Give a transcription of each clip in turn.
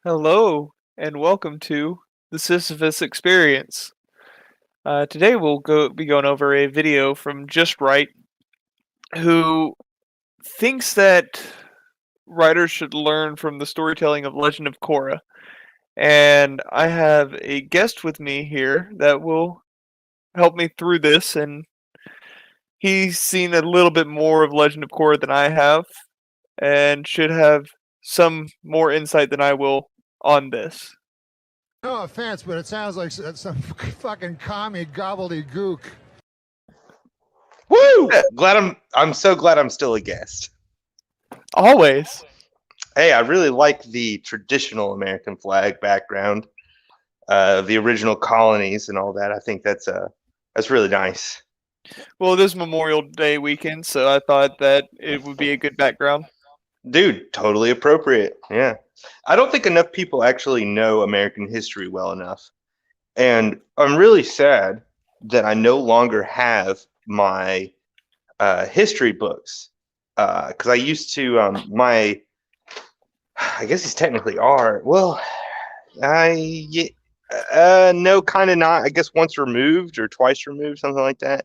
Hello, and welcome to the Sisyphus Experience. Today we'll be going over a video from Just Right, who thinks that writers should learn from the storytelling of Legend of Korra. And I have a guest with me here that will help me through this, and he's seen a little bit more of Legend of Korra than I have, and should have some more insight than I will on this. No offense, but it sounds like some fucking commie gobbledygook. Woo! Yeah. I'm so glad I'm still a guest. Always. Hey, I really like the traditional American flag background, the original colonies and all that. I think that's really nice. Well, it is Memorial Day weekend, so I thought that it would be a good background. Dude, totally appropriate. Yeah. I don't think enough people actually know American history well enough. And I'm really sad that I no longer have my history books. Because I used to, I guess these technically are. Well, no, kind of not. I guess once removed or twice removed, something like that.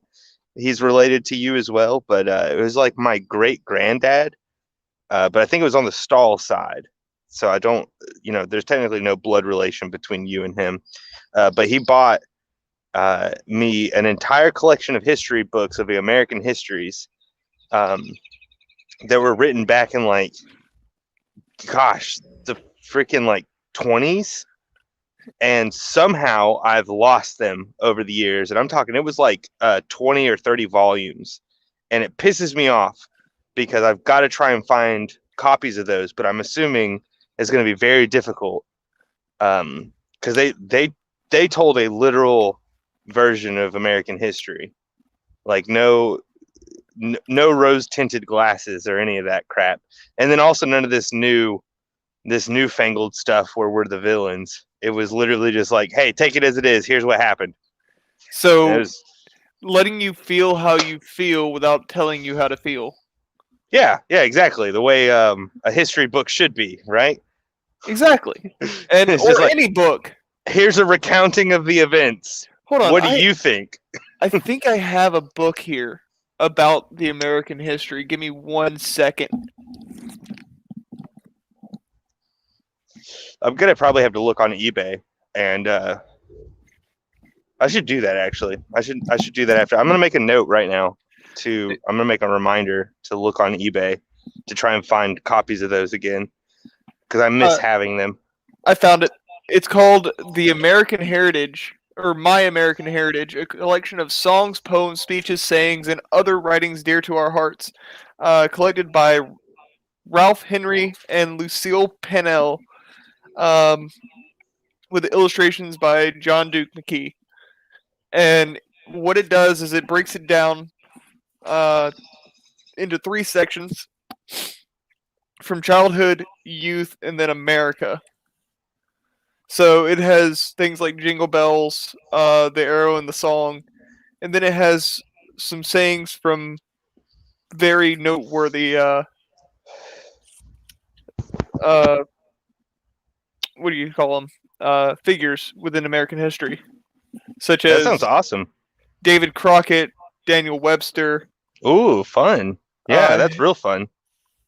He's related to you as well, but it was like my great granddad. But I think it was on the Stahl side. So I don't, there's technically no blood relation between you and him. But he bought me an entire collection of history books of the American histories that were written back in the freaking 20s. And somehow I've lost them over the years. And I'm talking, it was 20 or 30 volumes. And it pisses me off because I've got to try and find copies of those. But I'm assuming it's going to be very difficult because they told a literal version of American history. Like no rose tinted glasses or any of that crap. And then also none of this newfangled stuff where we're the villains. It was literally just like, hey, take it as it is. Here's what happened. So, letting you feel how you feel without telling you how to feel. Yeah, exactly. The way a history book should be, right? Exactly. And It's or just any book. Here's a recounting of the events. Hold on. What do you think? I think I have a book here about the American history. Give me 1 second. I'm gonna probably have to look on eBay, and I should do that actually. I should do that after. I'm gonna make a note right now. I'm gonna make a reminder to look on eBay to try and find copies of those again because I miss having them. I found it. It's called The American Heritage, or My American Heritage, a collection of songs, poems, speeches, sayings, and other writings dear to our hearts, collected by Ralph Henry and Lucille Pennell, with illustrations by John Duke McKee. And what it does is it breaks it down into 3 sections: from childhood, youth, and then America. So it has things like Jingle Bells, the arrow and the song, and then it has some sayings from very noteworthy what do you call them? Figures within American history, such as That sounds awesome. David Crockett, Daniel Webster. Ooh, fun. Yeah, that's real fun.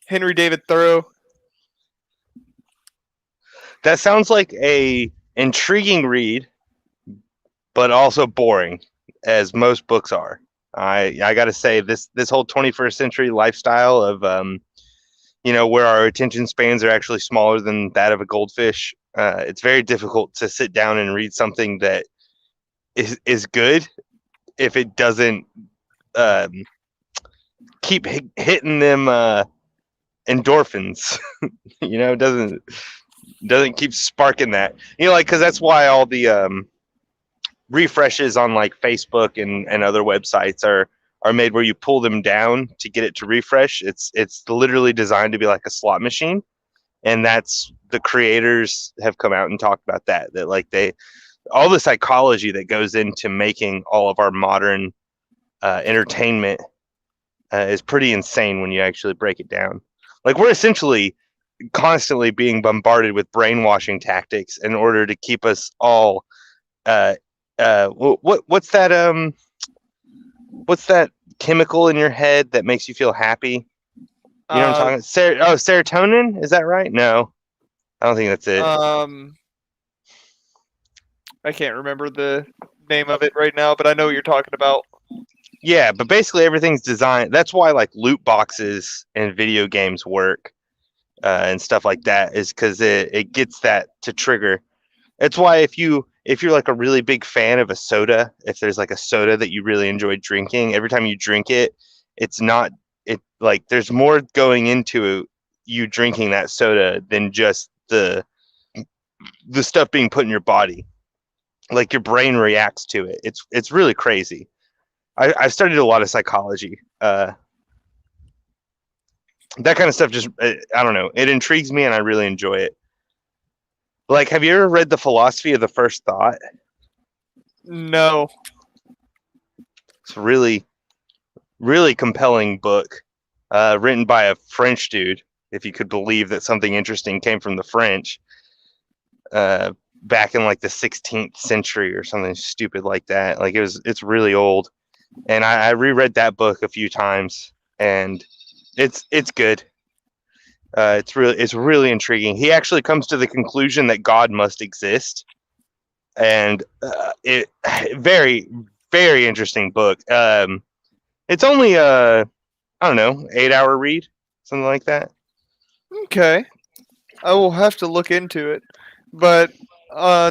Henry David Thoreau. That sounds like a intriguing read, but also boring, as most books are. I got to say this whole 21st century lifestyle of where our attention spans are actually smaller than that of a goldfish. It's very difficult to sit down and read something that is good if it doesn't keep hitting them endorphins. Doesn't keep sparking that. Because that's why all the refreshes on Facebook and other websites are made where you pull them down to get it to refresh. It's literally designed to be like a slot machine, and that's the creators have come out and talked about that all the psychology that goes into making all of our modern entertainment is pretty insane when you actually break it down. We're essentially constantly being bombarded with brainwashing tactics in order to keep us all what's that chemical in your head that makes you feel happy? You know what I'm talking? Serotonin, is that right? No, I don't think that's it. I can't remember the name of it right now, but I know what you're talking about. Yeah, but basically everything's designed. That's why like loot boxes and video games work and stuff like that, is because it gets that to trigger. That's why if you're like a really big fan of a soda, if there's like a soda that you really enjoy drinking, every time you drink it, it's not it like there's more going into you drinking that soda than just the stuff being put in your body. Like your brain reacts to it. It's really crazy. I've studied a lot of psychology. That kind of stuff just I don't know. It intrigues me and I really enjoy it. Like, have you ever read The Philosophy of the First Thought? No. It's a really, really compelling book, written by a French dude, if you could believe that something interesting came from the French, back in like the 16th century or something stupid like that. Like it's really old. And I reread that book a few times, and it's good. It's really intriguing. He actually comes to the conclusion that God must exist, and it very very interesting book. It's only I don't know 8-hour read, something like that. Okay. I will have to look into it. But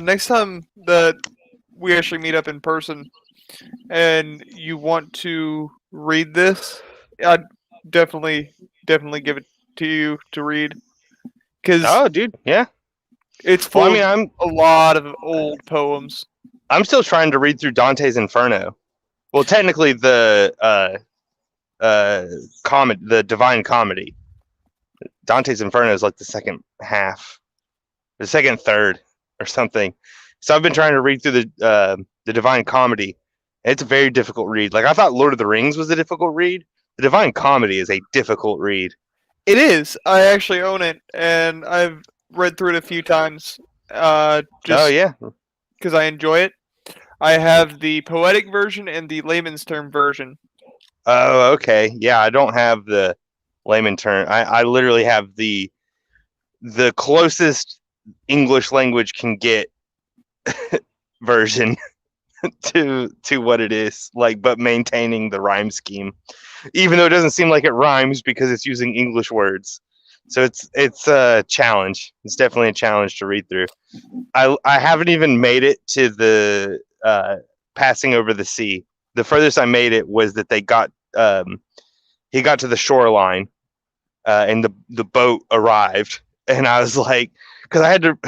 next time that we actually meet up in person and you want to read this, I'd definitely give it to you to read because Oh, dude, yeah. it's Well, I full mean, of a lot of old poems. I'm still trying to read through Dante's Inferno. Well, technically, the Divine Comedy. Dante's Inferno is like the second half, the second third, or something. So I've been trying to read through the Divine Comedy. It's a very difficult read. Like I thought Lord of the Rings was a difficult read. The Divine Comedy is a difficult read. It is. I actually own it, and I've read through it a few times. Oh Just yeah. because I enjoy it. I have the poetic version and the layman's term version. Oh, okay. Yeah, I don't have the layman term. I literally have the closest English language can get version to what it is, like, but maintaining the rhyme scheme, even though it doesn't seem like it rhymes because it's using English words. So it's a challenge. It's definitely a challenge to read through. I haven't even made it to the passing over the sea. The furthest I made it was that he got to the shoreline, and the boat arrived, and I was like, because I had to.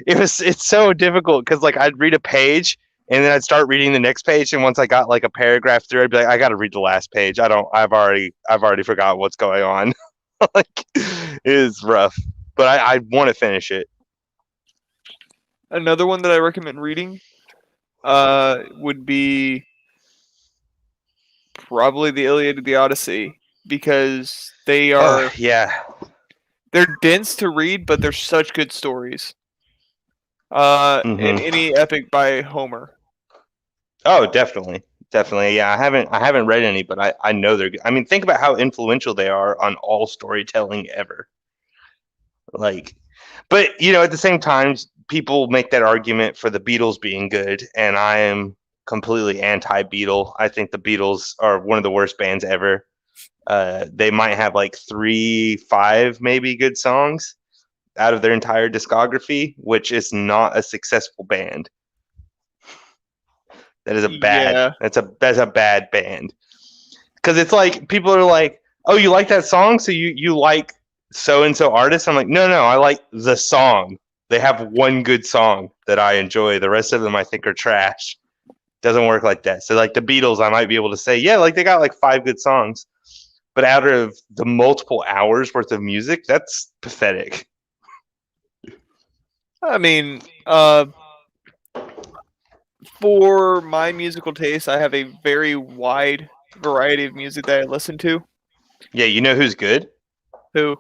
It's so difficult because like I'd read a page and then I'd start reading the next page, and once I got like a paragraph through, I'd be like, I got to read the last page. I've already forgot what's going on. Like it is rough, but I want to finish it. Another one that I recommend reading would be probably the Iliad and the Odyssey because Oh yeah. they're dense to read, but they're such good stories. And Mm-hmm. any epic by Homer. Oh, definitely. Definitely. Yeah, I haven't read any, but I know they're good. I mean, think about how influential they are on all storytelling ever. Like, but at the same time, people make that argument for the Beatles being good, and I am completely anti-Beatle. I think the Beatles are one of the worst bands ever. They might have like 3, 5 maybe good songs out of their entire discography, which is not a successful band. That is a bad. Yeah. That's a bad band. Because it's like people are like, "Oh, you like that song? So you like so and so artist?" I'm like, "No, no, I like the song. They have one good song that I enjoy. The rest of them I think are trash." Doesn't work like that. So like the Beatles, I might be able to say, yeah, like they got like 5 good songs, but out of the multiple hours worth of music, that's pathetic. I mean, for my musical taste, I have a very wide variety of music that I listen to. Yeah, you know who's good? Who?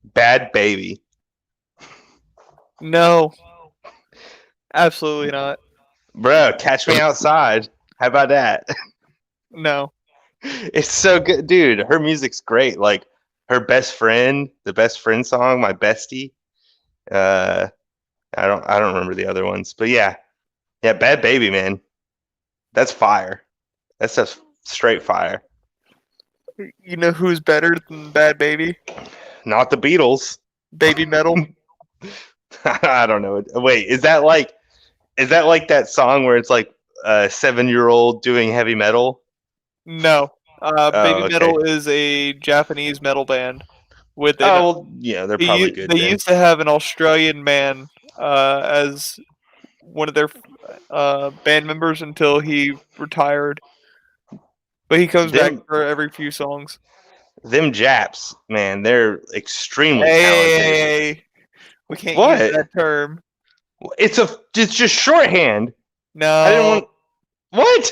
Bad Baby. No, absolutely not. Bro, Catch Me Outside. How about that? No. It's so good, dude. Her music's great. Like her best friend, the best friend song, My Bestie. Uh, I don't remember the other ones, but yeah, Bad Baby, man. That's fire. That's just straight fire. You know who's better than Bad Baby? Not the Beatles. Baby Metal. I don't know. Wait, is that like that song where it's like a 7-year-old doing heavy metal? No. Oh, Baby okay. Metal is a Japanese metal band with an. Oh, well, yeah, they're probably good They then. used to have an Australian man as one of their band members until he retired. But he comes back Them for every few songs. them Japs, man, they're extremely Hey, talented. we can't use What? that term. It's just shorthand. I didn't No, want what?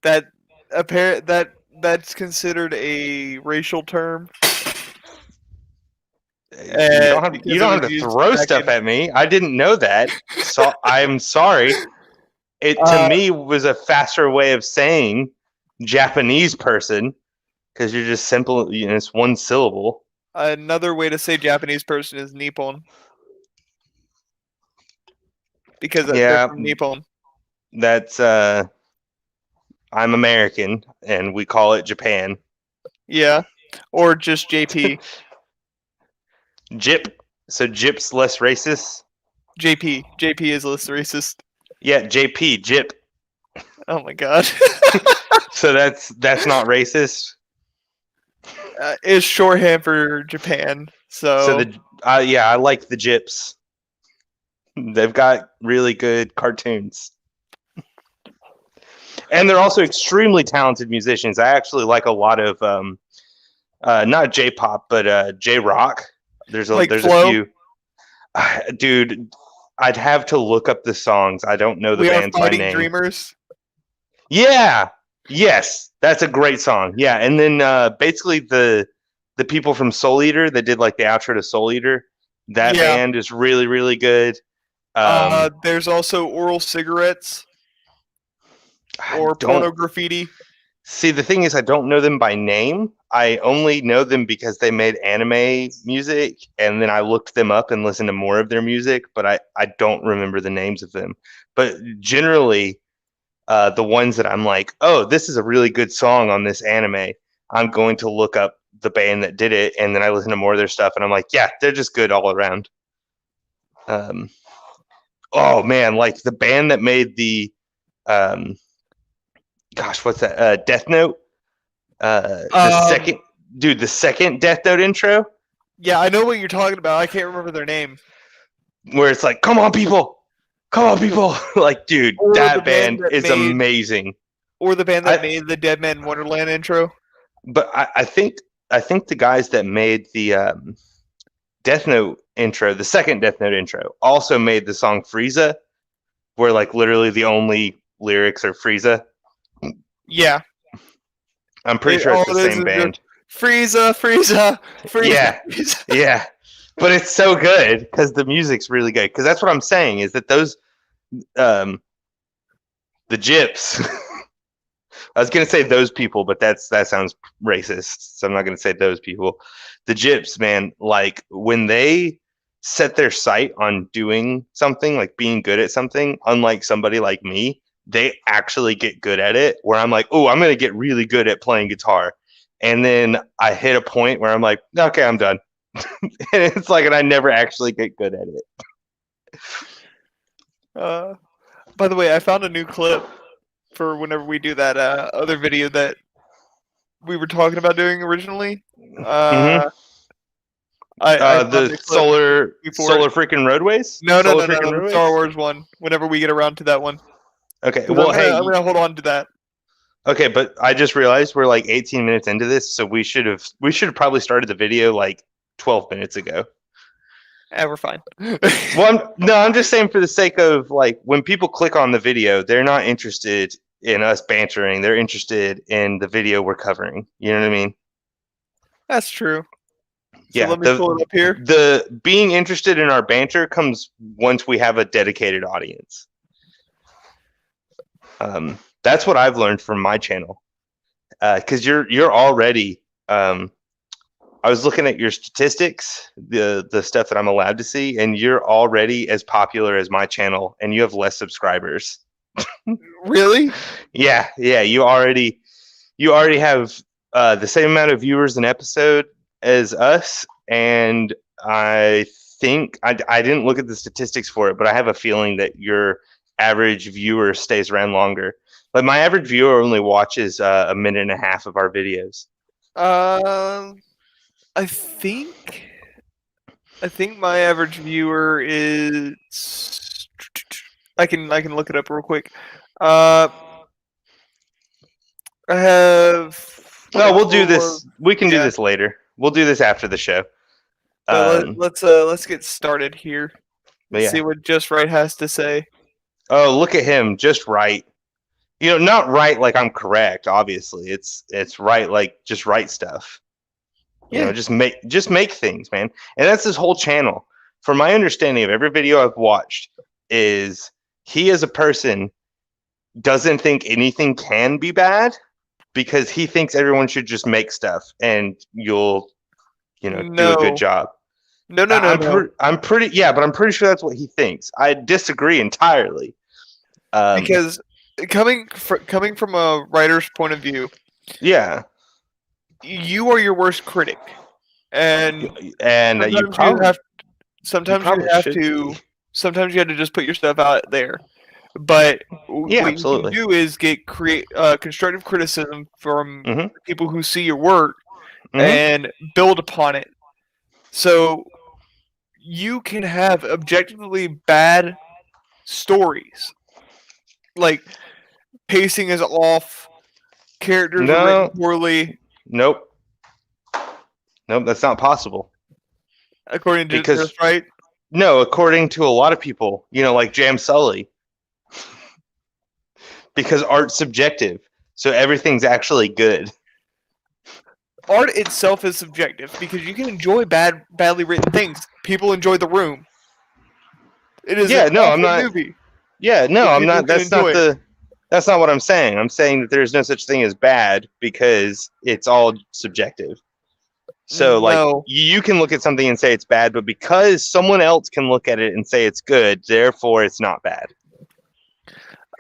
that that's considered a racial term. You Because it don't was have to used throw back stuff in. at me. I didn't know that. So I'm sorry. It to Uh, me was a faster way of saying Japanese person because you're just simple. It's one syllable. Another way to say Japanese person is Nippon because they're Yeah, from Nippon. that's I'm American and we call it Japan. Yeah, or just JP. Jip. So Jip's less racist. JP is less racist. Yeah, JP, Jip. Oh my god. So that's not racist. It's shorthand for Japan. So So yeah, I like the Jips. They've got really good cartoons. And they're also extremely talented musicians. I actually like a lot of not J-pop, but J-rock. There's like a Flow, few. Dude, I'd have to look up the songs. I don't know the We Are bands by Fighting name. Dreamers. Yeah, yes, that's a great song. Yeah, and then basically the people from Soul Eater that did like the outro to Soul Eater. That Yeah. band is really really good. There's also Oral Cigarettes I or Porno don't Graffiti. see the thing is I don't know them by name. I only know them because they made anime music, and then I looked them up and listened to more of their music. But I don't remember the names of them. But generally, the ones that I'm like, oh, this is a really good song on this anime. I'm going to look up the band that did it, and then I listen to more of their stuff, and I'm like, yeah, they're just good all around. Um, oh man, like the band that made the, um, gosh, what's that? Death Note. The Um, second, dude, the second Death Note intro, yeah, I know what you're talking about. I can't remember their name. where it's like, come on, people, like, dude, Or the that band band that is made, amazing. or the band that I, made the Dead Man Wonderland intro. but I think the guys that made the Death Note intro, the second Death Note intro, also made the song Frieza, where like literally the only lyrics are Frieza. Yeah, I'm pretty sure it's the all it is same is just band. Frieza. Yeah, yeah, but it's so good because the music's really good. Because that's what I'm saying is that those, the Gyps. I was gonna say those people, but that sounds racist, so I'm not gonna say those people. The Gyps, man, like when they set their sight on doing something, like being good at something, unlike somebody like me, they actually get good at it. Where I'm like, oh, I'm gonna get really good at playing guitar, and then I hit a point where I'm like, okay, I'm done. And it's like, and I never actually get good at it. By the way, I found a new clip for whenever we do that other video that we were talking about doing originally. Mm-hmm. I found The a clip before it. solar freaking roadways, No, solar freaking the Star roadways. Wars one. Whenever we get around to that one, Okay, because well, I'm hey, gonna hold on to that. okay, but I just realized we're like 18 minutes into this, so we should have probably started the video like 12 minutes ago. We're fine. Well, I'm just saying for the sake of like when people click on the video, they're not interested in us bantering. They're interested in the video we're covering. You know what I mean? That's true. So let me pull it up here. The being interested in our banter comes once we have a dedicated audience. That's what I've learned from my channel. Because you're already. I was looking at your statistics, the stuff that I'm allowed to see, and you're already as popular as my channel, and you have less subscribers. Really? Yeah. You already have the same amount of viewers an episode as us, and I think I didn't look at the statistics for it, but I have a feeling that your average viewer stays around longer. But my average viewer only watches a minute and a half of our videos. I think my average viewer is. I can look it up real quick. I have. No, we'll do this. We can do this later. We'll do this after the show. But let's get started here. Yeah. See what Just Right has to say. Oh, look at him, just right. Not right like I'm correct. Obviously, it's right like just right stuff. Yeah. Just make things, man. And that's his whole channel. From my understanding of every video I've watched, is he as a person doesn't think anything can be bad because he thinks everyone should just make stuff and you'll do a good job. No. I'm pretty sure that's what he thinks. I disagree entirely. Because coming from a writer's point of view, yeah, you are your worst critic, and sometimes you have to just put your stuff out there. But what you can do is create constructive criticism from people who see your work and build upon it. So you can have objectively bad stories, like pacing is off, characters are written poorly. Nope, that's not possible. According to Just Right? No, according to a lot of people, like Jam Sully. Because art's subjective, so everything's actually good. Art itself is subjective because you can enjoy badly written things. People enjoy The Room. It is I'm not. Movie. Yeah, no, I'm not. That's not what I'm saying. I'm saying that there's no such thing as bad because it's all subjective. So, you can look at something and say it's bad, but because someone else can look at it and say it's good, therefore it's not bad.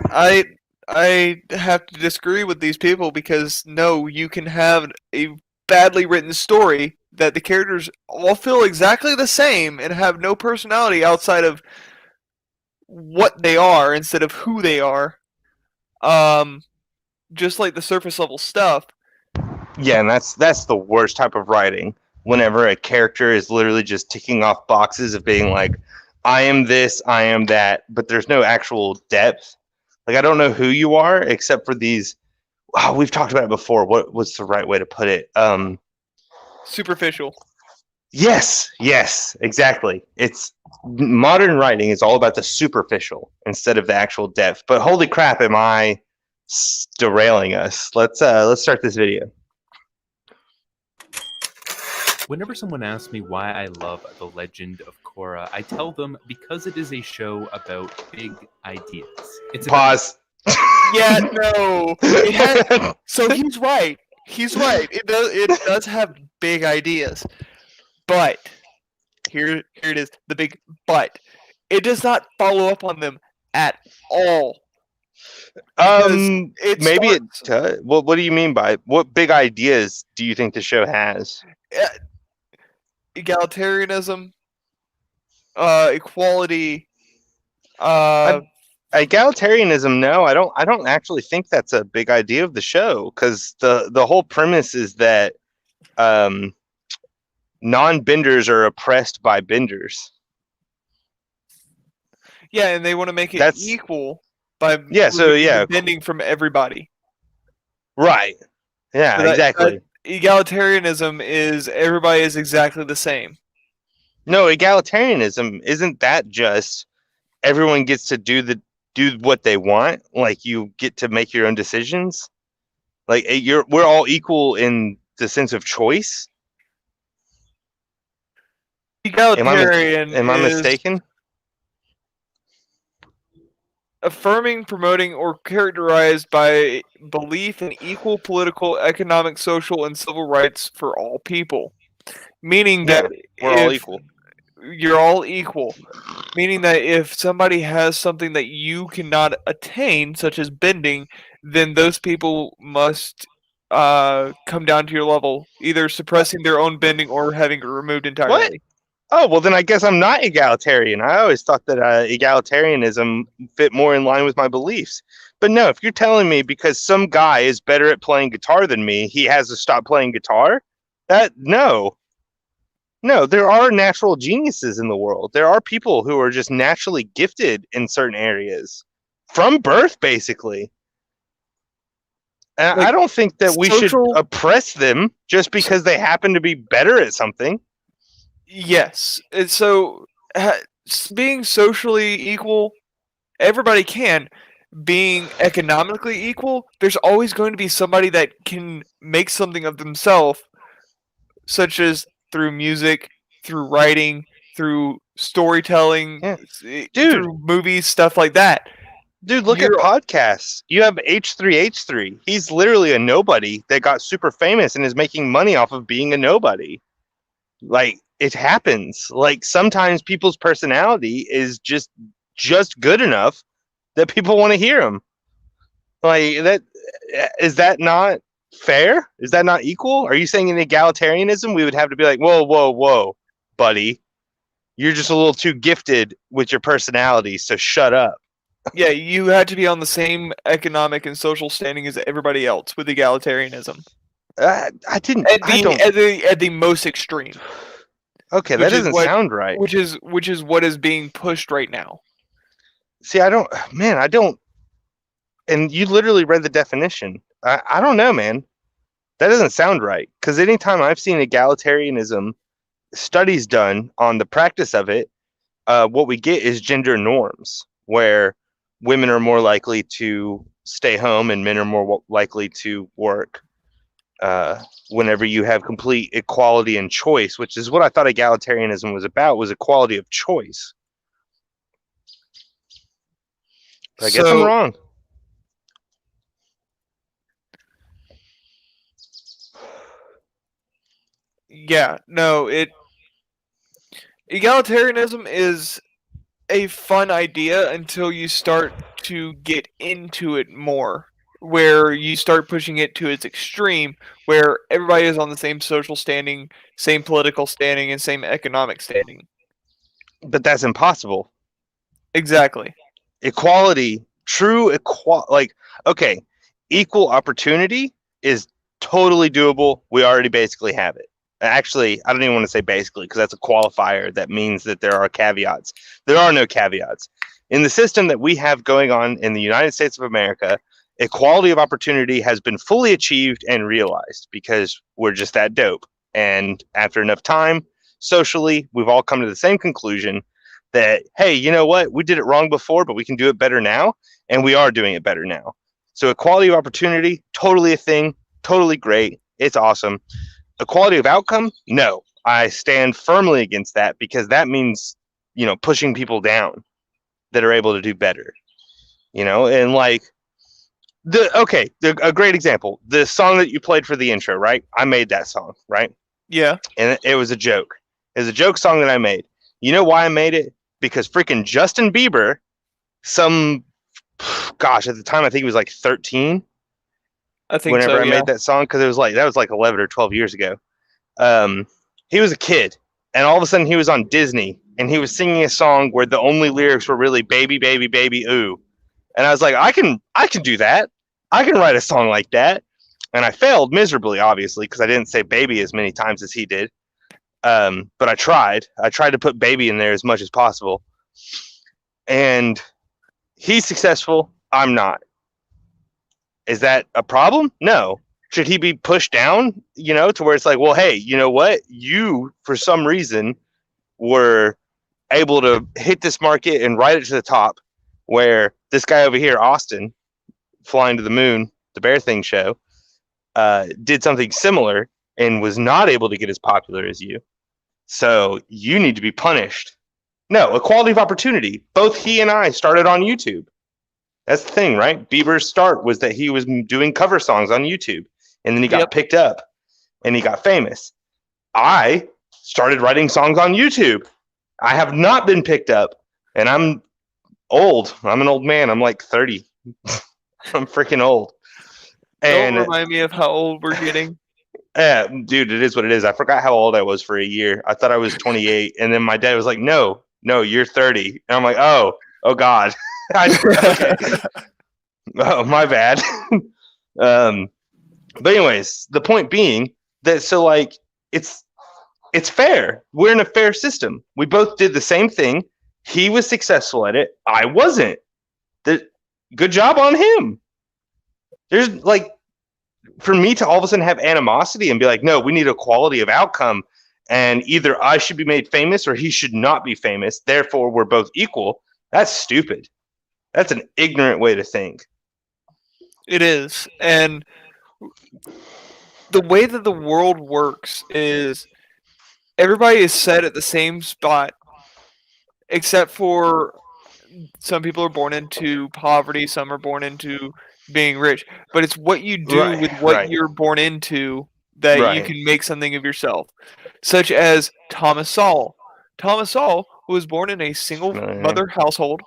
I have to disagree with these people because you can have a badly written story that the characters all feel exactly the same and have no personality outside of what they are instead of who they are. Just like the surface level stuff. Yeah, and that's the worst type of writing. Whenever a character is literally just ticking off boxes of being like, I am this, I am that, but there's no actual depth. Like, I don't know who you are except for these. Oh, we've talked about it before. What's the right way to put it? Superficial. Yes, exactly. It's modern writing is all about the superficial instead of the actual depth. But holy crap, am I derailing us? Let's start this video. Whenever someone asks me why I love The Legend of Korra, I tell them because it is a show about big ideas. It's Pause. Yeah, no. So he's right. He's right. It does have big ideas. But here it is, the big but. It does not follow up on them at all. Maybe it does. What do you mean by what big ideas do you think the show has? Egalitarianism, equality. Egalitarianism, no, I don't actually think that's a big idea of the show because the whole premise is that non-benders are oppressed by benders. Yeah, and they want to make it equal by bending from everybody. Right. Yeah, so exactly. Egalitarianism is everybody is exactly the same. No, egalitarianism isn't that just everyone gets to do what they want, like you get to make your own decisions. Like we're all equal in the sense of choice. Egalitarian Am I is mistaken? affirming, promoting, or characterized by belief in equal political, economic, social, and civil rights for all people. Meaning that Yeah, we're all if equal. you're all equal, meaning that if somebody has something that you cannot attain, such as bending, then those people must come down to your level, either suppressing their own bending or having it removed What? entirely. Oh, well, then I guess I'm not egalitarian. I always thought that egalitarianism fit more in line with my beliefs. But no, if you're telling me because some guy is better at playing guitar than me, he has to stop playing guitar, no. No, there are natural geniuses in the world. There are people who are just naturally gifted in certain areas from birth, basically. And I Like don't think that we should social, oppress them just because they happen to be better at something. yes. And so being socially equal, everybody can. Being economically equal, there's always going to be somebody that can make something of themselves, such as through music, through writing, through storytelling, Yeah. Dude, through movies, stuff like that. look at You're podcasts. You have H3H3. He's literally a nobody that got super famous and is making money off of being a nobody. Like, it happens. Like, sometimes people's personality is just good enough that people want to hear them. Like, is that not fair? Is that not equal? Are you saying in egalitarianism we would have to be like, whoa, buddy, you're just a little too gifted with your personality, so shut up. yeah, you had to be on the same economic and social standing as everybody else with egalitarianism. I didn't. At I the don't. at the most extreme, Okay, that which is doesn't what sound right. which is what is being pushed right now. See, I don't. Man, I don't. And you literally read the definition. I don't know, man. That doesn't sound right. Because anytime I've seen egalitarianism studies done on the practice of it, what we get is gender norms, where women are more likely to stay home and men are more likely to work. Whenever you have complete equality and choice, which is what I thought egalitarianism was about, was equality of choice. But I guess I'm So wrong. yeah, no, egalitarianism is a fun idea until you start to get into it more, where you start pushing it to its extreme, where everybody is on the same social standing, same political standing, and same economic standing. But that's impossible. Exactly. Equality, okay, equal opportunity is totally doable. We already basically have it. Actually, I don't even want to say basically because that's a qualifier that means that there are caveats. There are no caveats. In the system that we have going on in the United States of America, equality of opportunity has been fully achieved and realized because we're just that dope. And after enough time, socially, we've all come to the same conclusion that, hey, you know what? We did it wrong before, but we can do it better now. And we are doing it better now. So equality of opportunity, totally a thing, totally great. It's awesome. Equality of outcome, no. I stand firmly against that because that means, pushing people down that are able to do better. And like a great example, the song that you played for the intro, right? I made that song, right? Yeah. And it was a joke. It was a joke song that I made. You know why I made it? Because freaking Justin Bieber, at the time I think he was like 13 I think so, whenever I yeah. made that song, because that was like 11 or 12 years ago. He was a kid, and all of a sudden he was on Disney, and he was singing a song where the only lyrics were really "baby, baby, baby, ooh," and I was like, I can do that. I can write a song like that, and I failed miserably, obviously, because I didn't say "baby" as many times as he did. But I tried. I tried to put "baby" in there as much as possible, and he's successful. I'm not. Is that a problem? No. Should he be pushed down, to where it's like, well, hey, you know what? You, for some reason, were able to hit this market and ride it to the top, where this guy over here, Austin, Flying to the Moon, the Bear Thing show, did something similar and was not able to get as popular as you. So you need to be punished. No, equality of opportunity. Both he and I started on YouTube. That's the thing, right? Bieber's start was that he was doing cover songs on YouTube, and then he got picked up and he got famous. I started writing songs on YouTube. I have not been picked up, and I'm old. I'm an old man. I'm like 30. I'm freaking old. Don't And remind me of how old we're getting. dude, it is what it is. I forgot how old I was for a year. I thought I was 28, and then my dad was like, "No, you're 30." And I'm like, "Oh God." Okay. Oh, my bad. But anyways, the point being that it's fair. We're in a fair system. We both did the same thing. He was successful at it. I wasn't. Good job on him. There's for me to all of a sudden have animosity and be like, no, we need equality of outcome, and either I should be made famous or he should not be famous. Therefore, we're both equal. That's stupid. That's an ignorant way to think. It is. And the way that the world works is everybody is set at the same spot, except for some people are born into poverty, some are born into being rich. But it's what you do with what you're born into that you can make something of yourself. Such as Thomas Sowell. Thomas Sowell was born in a single mother household.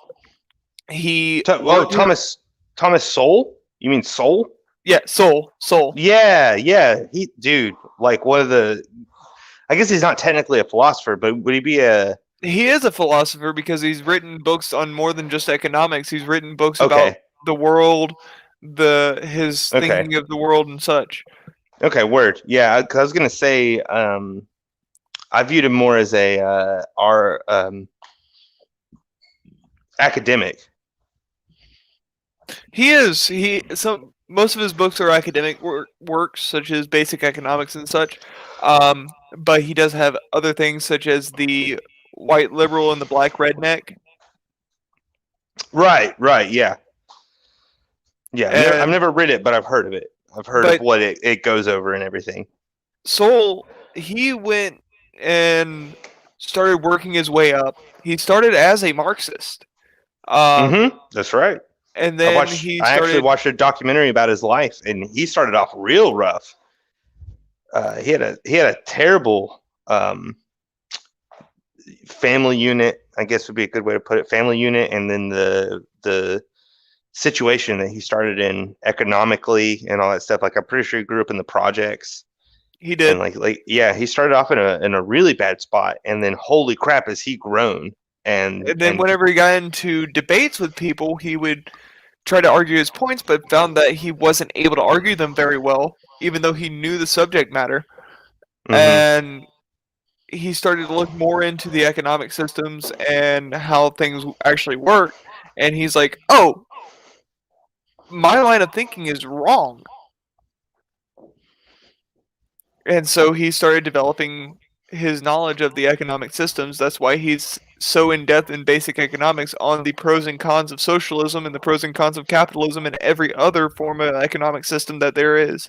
Thomas Sowell? You mean Soul? Yeah, Soul. Yeah. He, dude, like one of the. I guess he's not technically a philosopher, but would he be a? He is a philosopher because he's written books on more than just economics. He's written books about the world, his thinking of the world and such. Okay, word. Yeah, because I was gonna say, I viewed him more as our academic. He is. Most of his books are academic works, such as basic economics and such. But he does have other things, such as the white liberal and the black redneck. Right. Yeah. I've never read it, but I've heard of it. I've heard of what it goes over and everything. Sowell, he went and started working his way up. He started as a Marxist. That's right. And then I actually watched a documentary about his life, and he started off real rough. He had a terrible family unit, I guess would be a good way to put it. Family unit, and then the situation that he started in economically and all that stuff. Like, I'm pretty sure he grew up in the projects. He did. And he started off in a really bad spot, and then holy crap, has he grown. And then whenever he got into debates with people, he would try to argue his points, but found that he wasn't able to argue them very well, even though he knew the subject matter. And he started to look more into the economic systems and how things actually work. And he's like, oh, my line of thinking is wrong. And so he started developing his knowledge of the economic systems. That's why he's so in depth in basic economics on the pros and cons of socialism and the pros and cons of capitalism and every other form of economic system that there is.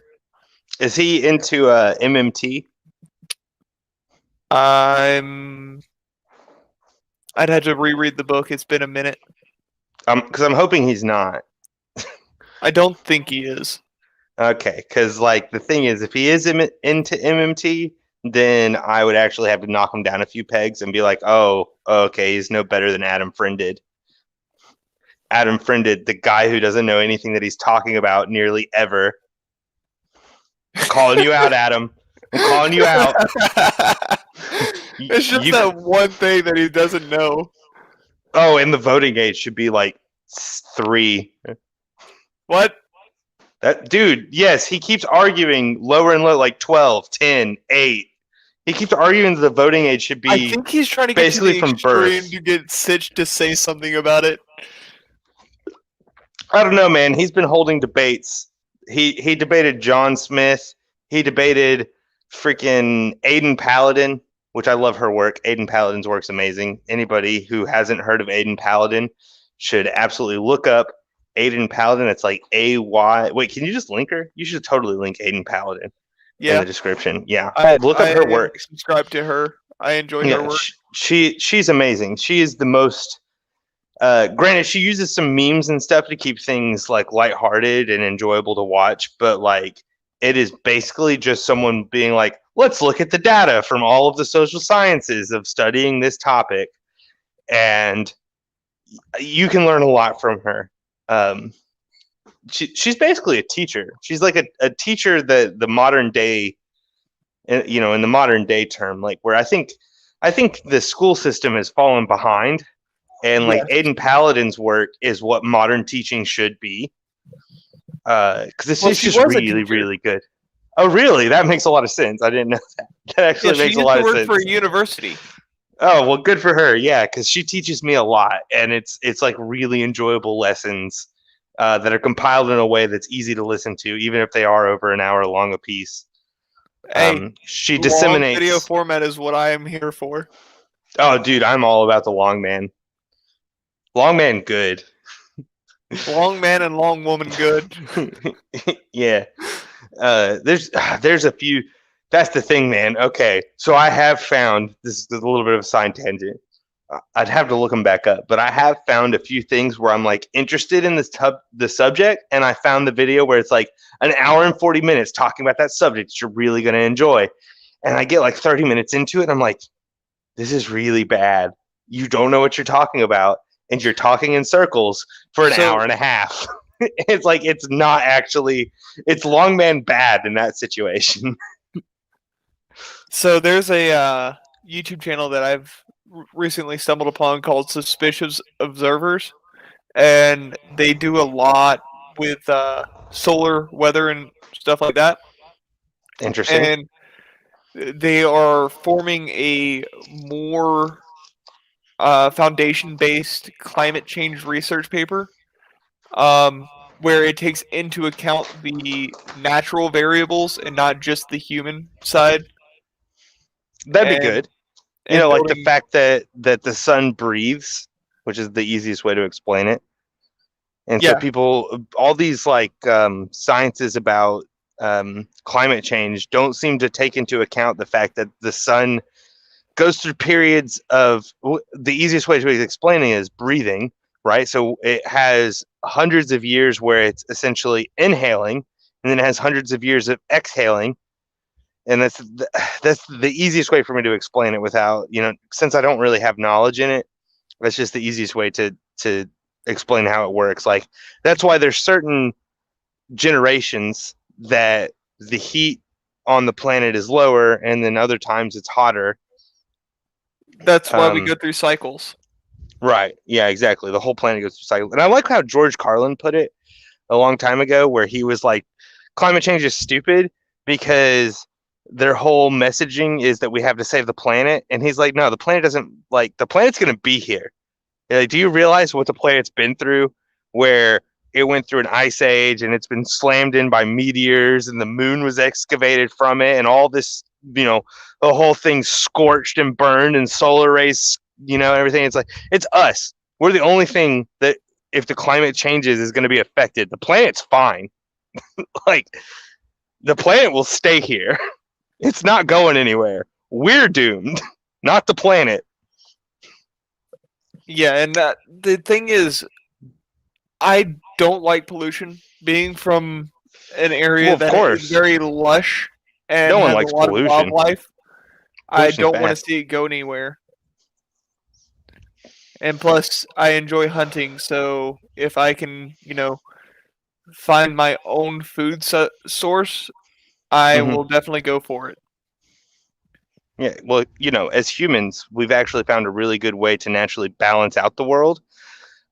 Is he into MMT? I'd have to reread the book. It's been a minute. Because I'm hoping he's not. I don't think he is. Okay, because the thing is, if he is into MMT, then I would actually have to knock him down a few pegs and be like, oh, okay, he's no better than Adam Friended. Adam Friended, the guy who doesn't know anything that he's talking about nearly ever. I'm calling you out, Adam. I'm calling you out. It's just that one thing that he doesn't know. Oh, and the voting age should be 3. What? That dude, yes, he keeps arguing lower and lower, 12, 10, 8. He keeps arguing that the voting age should be. I think he's trying to get basically to the from extreme birth to get Sitch to say something about it. I don't know, man. He's been holding debates. He debated John Smith. He debated freaking Aiden Paladin, which I love her work. Aiden Paladin's work's amazing. Anybody who hasn't heard of Aiden Paladin should absolutely look up Aiden Paladin. It's AY. Wait, can you just link her? You should totally link Aiden Paladin. in Yeah, the description. Yeah, I look up I her work. subscribe to her. I enjoy her Yeah, work. she's amazing. She is the most. Granted, she uses some memes and stuff to keep things like lighthearted and enjoyable to watch, but like it is basically just someone being like, let's look at the data from all of the social sciences of studying this topic, and you can learn a lot from her. Um, she's basically a teacher. She's like a teacher that the modern day, in the modern day term, like where I think the school system has fallen behind, and like Yes. Aiden Paladin's work is what modern teaching should be. Because it's Well, she just was a really, teacher. really good. Oh, really? That makes a lot of sense. I didn't know that. That Yeah, actually she makes a used lot to of work for sense. a university. Oh, well, good for her. Yeah, because she teaches me a lot, and it's like really enjoyable lessons that are compiled in a way that's easy to listen to, even if they are over an hour long a piece. Hey, She long video disseminates. format is what I am here for. Oh, dude, I'm all about the long man. Long man, good. Long man and long woman, good. Yeah. There's a few. That's the thing, man. Okay, so I have found this is a little bit of a side tangent. I'd have to look them back up, but I have found a few things where I'm like interested in the subject, and I found the video where it's like an hour and 40 minutes talking about that subject that you're really gonna enjoy, and I get like 30 minutes into it, and I'm like, this is really bad. You don't know what you're talking about, and you're talking in circles for an So, hour and a half. It's like it's not actually it's long man bad in that situation. so there's a YouTube channel that I've recently stumbled upon called Suspicious Observers, and they do a lot with solar weather and stuff like that. Interesting. And they are forming a more foundation-based climate change research paper, where it takes into account the natural variables and not just the human side, That'd be and good. Like the building. fact that the sun breathes, which is the easiest way to explain it. And so Yeah, people, all these like sciences about climate change don't seem to take into account the fact that the sun goes through periods of the easiest way to explain it is breathing, right? So it has hundreds of years where it's essentially inhaling, and then it has hundreds of years of exhaling, and that's the easiest way for me to explain it without since I don't really have knowledge in it. That's just the easiest way to explain how it works. Like that's why there's certain generations that the heat on the planet is lower, and then other times it's hotter. that's why we Um, go through cycles. right. Yeah, exactly. The whole planet goes through cycle. And I like how George Carlin put it a long time ago, where he was like, climate change is stupid because their whole messaging is that we have to save the planet. And he's like, no, the planet doesn't, like, the planet's going to be here. Like, do you realize what the planet's been through, where it went through an ice age and it's been slammed in by meteors and the moon was excavated from it and all this, the whole thing scorched and burned and solar rays, everything. It's like, it's us. We're the only thing that, if the climate changes, is going to be affected. The planet's fine. Like, the planet will stay here. It's not going anywhere. We're doomed, not the planet. Yeah, and the thing is, I don't like pollution. Being from an area Well, of that is course. very lush and No one has a likes lot of pollution. wildlife, I Pollution's don't want to bad. see it go anywhere. And plus, I enjoy hunting, so if I can, find my own food source, I Hmm. will definitely go for it. Yeah, well, as humans, we've actually found a really good way to naturally balance out the world.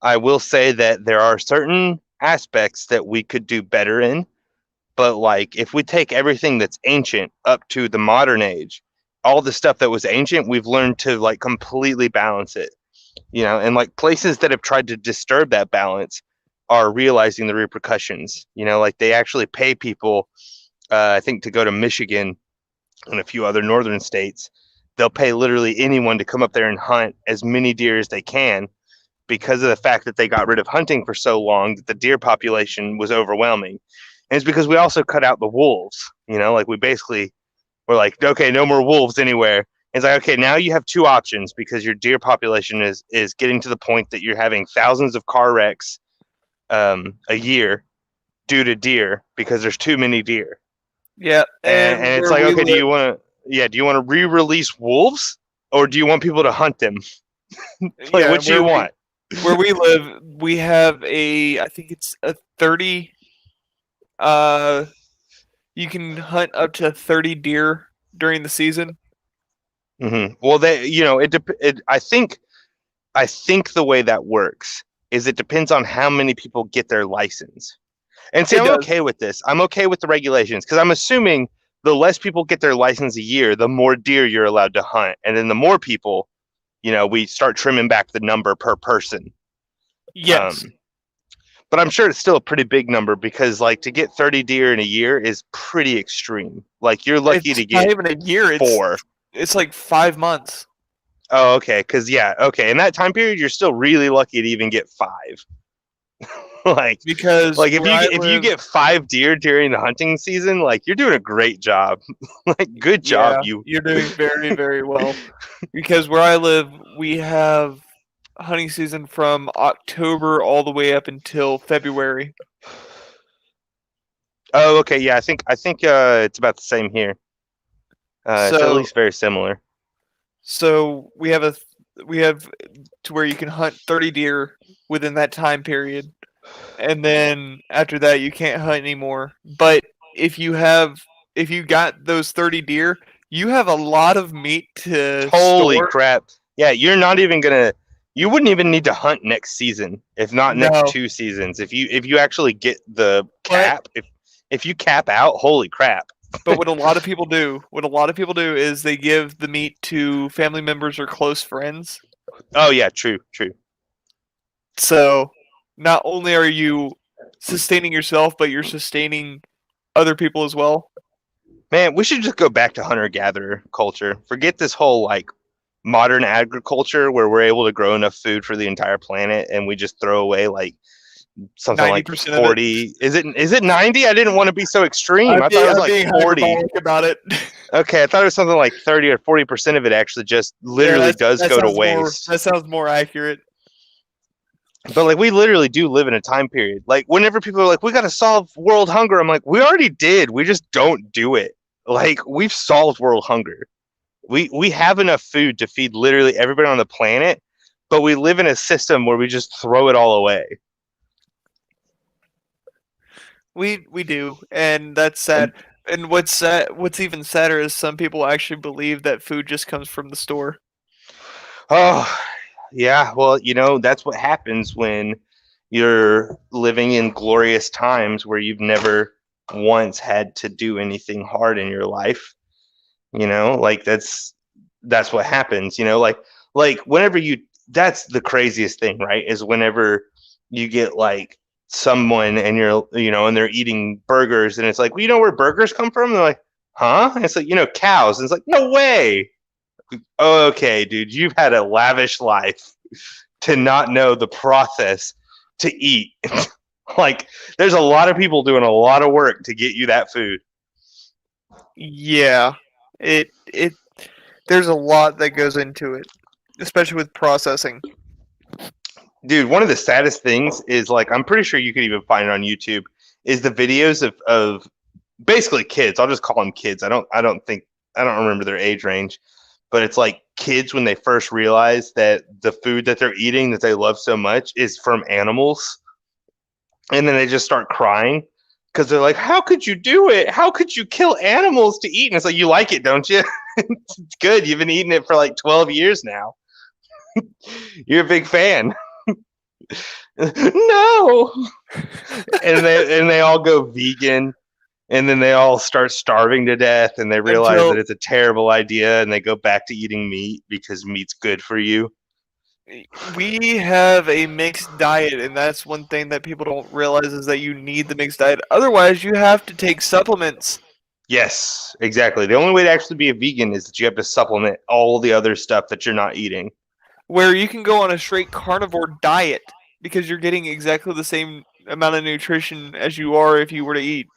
I will say that there are certain aspects that we could do better in, but like if we take everything that's ancient up to the modern age, all the stuff that was ancient, we've learned to like completely balance it. And like places that have tried to disturb that balance are realizing the repercussions. Like they actually pay people, I think, to go to Michigan and a few other northern states. They'll pay literally anyone to come up there and hunt as many deer as they can, because of the fact that they got rid of hunting for so long that the deer population was overwhelming. And it's because we also cut out the wolves. Like we basically were like, okay, no more wolves anywhere. It's like, okay, now you have two options because your deer population is getting to the point that you're having thousands of car wrecks a year due to deer because there's too many deer. Yeah, And it's like, okay, do you want to re-release wolves or do you want people to hunt them? Like, what do you want? Where we live, we have I think it's a 30. You can hunt up to 30 deer during the season. Mm-hmm. Well, I think the way that works is it depends on how many people get their license. And see, I'm okay with this. I'm okay with the regulations because I'm assuming the less people get their license a year, the more deer you're allowed to hunt. And then the more people, we start trimming back the number per person. Yes. But I'm sure it's still a pretty big number because, like, to get 30 deer in a year is pretty extreme. Like, you're lucky to get not even a year. 4. It's like 5 months. Oh, okay. Because, in that time period, you're still really lucky to even get 5. Because if you get 5 deer during the hunting season, like, you're doing a great job. Like, good job. You're doing very, very well. Because where I live, we have hunting season from October all the way up until February. Oh, okay. Yeah, I think it's about the same here. It's at least very similar. So we have to where you can hunt 30 deer within that time period, and then after that you can't hunt anymore. But if you got those 30 deer, you have a lot of meat to Holy store. crap! Yeah, you're not even gonna. You wouldn't even need to hunt next season, if not next 2 seasons. If you actually get the cap, if you cap out, holy crap! But what a lot of people do is they give the meat to family members or close friends. Oh yeah, true. So not only are you sustaining yourself, but you're sustaining other people as well. Man, we should just go back to hunter-gatherer culture. Forget this whole like modern agriculture where we're able to grow enough food for the entire planet and we just throw away like something like 40. Is it 90? I didn't want to be so extreme. I thought it was like 40 about it. Okay, I thought it was something like 30 or 40% of it actually just literally does go to waste. That sounds more accurate. But like we literally do live in a time period. Like whenever people are like, we got to solve world hunger, I'm like, we already did. We just don't do it. Like we've solved world hunger. We have enough food to feed literally everybody on the planet, but we live in a system where we just throw it all away. We do, and that's sad. And what's even sadder is some people actually believe that food just comes from the store. Oh, yeah. Well, that's what happens when you're living in glorious times where you've never once had to do anything hard in your life. Like that's what happens. Like whenever that's the craziest thing, right? Is whenever you get like someone and you're and they're eating burgers and it's like, well, you know where burgers come from? And they're like, huh? And it's like, cows. And it's like, no way. Oh, okay, dude, you've had a lavish life to not know the process to eat. Like there's a lot of people doing a lot of work to get you that food. Yeah. There's a lot that goes into it, especially with processing. Dude, one of the saddest things is like I'm pretty sure you could even find it on YouTube is the videos of basically kids. I'll just call them kids. I don't remember their age range, but it's like kids when they first realize that the food that they're eating that they love so much is from animals, and then they just start crying because they're like, "How could you do it? How could you kill animals to eat?" And it's like, you like it, don't you? It's good. You've been eating it for like 12 years now. You're a big fan. No. And they all go vegan, and then they all start starving to death, and they realize that it's a terrible idea, and they go back to eating meat because meat's good for you. We have a mixed diet, and that's one thing that people don't realize is that you need the mixed diet. Otherwise, you have to take supplements. Yes, exactly. The only way to actually be a vegan is that you have to supplement all the other stuff that you're not eating. Where you can go on a straight carnivore diet because you're getting exactly the same amount of nutrition as you are if you were to eat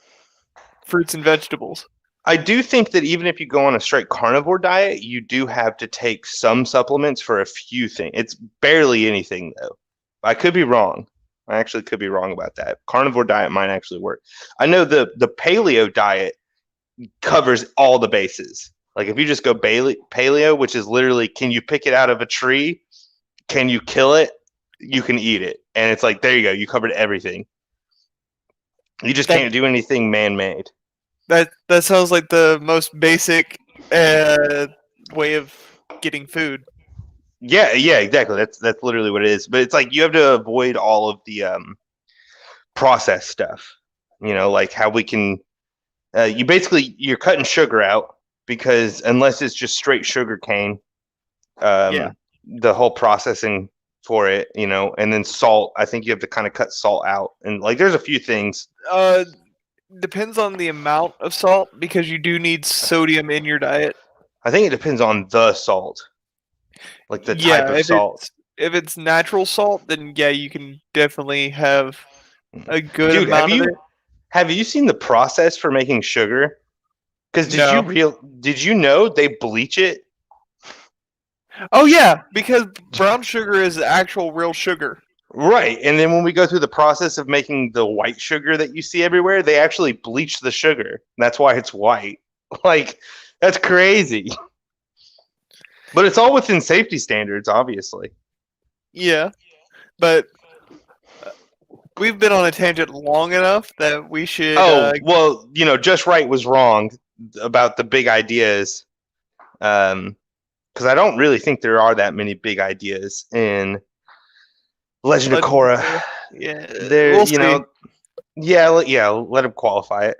fruits and vegetables. I do think that even if you go on a straight carnivore diet, you do have to take some supplements for a few things. It's barely anything, though. I could be wrong. I actually could be wrong about that. Carnivore diet might actually work. I know the paleo diet covers all the bases. Like if you just go paleo, which is literally, can you pick it out of a tree? Can you kill it? You can eat it. And it's like, there you go. You covered everything. You just can't do anything man-made. That sounds like the most basic way of getting food. Yeah, exactly. That's literally what it is. But it's like you have to avoid all of the processed stuff. You know, like how we can. You're cutting sugar out because unless it's just straight sugar cane, the whole processing for it, you know, and then salt. I think you have to kind of cut salt out, and like there's a few things. Depends on the amount of salt because you do need sodium in your diet. I think it depends on the salt, like the type of salt. If it's natural salt, then yeah, you can definitely have a good amount of it. Have you seen the process for making sugar? Because did you know they bleach it? Oh yeah, because brown sugar is actual real sugar. Right, and then when we go through the process of making the white sugar that you see everywhere, they actually bleach the sugar. That's why it's white. Like, that's crazy. But it's all within safety standards, obviously. Yeah, but we've been on a tangent long enough that we should... well, you know, Just Right was wrong about the big ideas. Because I don't really think there are that many big ideas in... Legend of Korra. Yeah, let him qualify it.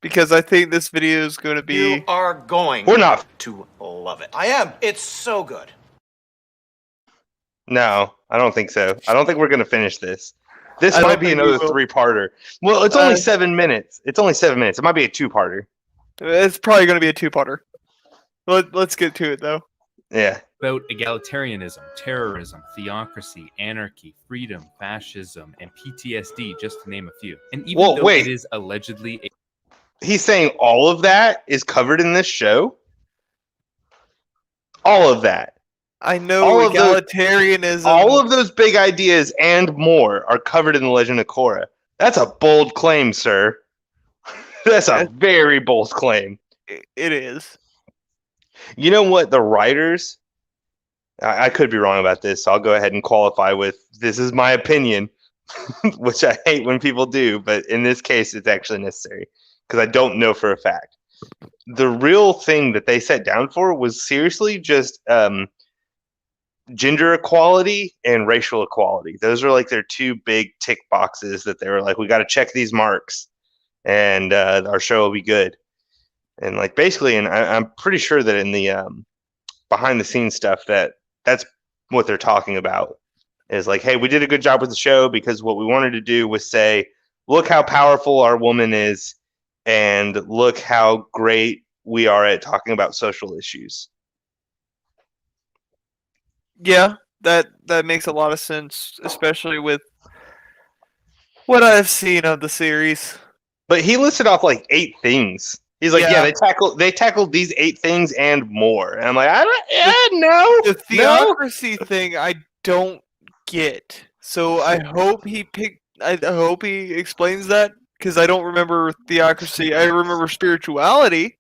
Because I think this video is going to be... You are going to love it. I am. It's so good. No, I don't think so. I don't think we're going to finish this. This might be another 3-parter. Well, it's only 7 minutes. It's only 7 minutes. It might be a 2-parter. It's probably going to be a 2-parter. Let's get to it, though. Yeah. About egalitarianism, terrorism, theocracy, anarchy, freedom, fascism, and PTSD, just to name a few. And even though it is allegedly... He's saying all of that is covered in this show? All of that. I know egalitarianism... all of those big ideas and more are covered in The Legend of Korra. That's a bold claim, sir. That's a very bold claim. It is. You know what? The writers... I could be wrong about this, so I'll go ahead and qualify with, this is my opinion, which I hate when people do, but in this case, it's actually necessary, because I don't know for a fact. The real thing that they set down for was seriously just gender equality and racial equality. Those are like their two big tick boxes that they were like, we got to check these marks, and our show will be good. And like basically, and I'm pretty sure that in the behind the scenes stuff that's what they're talking about is like, hey, we did a good job with the show because what we wanted to do was say, look how powerful our woman is and look how great we are at talking about social issues. Yeah, that makes a lot of sense, especially with what I've seen of the series. But he listed off like 8 things. He's like, they tackled these 8 things and more. And I'm like, no. The theocracy thing I don't get. So I hope he explains that, because I don't remember theocracy. I remember spirituality,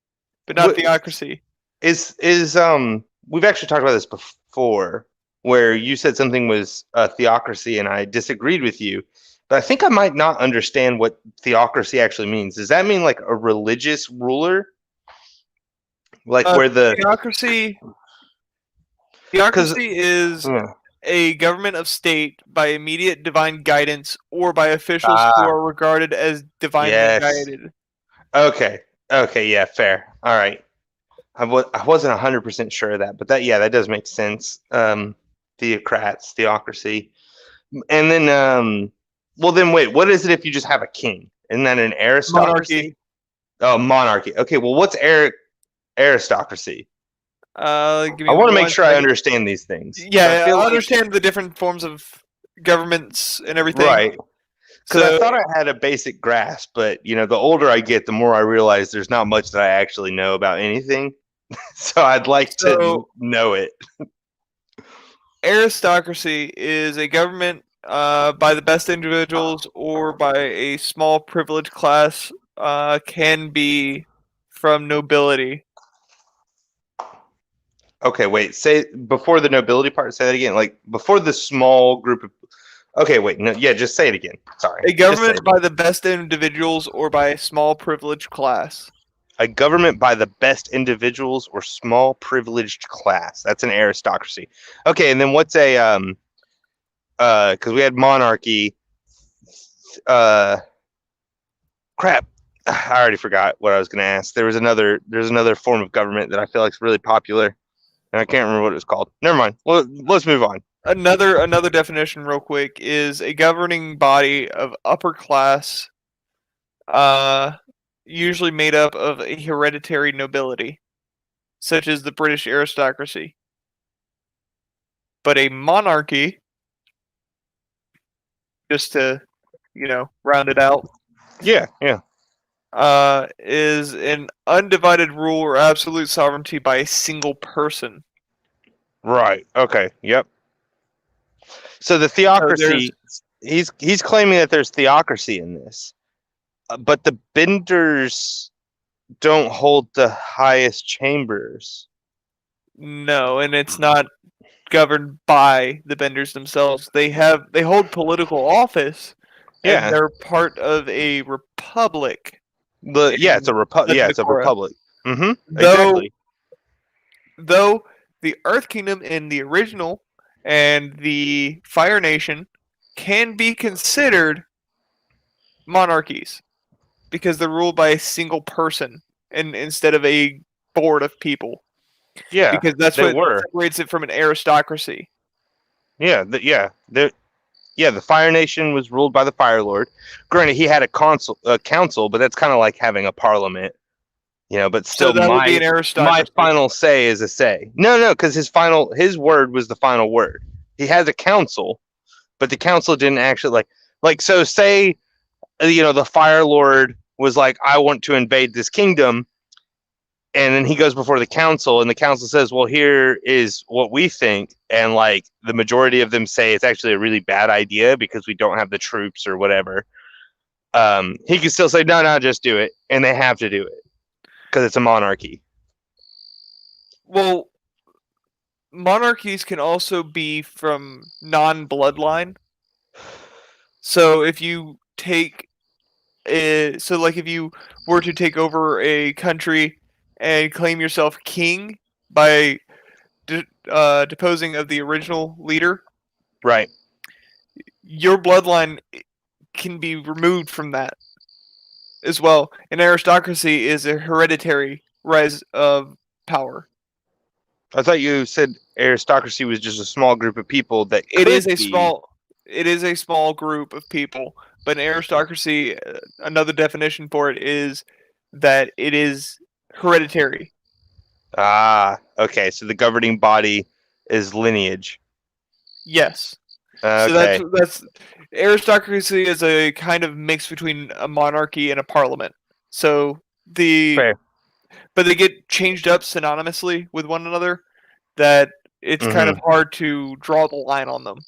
but not theocracy. We've actually talked about this before, where you said something was a theocracy and I disagreed with you. But I think I might not understand what theocracy actually means. Does that mean like a religious ruler? Like where the theocracy is a government of state by immediate divine guidance or by officials who are regarded as divinely guided. Okay, yeah, fair. All right. I wasn't 100% sure of that, but that does make sense. Theocracy. And then well, then wait. What is it if you just have a king? Isn't that an aristocracy? Monarchy. Oh, monarchy. Okay. Well, what's aristocracy? I want to make sure I understand these things. Yeah, I understand the different forms of governments and everything. Right. Because I So, thought I had a basic grasp, but the older I get, the more I realize there's not much that I actually know about anything. So I'd like to so know it. aristocracy is a government by the best individuals or by a small privileged class, can be from nobility. Okay, wait. Say before the nobility part. Say that again. Like before the small group of. Okay, wait. No, yeah, just say it again. Sorry. A Just say government it. by the best individuals or by a small privileged class. A government by the best individuals or small privileged class. That's an aristocracy. Okay, and then what's a because we had monarchy. Uh, crap. I already forgot what I was going to ask. There's another form of government that I feel like is really popular, and I can't remember what it was called. Never mind. Well, let's move on. Another definition, real quick, is a governing body of upper class, uh, usually made up of a hereditary nobility, such as the British aristocracy. But a monarchy, just to round it out, Yeah, yeah. is an undivided rule or absolute sovereignty by a single person. Right. Okay. Yep. So the So there's theocracy, he's claiming that there's theocracy in this, but the Benders don't hold the highest chambers. no, and it's not governed by the Benders themselves. They hold political office, and Yeah. they're part of a republic. It's a Legend of it's a Korra. republic. Mm-hmm. Though Exactly. though the Earth Kingdom in the original and the Fire Nation can be considered monarchies because they're ruled by a single person and instead of a board of people. Yeah. Because that's they what were. separates it from an aristocracy. Yeah. The Fire Nation was ruled by the Fire Lord. Granted, he had a council, but that's kind of like having a parliament. But So still, that would be an my aristocracy. final say is a say. No, because his word was the final word. He has a council, but the council didn't actually like. So say, the Fire Lord was like, I want to invade this kingdom, and then he goes before the council, and the council says, well, here is what we think, and like the majority of them say it's actually a really bad idea because we don't have the troops or whatever. He can still say no, just do it, and they have to do it. Because it's a monarchy. Well, monarchies can also be from non-bloodline. So if you take if you were to take over a country and claim yourself king by deposing of the original leader, Right. your bloodline can be removed from that as well. An aristocracy is a hereditary rise of power. I thought you said aristocracy was just a small group of people that It is could a be. small group of people, but an aristocracy, another definition for it is that it is hereditary. Ah, okay. So the governing body is lineage. Yes. Okay. So that's aristocracy is a kind of mix between a monarchy and a parliament. So Fair. but they get changed up synonymously with one another that it's kind of hard to draw the line on them.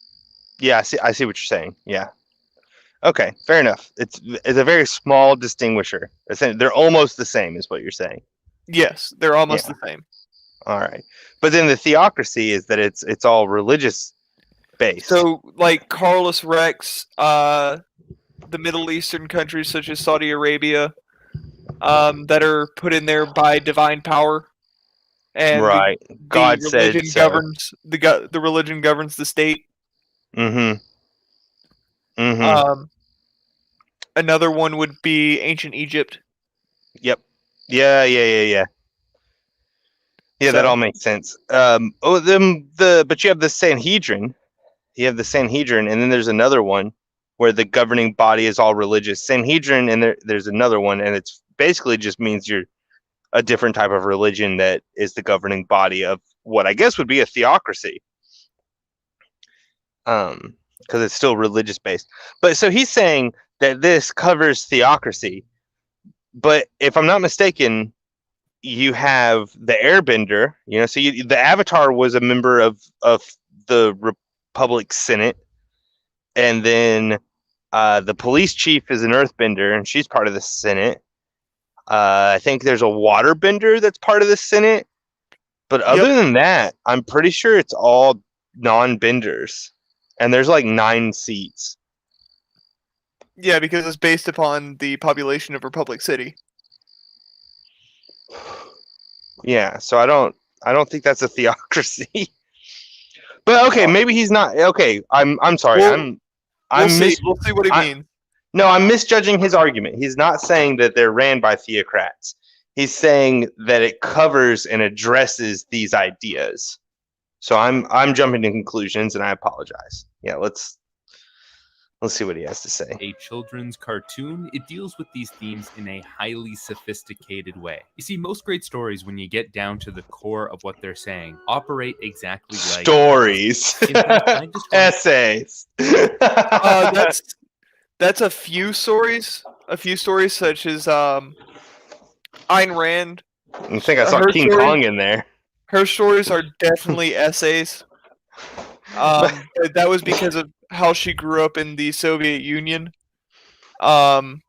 Yeah, I see what you're saying. Yeah. Okay, fair enough. It's a very small distinguisher. They're almost the same, is what you're saying. Yes, they're almost Yeah. the same. All right, but then the theocracy is that it's all religious based. So, like Carlos Rex, the Middle Eastern countries such as Saudi Arabia, that are put in there by divine power, and right, God said religion so. governs the religion governs the state. Mm-hmm. Another one would be ancient Egypt. Yep. Yeah. Yeah, that So- all makes sense. But you have the Sanhedrin. You have the Sanhedrin, and then there's another one where the governing body is all religious. Sanhedrin, and there's another one, and it's basically just means you're a different type of religion that is the governing body of what I guess would be a theocracy. Because it's still religious based. But so he's saying that this covers theocracy. But if I'm not mistaken, you have the Airbender. So the Avatar was a member of the Republic Senate, and then the police chief is an Earthbender, and she's part of the Senate. I think there's a Waterbender that's part of the Senate, but other than that, I'm pretty sure it's all non-benders, and there's like 9 seats. Yeah, because it's based upon the population of Republic City. Yeah, so I don't think that's a theocracy. But okay, maybe he's not. Okay, I'm sorry. We'll see what he means. No, I'm misjudging his argument. He's not saying that they're ran by theocrats. He's saying that it covers and addresses these ideas. So I'm jumping to conclusions, and I apologize. Yeah, let's see what he has to say. A children's cartoon, it deals with these themes in a highly sophisticated way. You see, most great stories, when you get down to the core of what they're saying, operate exactly like stories. In fact, Essays. That's a few stories. A few stories such as Ayn Rand. I think I saw King Kong in there. Her stories are definitely essays. But that was because of how she grew up in the Soviet Union. And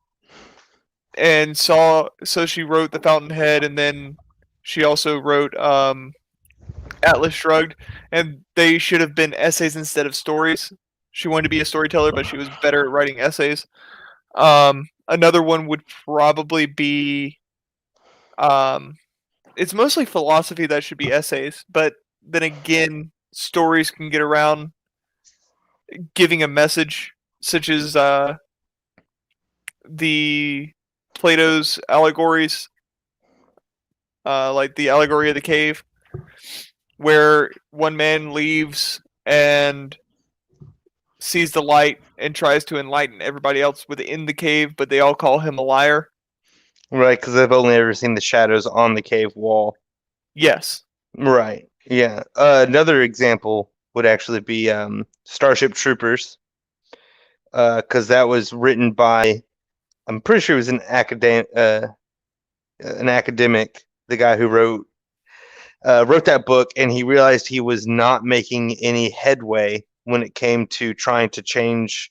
so she wrote The Fountainhead, and then she also wrote Atlas Shrugged, and they should have been essays instead of stories. She wanted to be a storyteller, but she was better at writing essays. Another one would probably be it's mostly philosophy that should be essays, but then again, stories can get around giving a message, such as the Plato's allegories, like the allegory of the cave, where one man leaves and sees the light and tries to enlighten everybody else within the cave, but they all call him a liar. Right, because they've only ever seen the shadows on the cave wall. Yes. Right. Yeah. Another example would actually be Starship Troopers, because that was written by, I'm pretty sure it was an academic, the guy who wrote that book, and he realized he was not making any headway when it came to trying to change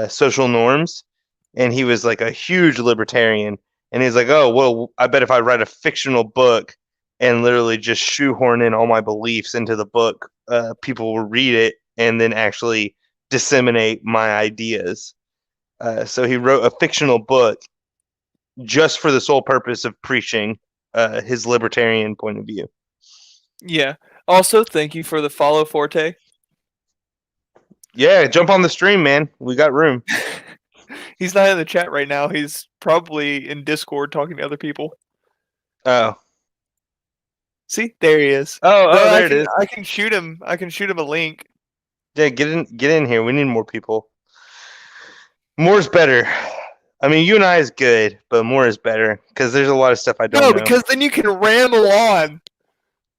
social norms, and he was like a huge libertarian, and he's like, oh well, I bet if I write a fictional book and literally just shoehorn in all my beliefs into the book, people will read it and then actually disseminate my ideas. So he wrote a fictional book just for the sole purpose of preaching his libertarian point of view. Yeah. Also, thank you for the follow, Forte. Yeah, jump on the stream, man. We got room. He's not in the chat right now. He's probably in Discord talking to other people. Oh. See, there he is. Oh, there it is. I can shoot him. I can shoot him a link. Yeah, get in here. We need more people. More's better. I mean, you and I is good, but more is better because there's a lot of stuff I don't know. No, because then you can ramble on.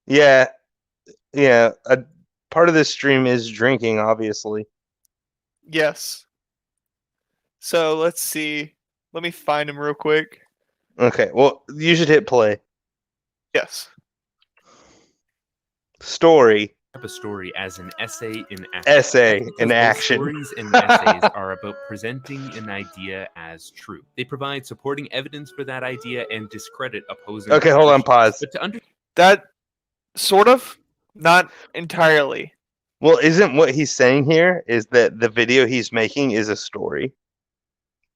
Yeah. A part of this stream is drinking, obviously. Yes. So let's see. Let me find him real quick. Okay. Well, you should hit play. Yes. Story. A story as an essay in action. Essay in action. Stories and essays are about presenting an idea as true. They provide supporting evidence for that idea and discredit opposing. Okay, hold on, pause. But that sort of, not entirely. Well, isn't what he's saying here is that the video he's making is a story?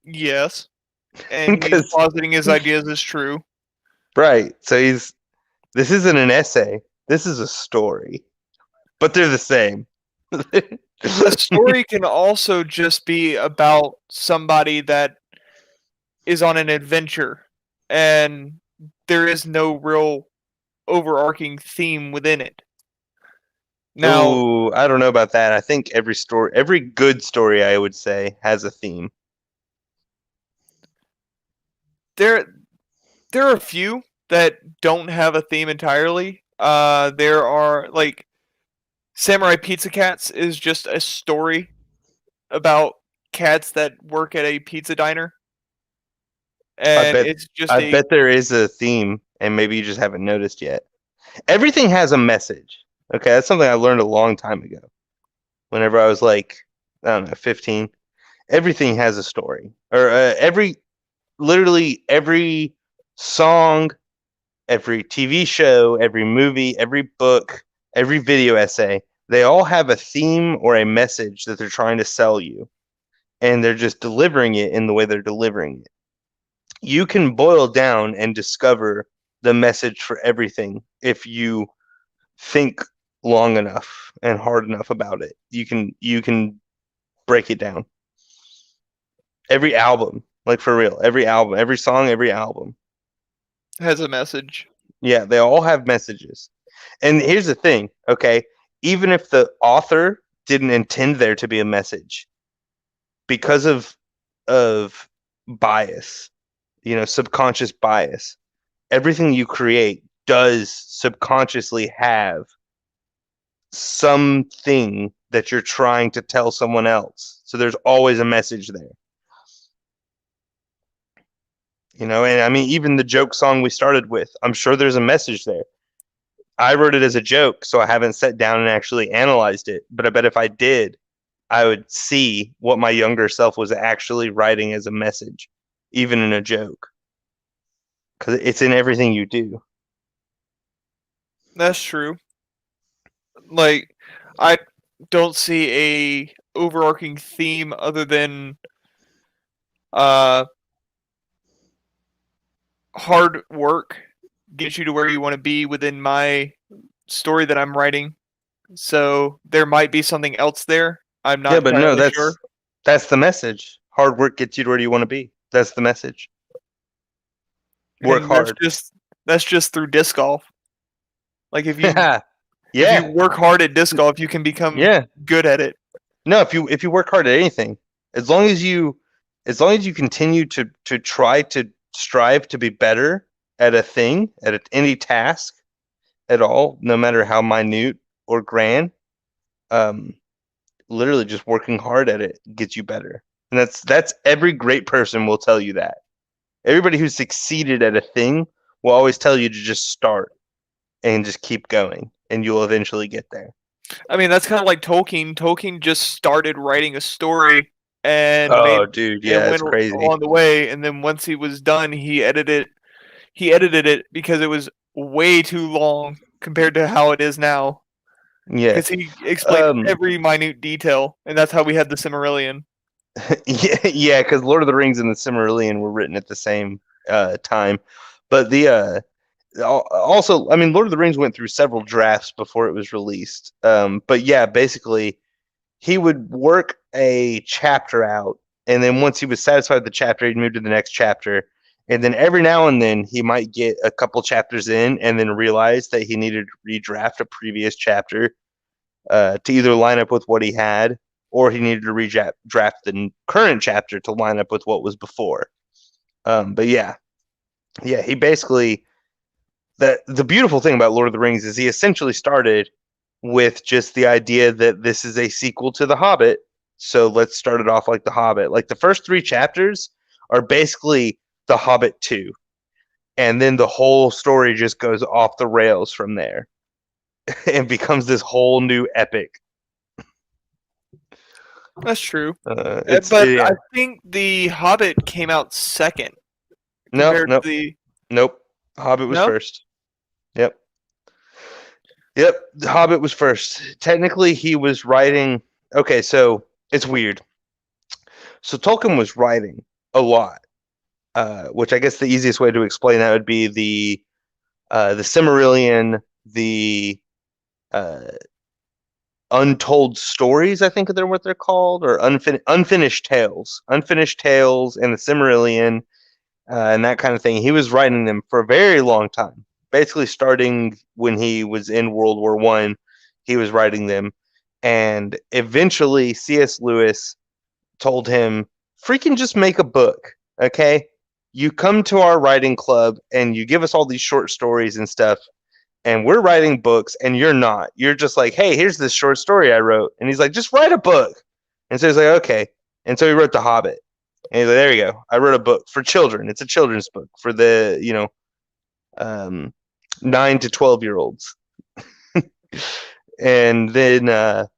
Yes. And he's positing his ideas as true. Right. So this isn't an essay. This is a story. But they're the same. A story can also just be about somebody that is on an adventure, and there is no real overarching theme within it. Now, ooh, I don't know about that. I think every good story, I would say, has a theme. There are a few that don't have a theme entirely. There are, like, Samurai Pizza Cats is just a story about cats that work at a pizza diner, I and bet it's just I a bet there is a theme, and maybe you just haven't noticed yet. Everything has a message. Okay, that's something I learned a long time ago. Whenever I was like, I don't know, 15, everything has a story, or literally every song, every TV show, every movie, every book, every video essay, they all have a theme or a message that they're trying to sell you, and they're just delivering it in the way they're delivering it. You can boil down and discover the message for everything if you think long enough and hard enough about it. You can break it down. Every album, like for real, every album, every song, every album. has a message. Yeah, they all have messages. And here's the thing, okay? Even if the author didn't intend there to be a message, because of bias, subconscious bias, everything you create does subconsciously have something that you're trying to tell someone else. So there's always a message there. And I mean, even the joke song we started with, I'm sure there's a message there. I wrote it as a joke, so I haven't sat down and actually analyzed it. But I bet if I did, I would see what my younger self was actually writing as a message, even in a joke. Because it's in everything you do. That's true. Like, I don't see a overarching theme other than hard work gets you to where you want to be within my story that I'm writing. So there might be something else there. I'm not Yeah, but no, entirely sure. that's the message. Hard work gets you to where you want to be. That's the message. Work And hard. that's just through disc golf. Like if you Yeah. work hard at disc golf, you can become Yeah. good at it. No, if you work hard at anything, as long as you continue to try to strive to be better at a thing, any task at all, no matter how minute or grand, literally just working hard at it gets you better. And that's every great person will tell you that. Everybody who's succeeded at a thing will always tell you to just start and just keep going, and you'll eventually get there. I mean, that's kind of like Tolkien. Tolkien just started writing a story and Oh, dude, yeah, went it's crazy. along the way, and then once he was done, he edited it because it was way too long compared to how it is now. Yeah. Because he explained every minute detail, and that's how we had the Silmarillion. Yeah, because Lord of the Rings and the Silmarillion were written at the same time. But also, I mean, Lord of the Rings went through several drafts before it was released. But yeah, basically, he would work a chapter out, and then once he was satisfied with the chapter, he'd move to the next chapter. And then every now and then, he might get a couple chapters in and then realize that he needed to redraft a previous chapter to either line up with what he had, or he needed to redraft the current chapter to line up with what was before. But yeah, he basically, the beautiful thing about Lord of the Rings is he essentially started with just the idea that this is a sequel to The Hobbit, so let's start it off like The Hobbit. Like the first 3 chapters are basically The Hobbit 2, and then the whole story just goes off the rails from there and becomes this whole new epic. That's true. Yeah. I think The Hobbit came out second. Nope. Hobbit was first. Yep. The Hobbit was first. Technically, he was writing. Okay, so it's weird. So Tolkien was writing a lot, which I guess the easiest way to explain that would be the Silmarillion, the untold stories, I think they're what they're called, or unfinished tales, and the Silmarillion, and that kind of thing. He was writing them for a very long time, basically starting when he was in World War I. He was writing them, and eventually C.S. Lewis told him, "Freaking just make a book, okay? You come to our writing club and you give us all these short stories and stuff, and we're writing books, and you're not. You're just like, hey, here's this short story I wrote." And he's like, "Just write a book." And so he's like, okay. And so he wrote The Hobbit. And he's like, there you go. I wrote a book for children. It's a children's book for the 9 to 12-year-olds. And then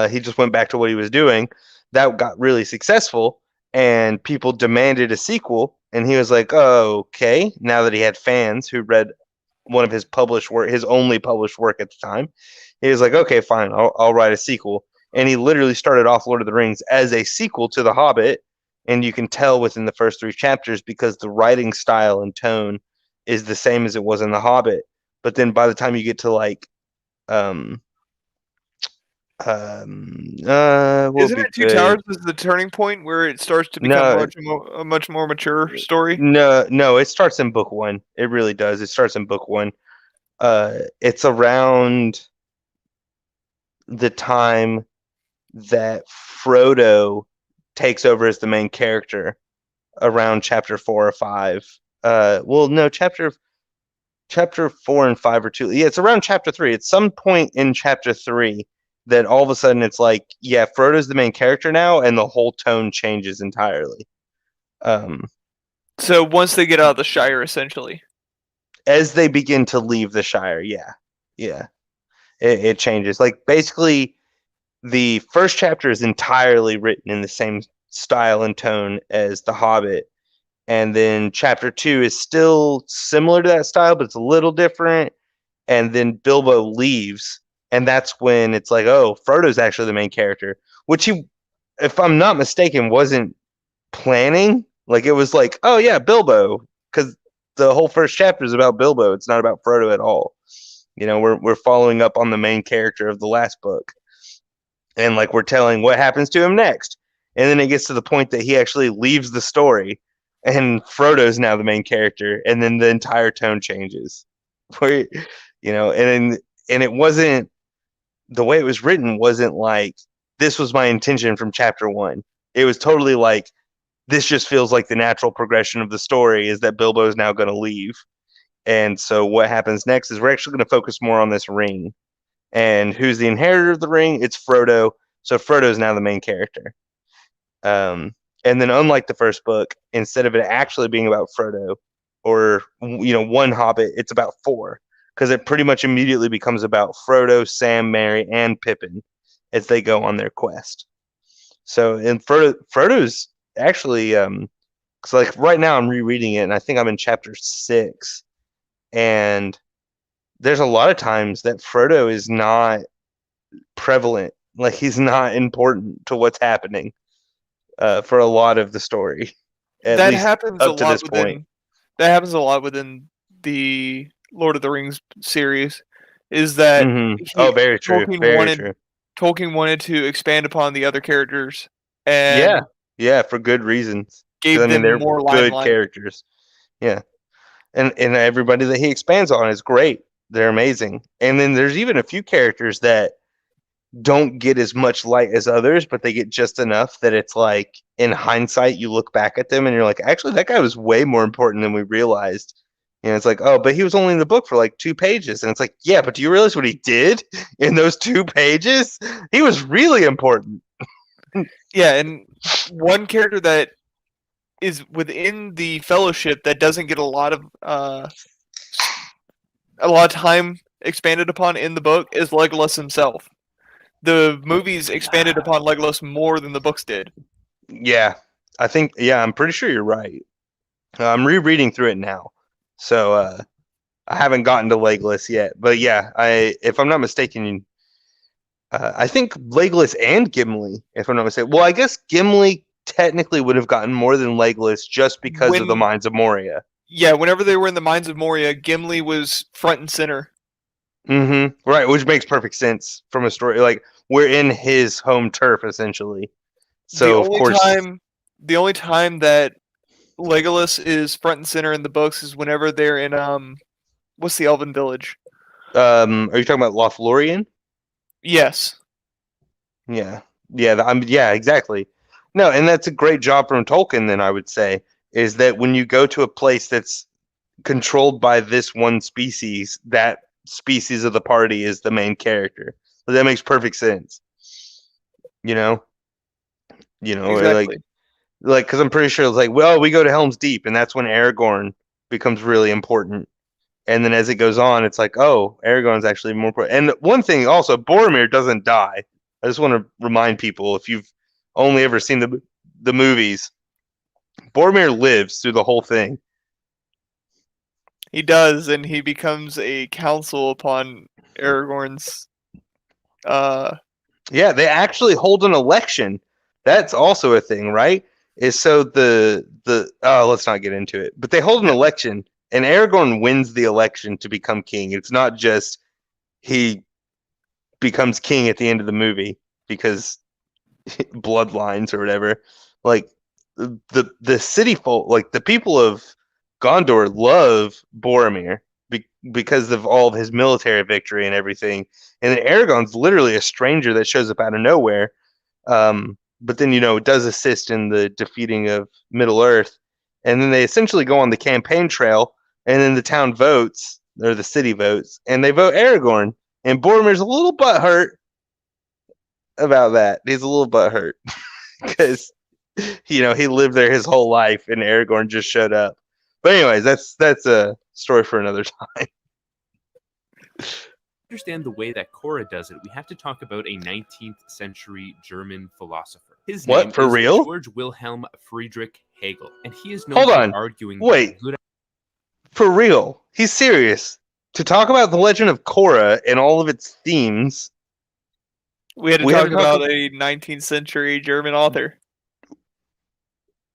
he just went back to what he was doing. That got really successful, and people demanded a sequel. And he was like, "Oh, okay." Now that he had fans who read one of his published work, his only published work at the time, he was like, "Okay, fine, I'll write a sequel." And he literally started off Lord of the Rings as a sequel to The Hobbit, and you can tell within the first 3 chapters because the writing style and tone is the same as it was in The Hobbit. But then by the time you get to like Isn't will be it Two good. Towers is the turning point where it starts to become a much more mature story? No, it starts in book 1. It really does. It starts in book 1. It's around the time that Frodo takes over as the main character, around chapter 4 or 5. Well, no, chapter 4 and 5 or 2. Yeah, it's around chapter 3. At some point in chapter 3 that all of a sudden it's like, yeah, Frodo's the main character now, and the whole tone changes entirely. So once they get out of the Shire, essentially. As they begin to leave the Shire, yeah. It changes. Like, basically, the first chapter is entirely written in the same style and tone as The Hobbit, and then chapter 2 is still similar to that style, but it's a little different. And then Bilbo leaves, and that's when it's like, oh, Frodo's actually the main character, which he, if I'm not mistaken, wasn't planning. Like, it was like, oh yeah, Bilbo, because the whole first chapter is about Bilbo. It's not about Frodo at all. We're following up on the main character of the last book, and like we're telling what happens to him next. And then it gets to the point that he actually leaves the story, and Frodo's now the main character, and then the entire tone changes. Where, and it wasn't, the way it was written wasn't like, this was my intention from chapter 1. It was totally like, this just feels like the natural progression of the story is that Bilbo is now going to leave. And so what happens next is we're actually going to focus more on this ring. And who's the inheritor of the ring? It's Frodo. So Frodo's now the main character. And then, unlike the first book, instead of it actually being about Frodo or, one Hobbit, it's about 4. Because it pretty much immediately becomes about Frodo, Sam, Merry, and Pippin as they go on their quest. So, and Frodo's actually, because like right now I'm rereading it, and I think I'm in chapter 6, and there's a lot of times that Frodo is not prevalent, like he's not important to what's happening for a lot of the story. At least happens up to this point. That happens a lot within the Lord of the Rings series. Is that very true. Tolkien wanted to expand upon the other characters, and yeah, for good reasons. Gave them they're more good limelight. characters. Yeah, and everybody that he expands on is great. They're amazing. And then there's even a few characters that don't get as much light as others, but they get just enough that it's like, in hindsight, you look back at them and you're like, actually, that guy was way more important than we realized. It's like, oh, but he was only in the book for like 2 pages. And it's like, yeah, but do you realize what he did in those 2 pages? He was really important. Yeah, and one character that is within the Fellowship that doesn't get a lot of time expanded upon in the book is Legolas himself. The movies expanded upon Legolas more than the books did. Yeah, I'm pretty sure you're right. I'm rereading through it now, so I haven't gotten to Legolas yet. But yeah, if I'm not mistaken, I think Legolas and Gimli, if I'm not mistaken. Well, I guess Gimli technically would have gotten more than Legolas just because of the Mines of Moria. Yeah, whenever they were in the Mines of Moria, Gimli was front and center. Right, which makes perfect sense from a story. Like, we're in his home turf, essentially. So, of course... The only time that Legolas is front and center in the books is whenever they're in, what's the Elven village? Are you talking about Lothlorien? Yes. Yeah, exactly. No, and that's a great job from Tolkien, then, I would say, is that when you go to a place that's controlled by this one species, that species of the party is the main character. So that makes perfect sense. Or Exactly. like because I'm pretty sure it's like, well, we go to Helm's Deep, and that's when Aragorn becomes really important. And then as it goes on, it's like, oh, Aragorn's actually more important. And one thing also, Boromir doesn't die. I just want to remind people, if you've only ever seen the movies, Boromir lives through the whole thing. He does, and he becomes a council upon Aragorn's. Yeah, they actually hold an election. That's also a thing, right? Is so the let's not get into it. But they hold an election, and Aragorn wins the election to become king. It's not just he becomes king at the end of the movie because bloodlines or whatever. Like the city folk, like the people of Gondor love Boromir because of all of his military victory and everything. And then Aragorn's literally a stranger that shows up out of nowhere. But then does assist in the defeating of Middle Earth. And then they essentially go on the campaign trail, and then the town votes, or the city votes, and they vote Aragorn. And Boromir's a little butthurt about that. He's a little butthurt because he lived there his whole life, and Aragorn just showed up. But anyways, that's a story for another time. Understand the way that Korra does it, we have to talk about a 19th century German philosopher. His name For is real? George Wilhelm Friedrich Hegel, and he is known Hold for on. arguing Wait. that good. For real? He's serious? To talk about the Legend of Korra and all of its themes, We had to talk about a 19th century German author.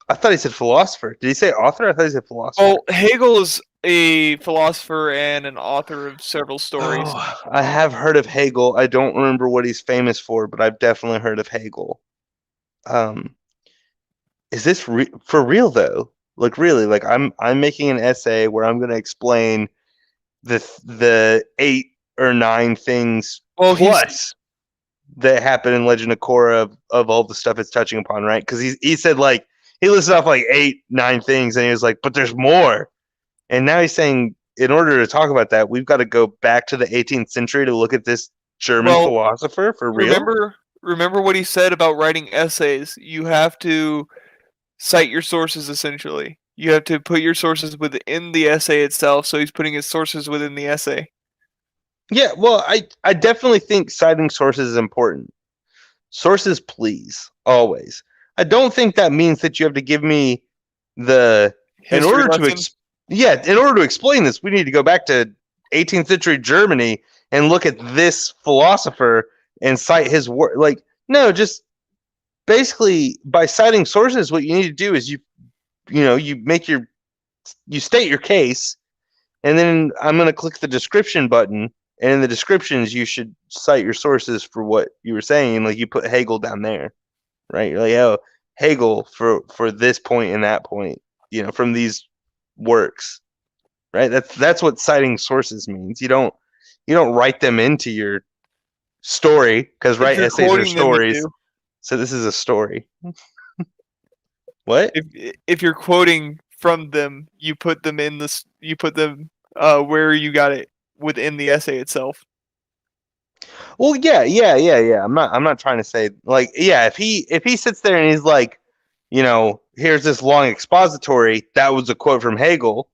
I thought he said philosopher. Did he say author? I thought he said philosopher. Well, Hegel is a philosopher and an author of several stories. Oh, I have heard of Hegel. I don't remember what he's famous for, but I've definitely heard of Hegel. Is this for real though? Like really? Like I'm making an essay where I'm going to explain the 8 or 9 things plus that happen in Legend of Korra of all the stuff it's touching upon, right? Because he said like he listed off like 8, 9 things, and he was like, but there's more. And now he's saying in order to talk about that, we've got to go back to the 18th century to look at this German philosopher for real. Remember what he said about writing essays. You have to cite your sources essentially. You have to put your sources within the essay itself, so he's putting his sources within the essay. Yeah, well, I definitely think citing sources is important. Sources, please, always. I don't think that means that you have to give me the in order to explain this, we need to go back to 18th century Germany and look at this philosopher and cite his work. Like, no, just basically by citing sources, what you need to do is you state your case, and then I'm going to click the description button, and in the descriptions you should cite your sources for what you were saying. Like you put Hegel down there, right? You're like, oh, Hegel for this point and that point, from these works, right? That's what citing sources means. You don't write them into your story, because essays are stories. So this is a story. What? If you're quoting from them, you put them in this. You put them where you got it within the essay itself. Well, yeah. I'm not trying to say like, yeah. If he sits there and he's like, here's this long expository. That was a quote from Hegel.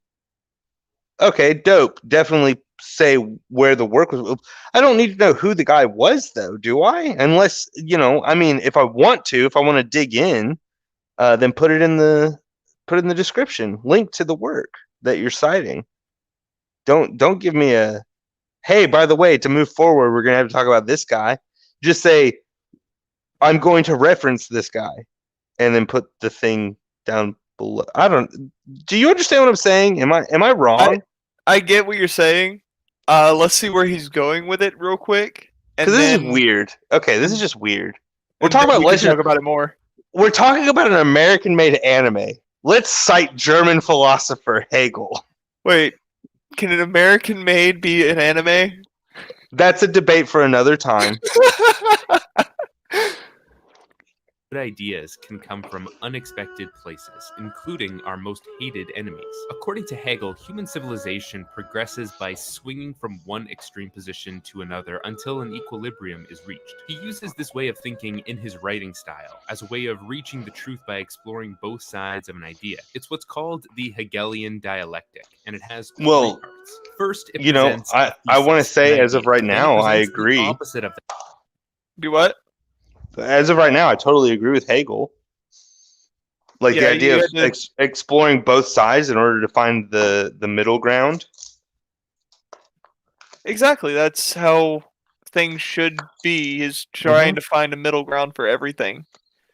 Okay, dope. Definitely say where the work was. I don't need to know who the guy was, though, do I? Unless I mean, if I want to dig in. Then put it in the description. Link to the work that you're citing. Don't give me a hey, by the way, to move forward, we're gonna have to talk about this guy. Just say I'm going to reference this guy, and then put the thing down below. Do you understand what I'm saying? Am I wrong? I get what you're saying. Let's see where he's going with it real quick. Because this is weird. Okay, this is just weird. We're talking about Legend. Talk about it more. We're talking about an American-made anime. Let's cite German philosopher Hegel. Wait, can an American-made be an anime? That's a debate for another time. Good ideas can come from unexpected places, including our most hated enemies. According to Hegel, human civilization progresses by swinging from one extreme position to another until an equilibrium is reached. He uses this way of thinking in his writing style as a way of reaching the truth by exploring both sides of an idea. It's what's called the Hegelian dialectic, and it has three Well, parts. First, it you know, presents a I want to thesis, say an as of idea. right Then it now, I presents the agree. opposite of that. Do what? As of right now, I totally agree with Hegel. Like the Yeah, idea you of had to- exploring both sides in order to find the middle ground. Exactly. That's how things should be, is trying to find a middle ground for everything.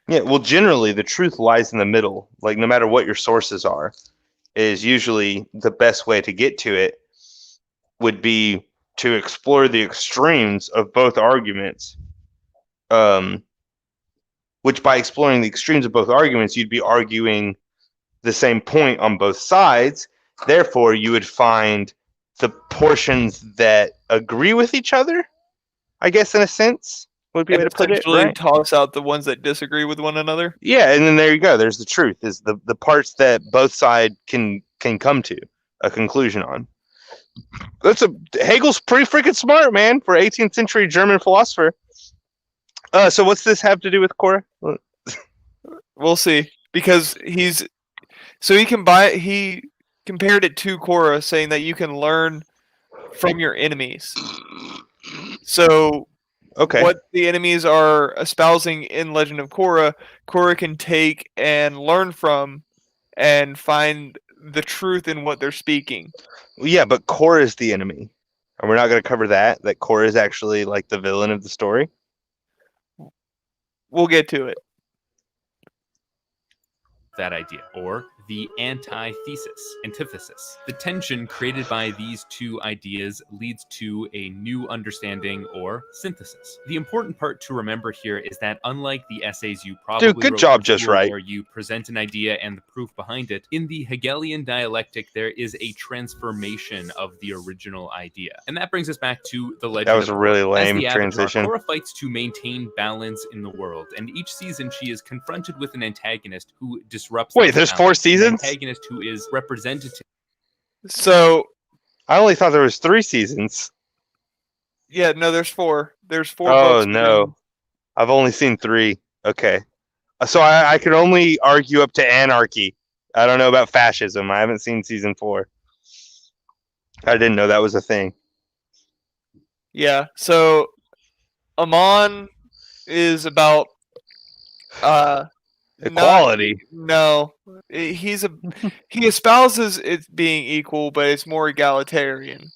Yeah, well, generally, the truth lies in the middle. Like, no matter what your sources are, is usually the best way to get to it would be to explore the extremes of both arguments. Which by exploring the extremes of both arguments, you'd be arguing the same point on both sides. Therefore, you would find the portions that agree with each other, I guess, in a sense, would be a way And to put it, essentially right? toss out the ones that disagree with one another. Yeah, and then there you go. There's the truth, is the parts that both sides can come to a conclusion on. Hegel's pretty freaking smart, man, for 18th century German philosopher. So what's this have to do with Korra? We'll see. Because he compared it to Korra, saying that you can learn from your enemies. So Okay. what the enemies are espousing in Legend of Korra, Korra can take and learn from and find the truth in what they're speaking. Well, yeah, but Korra is the enemy. And we're not going to cover that Korra is actually like the villain of the story. We'll get to it. That idea, or the antithesis. The tension created by these two ideas leads to a new understanding or synthesis. The important part to remember here is that unlike the essays you probably good wrote job, in Just school Right. where you present an idea and the proof behind it, in the Hegelian dialectic there is a transformation of the original idea. And that brings us back to the Legend That was of a really Korra. As lame the Avatar, transition. Korra fights to maintain balance in the world, and each season she is confronted with an antagonist who disrupts. Wait, there's 4 seasons? An antagonist who is representative. So I only thought there was 3 seasons. yeah, no, there's 4. There's 4 Oh, books. no. I've only seen 3. Okay. So I can only argue up to anarchy. I don't know about fascism. I haven't seen season 4. I didn't know that was a thing. Yeah. So Amon is about Equality. No, he espouses it being equal, but it's more egalitarian.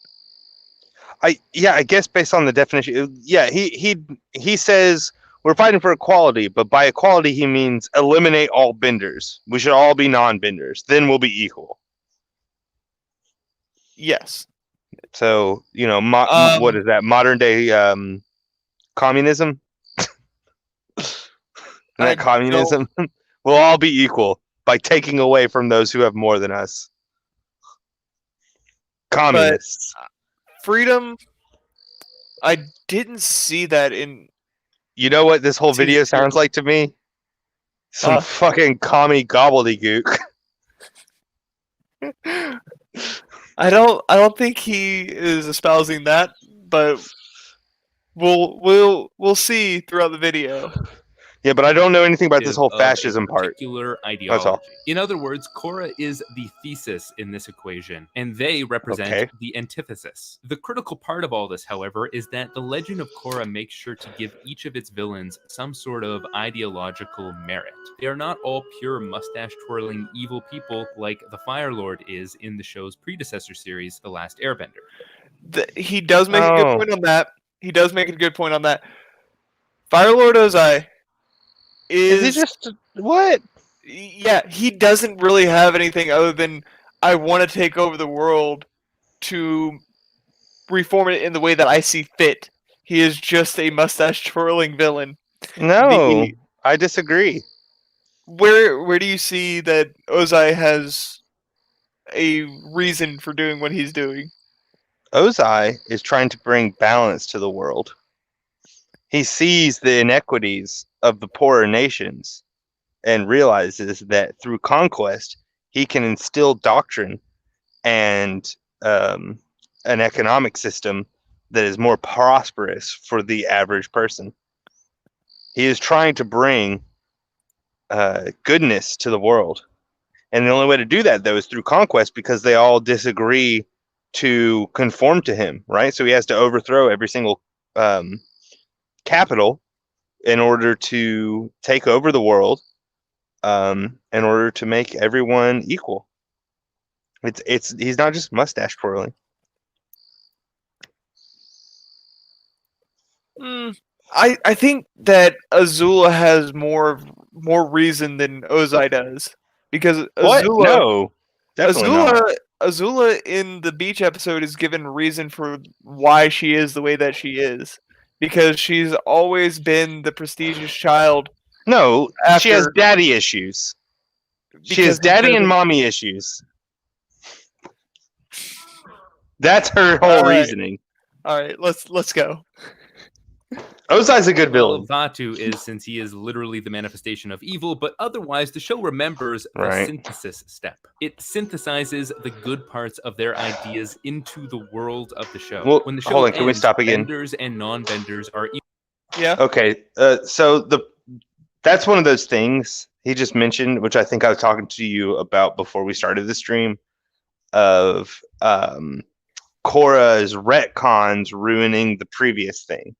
I guess based on the definition, he says we're fighting for equality, but by equality he means eliminate all benders. We should all be non-benders. Then we'll be equal. Yes. So what is that? Modern day communism? That communism? We'll all be equal by taking away from those who have more than us. Communists. Freedom. I didn't see that in. You know what this whole video Season sounds 2. like to me? Some fucking commie gobbledygook. I don't think he is espousing that, but we'll see throughout the video. Yeah, but I don't know anything about this whole of fascism a part. particular That's all. ideology. In other words, Korra is the thesis in this equation, and they represent Okay. the antithesis. The critical part of all this, however, is that the Legend of Korra makes sure to give each of its villains some sort of ideological merit. They are not all pure mustache-twirling evil people like the Fire Lord is in the show's predecessor series, The Last Airbender. He does make a good point on that. He does make a good point on that. Fire Lord Ozai Is he just what? Yeah, he doesn't really have anything other than I want to take over the world to reform it in the way that I see fit. He is just a mustache twirling villain. No, I disagree. Where do you see that Ozai has a reason for doing what he's doing? Ozai is trying to bring balance to the world. He sees the inequities of the poorer nations and realizes that through conquest, he can instill doctrine and an economic system that is more prosperous for the average person. He is trying to bring goodness to the world. And the only way to do that, though, is through conquest because they all disagree to conform to him, right? So he has to overthrow every single capital in order to take over the world, in order to make everyone equal. He's not just mustache twirling. I think that Azula has more reason than Ozai does, because What? No, definitely not. Azula in the beach episode is given reason for why she is the way that she is, because she's always been the prestigious child. No, she has After daddy issues. She has because he daddy and doesn't- mommy issues. That's her whole All right. reasoning. All right, let's go. Ozai's a good Well, villain. Vaatu is, since he is literally the manifestation of evil, but otherwise the show remembers the Right. synthesis step. It synthesizes the good parts of their ideas into the world of the show. Well, When the show hold on, can we ends, stop again? benders and non-benders are Yeah. Okay, so that's one of those things he just mentioned, which I think I was talking to you about before we started the stream, of Korra's retcons ruining the previous thing.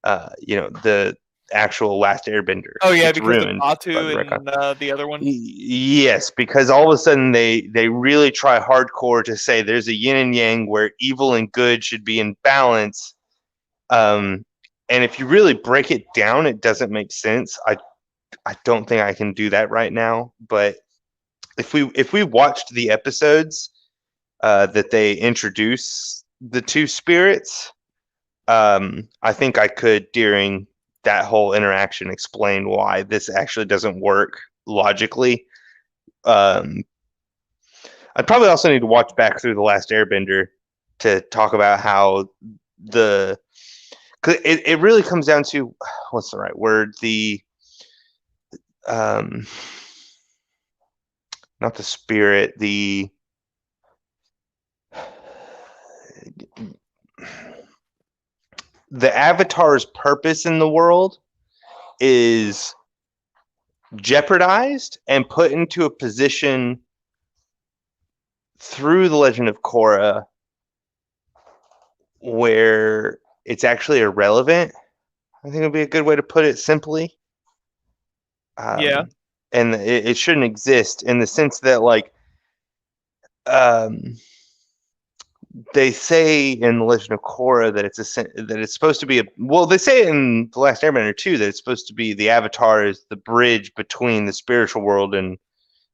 The actual Last Airbender. Oh yeah, It's because of ruined by the Batu retcon. and the other one. Yes, because all of a sudden they really try hardcore to say there's a yin and yang where evil and good should be in balance. And if you really break it down, it doesn't make sense. I don't think I can do that right now, but if we watched the episodes that they introduce the two spirits, I think I could, during that whole interaction, explain why this actually doesn't work logically. I'd probably also need to watch back through The Last Airbender to talk about how cause it really comes down to, what's the right word? Not the spirit, the Avatar's purpose in the world is jeopardized and put into a position through the Legend of Korra where it's actually irrelevant. I think it would be a good way to put it simply. Yeah. And it shouldn't exist in the sense that, like, they say in the Legend of Korra that it's supposed to be they say it in The Last Airbender too, that it's supposed to be the Avatar is the bridge between the spiritual world and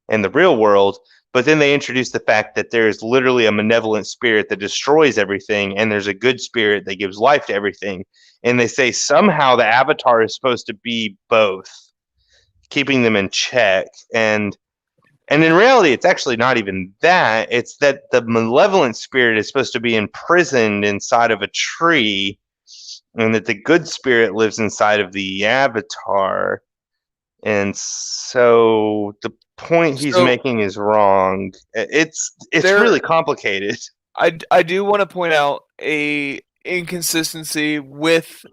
the real world. But then they introduce the fact that there is literally a malevolent spirit that destroys everything, and there's a good spirit that gives life to everything. And they say somehow the Avatar is supposed to be both, keeping them in check. And in reality, it's actually not even that. It's that the malevolent spirit is supposed to be imprisoned inside of a tree, and that the good spirit lives inside of the Avatar. And so the point he's making is wrong. It's really complicated. I do want to point out a inconsistency with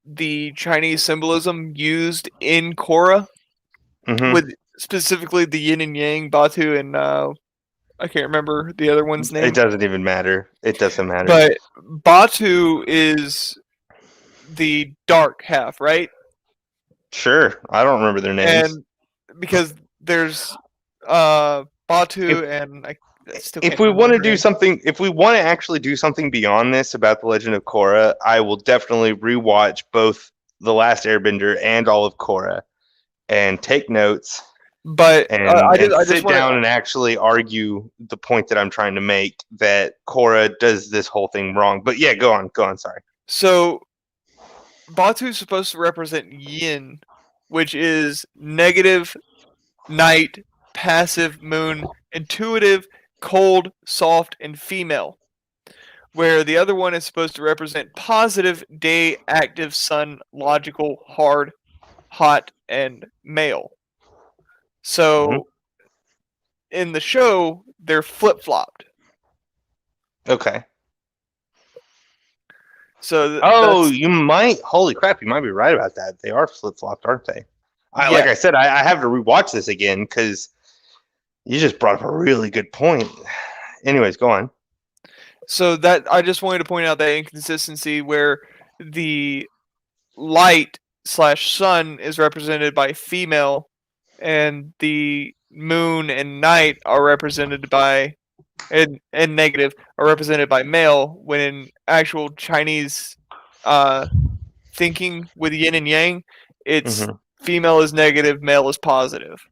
the Chinese symbolism used in Korra, with specifically the yin and yang, Batu, and I can't remember the other one's name. It doesn't even matter. It doesn't matter. But Batu is the dark half, right? Sure. I don't remember their names. And because there's Batu and I still can't if we want to remember do her something, if we want to actually do something beyond this about the Legend of Korra, I will definitely rewatch both The Last Airbender and all of Korra and take notes. But and I sit just wanna, down and actually argue the point that I'm trying to make, that Korra does this whole thing wrong. But yeah, go on. Sorry. So Batu is supposed to represent yin, which is negative, night, passive, moon, intuitive, cold, soft, and female. where the other one is supposed to represent positive, day, active, sun, logical, hard, hot, and male. So in the show, they're flip-flopped. Okay. So Oh, you might. Holy crap! You might be right about that. They are flip flopped, aren't they? Like I Yes. said, I have to rewatch this again because you just brought up a really good point. Anyways, go on. So that I just wanted to point out that inconsistency where the light / sun is represented by female, and the moon and night are represented by and negative are represented by male. When in actual Chinese thinking with yin and yang, it's female is negative, male is positive.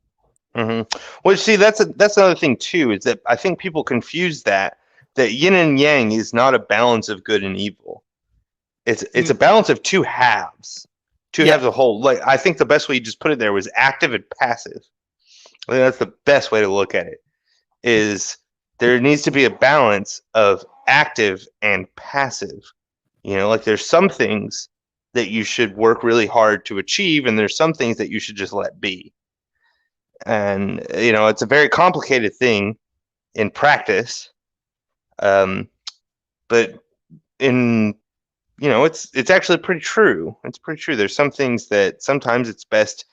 Well, see, that's another thing too. Is that I think people confuse that yin and yang is not a balance of good and evil. It's a balance of two halves. Two halves of whole. Like I think the best way you just put it there was active and passive. I think that's the best way to look at it. Is there needs to be a balance of active and passive. You know, like there's some things that you should work really hard to achieve, and there's some things that you should just let be. And you know, it's a very complicated thing in practice, but in it's actually pretty true. It's pretty true. There's some things that sometimes it's best,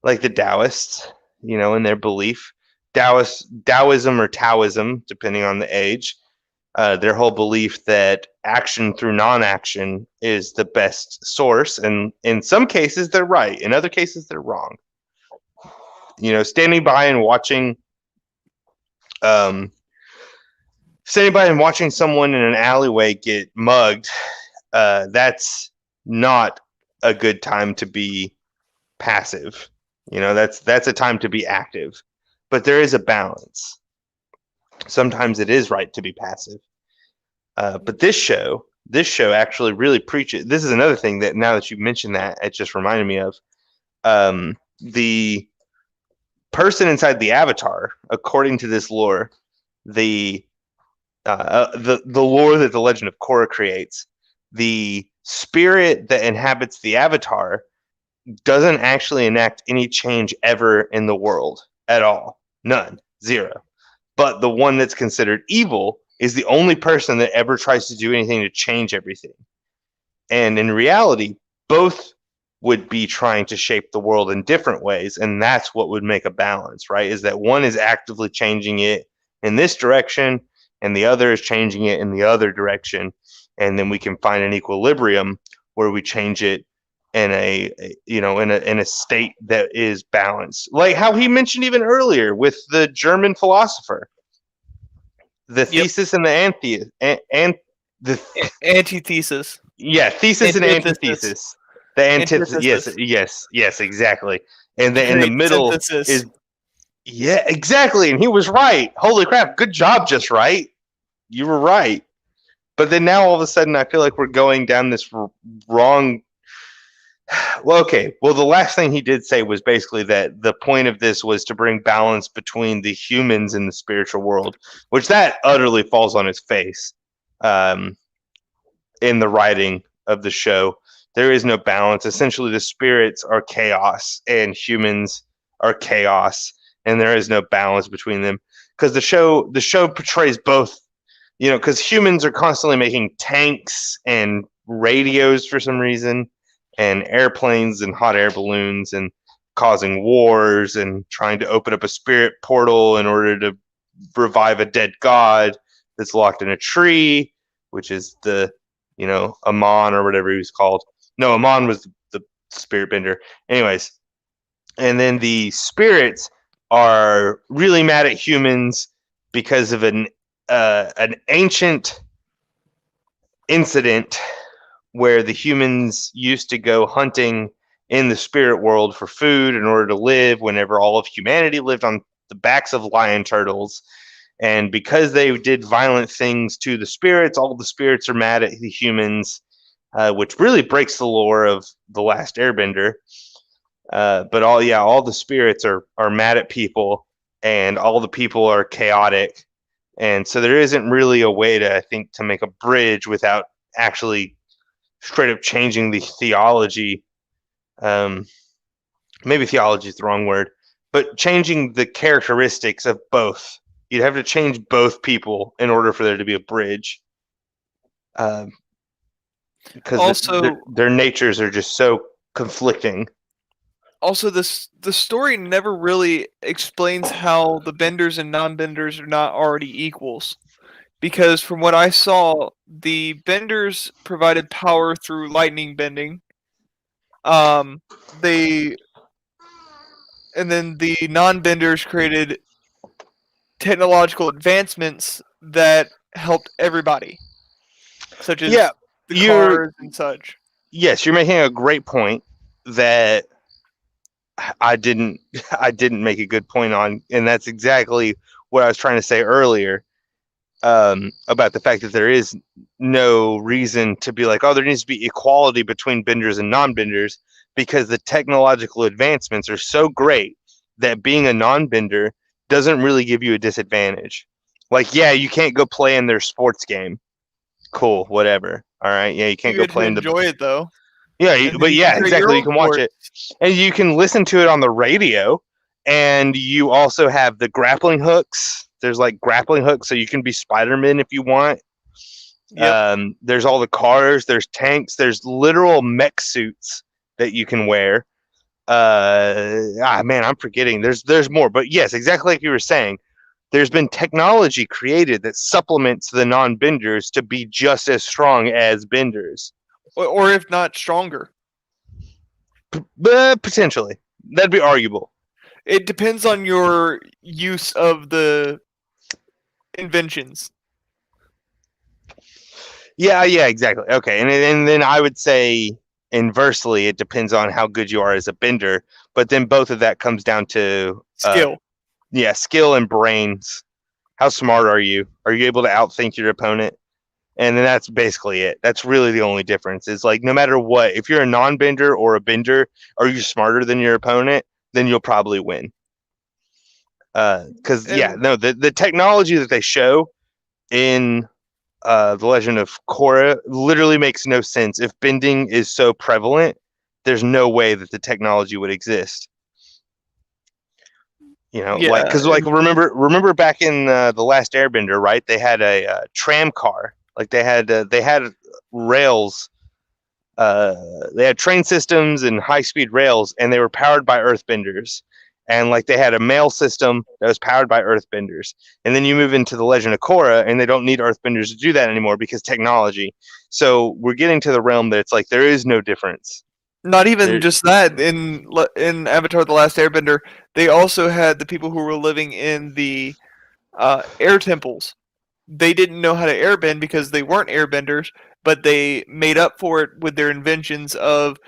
like the Taoists, you know, in their belief, Taoism or Taoism, depending on the age, their whole belief that action through non-action is the best source, and in some cases they're right, in other cases they're wrong. You know, standing by and watching someone in an alleyway get mugged, that's not a good time to be passive. You know, that's a time to be active. But there is a balance. Sometimes it is right to be passive. But this show actually really preaches. This is another thing that now that you mentioned that, it just reminded me of. The person inside the avatar, according to this lore, the lore that the Legend of Korra creates, the spirit that inhabits the avatar doesn't actually enact any change ever in the world at all. None. Zero. But the one that's considered evil is the only person that ever tries to do anything to change everything. And in reality, both would be trying to shape the world in different ways, and that's what would make a balance, right? Is that one is actively changing it in this direction and the other is changing it in the other direction, and then we can find an equilibrium where we change it in a state that is balanced, like how he mentioned even earlier with the German philosopher, the thesis and the antithesis. Yeah, thesis and antithesis. The antithesis. Yes, exactly. And then in the middle is exactly. And he was right. Holy crap! Good job, Just Right. You were right. But then now all of a sudden, I feel like we're going down this wrong. Well, okay. Well, the last thing he did say was basically that the point of this was to bring balance between the humans and the spiritual world, which that utterly falls on its face. In the writing of the show, there is no balance. Essentially, the spirits are chaos and humans are chaos, and there is no balance between them because the show portrays both. You know, because humans are constantly making tanks and radios for some reason, and airplanes and hot air balloons, and causing wars and trying to open up a spirit portal in order to revive a dead god that's locked in a tree, which is the Amon or whatever he was called. No, Amon was the spirit bender. Anyways, and then the spirits are really mad at humans because of an ancient incident where the humans used to go hunting in the spirit world for food in order to live whenever all of humanity lived on the backs of lion turtles. And because they did violent things to the spirits, all the spirits are mad at the humans, which really breaks the lore of The Last Airbender. But all the spirits are mad at people, and all the people are chaotic. And so there isn't really a way to, I think, to make a bridge without actually straight up changing the theology. Maybe theology is the wrong word, but changing the characteristics of both. You'd have to change both people in order for there to be a bridge. Because Also, their natures are just so conflicting. also the story never really explains how the benders and non-benders are not already equals. Because from what I saw, the benders provided power through lightning bending. They and then the non-benders created technological advancements that helped everybody, such Yeah, as the you're cars and such. yes, you're making a great point that I didn't I didn't make a good point on, and that's exactly what I was trying to say earlier, about the fact that there is no reason to be like, oh, there needs to be equality between benders and non-benders, because the technological advancements are so great that being a non-bender doesn't really give you a disadvantage. Like, yeah, you can't go play in their sports game. Cool, whatever. All right, yeah, you can't You go get to play in the enjoy it though, yeah, and then but you can yeah, create your exactly. You own can watch sport. it, and you can listen to it on the radio, and you also have the grappling hooks. There's like grappling hooks, so you can be Spider-Man if you want. Yep. There's all the cars. There's tanks. There's literal mech suits that you can wear. Man, I'm forgetting. There's more, but yes, exactly like you were saying. There's been technology created that supplements the non-benders to be just as strong as benders. Or if not stronger. But potentially, that'd be arguable. It depends on your use of the inventions. Yeah, exactly. Okay, and then I would say inversely, it depends on how good you are as a bender. But then both of that comes down to Skill. skill and brains. How smart are you? Are you able to outthink your opponent? And then that's basically it. That's really the only difference. Is like no matter what, if you're a non-bender or a bender, are you smarter than your opponent? Then you'll probably win. Because the technology that they show in the Legend of Korra literally makes no sense. If bending is so prevalent, there's no way that the technology would exist. Yeah, because remember back in the last Airbender, right? They had a tram car. Like they had rails. They had train systems and high speed rails, and they were powered by earthbenders. And like they had a mail system that was powered by earthbenders. And then you move into the Legend of Korra, and they don't need earthbenders to do that anymore because technology. So we're getting to the realm that it's like there is no difference. not even There, just that. In Avatar: The Last Airbender, they also had the people who were living in the air temples. They didn't know how to airbend because they weren't airbenders, but they made up for it with their inventions of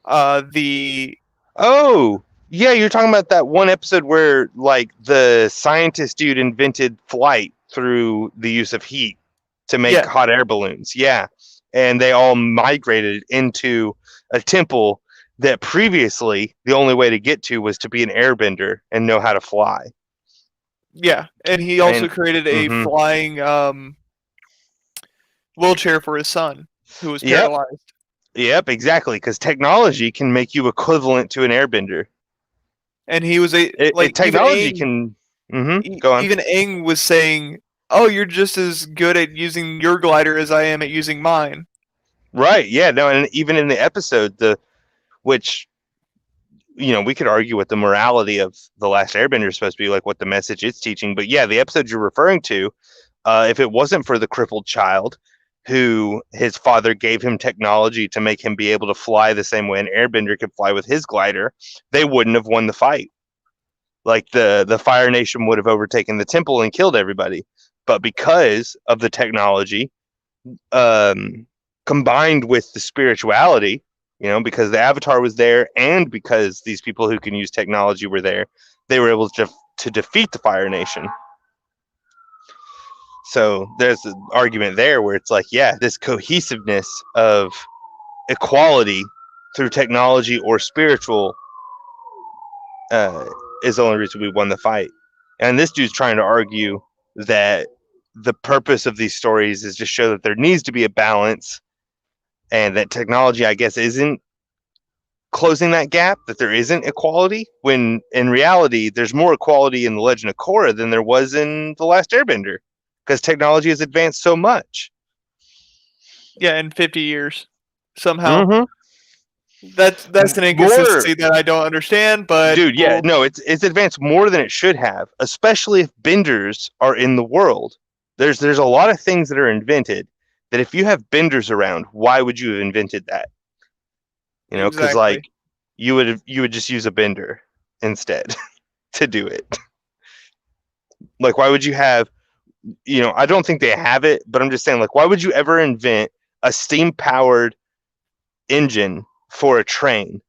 the Oh, yeah, you're talking about that one episode where like the scientist dude invented flight through the use of heat to make yeah hot air balloons. Yeah. And they all migrated into a temple that previously the only way to get to was to be an airbender and know how to fly. yeah, and he also And created a mhm. flying wheelchair for his son who was Yep, paralyzed. exactly, because technology can make you equivalent to an airbender. And he was even Technology can go on. Even Aang was saying, "Oh, you're just as good at using your glider as I am at using mine." Right, yeah, no, and even in the episode, which we could argue what the morality of the Last Airbender is supposed to be, like what the message it's teaching. But yeah, the episode you're referring to, if it wasn't for the crippled child, who his father gave him technology to make him be able to fly the same way an airbender could fly with his glider, they wouldn't have won the fight. Like the Fire Nation would have overtaken the temple and killed everybody. But because of the technology, combined with the spirituality, because the Avatar was there and because these people who can use technology were there, they were able to defeat the Fire Nation. So there's an argument there where it's like, yeah, this cohesiveness of equality through technology or spiritual is the only reason we won the fight. And this dude's trying to argue that the purpose of these stories is to show that there needs to be a balance, and that technology, I guess, isn't closing that gap, that there isn't equality, when in reality there's more equality in the Legend of Korra than there was in The Last Airbender, because technology has advanced so much. Yeah, in 50 years, somehow. Mm-hmm. That's an More, inconsistency that I don't understand, but dude. Yeah, we'll- no, it's advanced more than it should have, especially if benders are in the world. There's a lot of things that are invented that if you have benders around, why would you have invented that? You know, because exactly. like you would just use a bender instead to do it. Like, why would you have? You know, I don't think they have it, but I'm just saying, like, why would you ever invent a steam powered engine for a train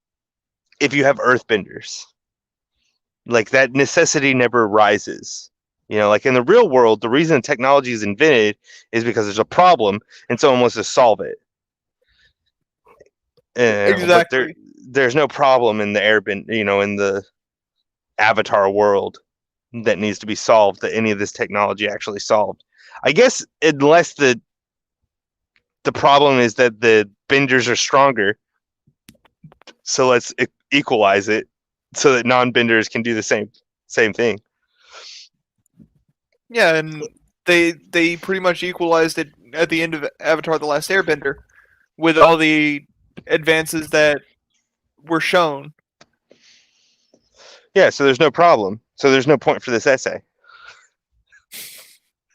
if you have earthbenders? Like, that necessity never rises. You know, like in the real world, the reason technology is invented is because there's a problem and someone wants to solve it. But Exactly. there's no problem in the airbend, you know, in the Avatar world that needs to be solved, that any of this technology actually solved. I guess unless the problem is that the benders are stronger, so let's equalize it so that non-benders can do the same thing. Yeah, and they pretty much equalized it at the end of Avatar: The Last Airbender with all the advances that were shown. Yeah, so there's no problem. So there's no point for this essay.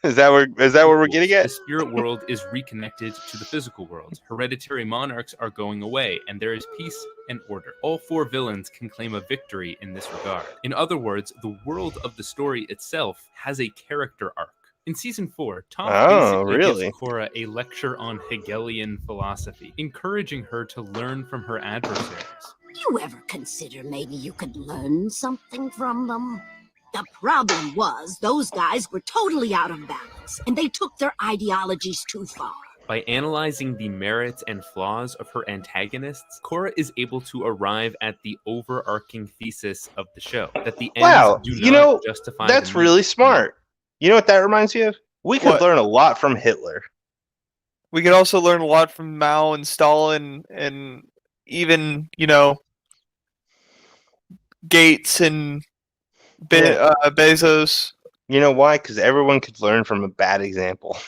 Is that where we're getting at? The spirit world is reconnected to the physical world. Hereditary monarchs are going away, and there is peace and order. All four villains can claim a victory in this regard. In other words, the world of the story itself has a character arc. In season 4, Toph basically really? gives Korra a lecture on Hegelian philosophy, encouraging her to learn from her adversaries. You ever consider maybe you could learn something from them? The problem was those guys were totally out of balance, and they took their ideologies too far. By analyzing the merits and flaws of her antagonists, Korra is able to arrive at the overarching thesis of the show, that the ends do not justify the that's means. really smart. You know what that reminds me of? We could What? learn a lot from Hitler. We could also learn a lot from Mao and Stalin, and even Gates and Bezos. You know why? Because everyone could learn from a bad example.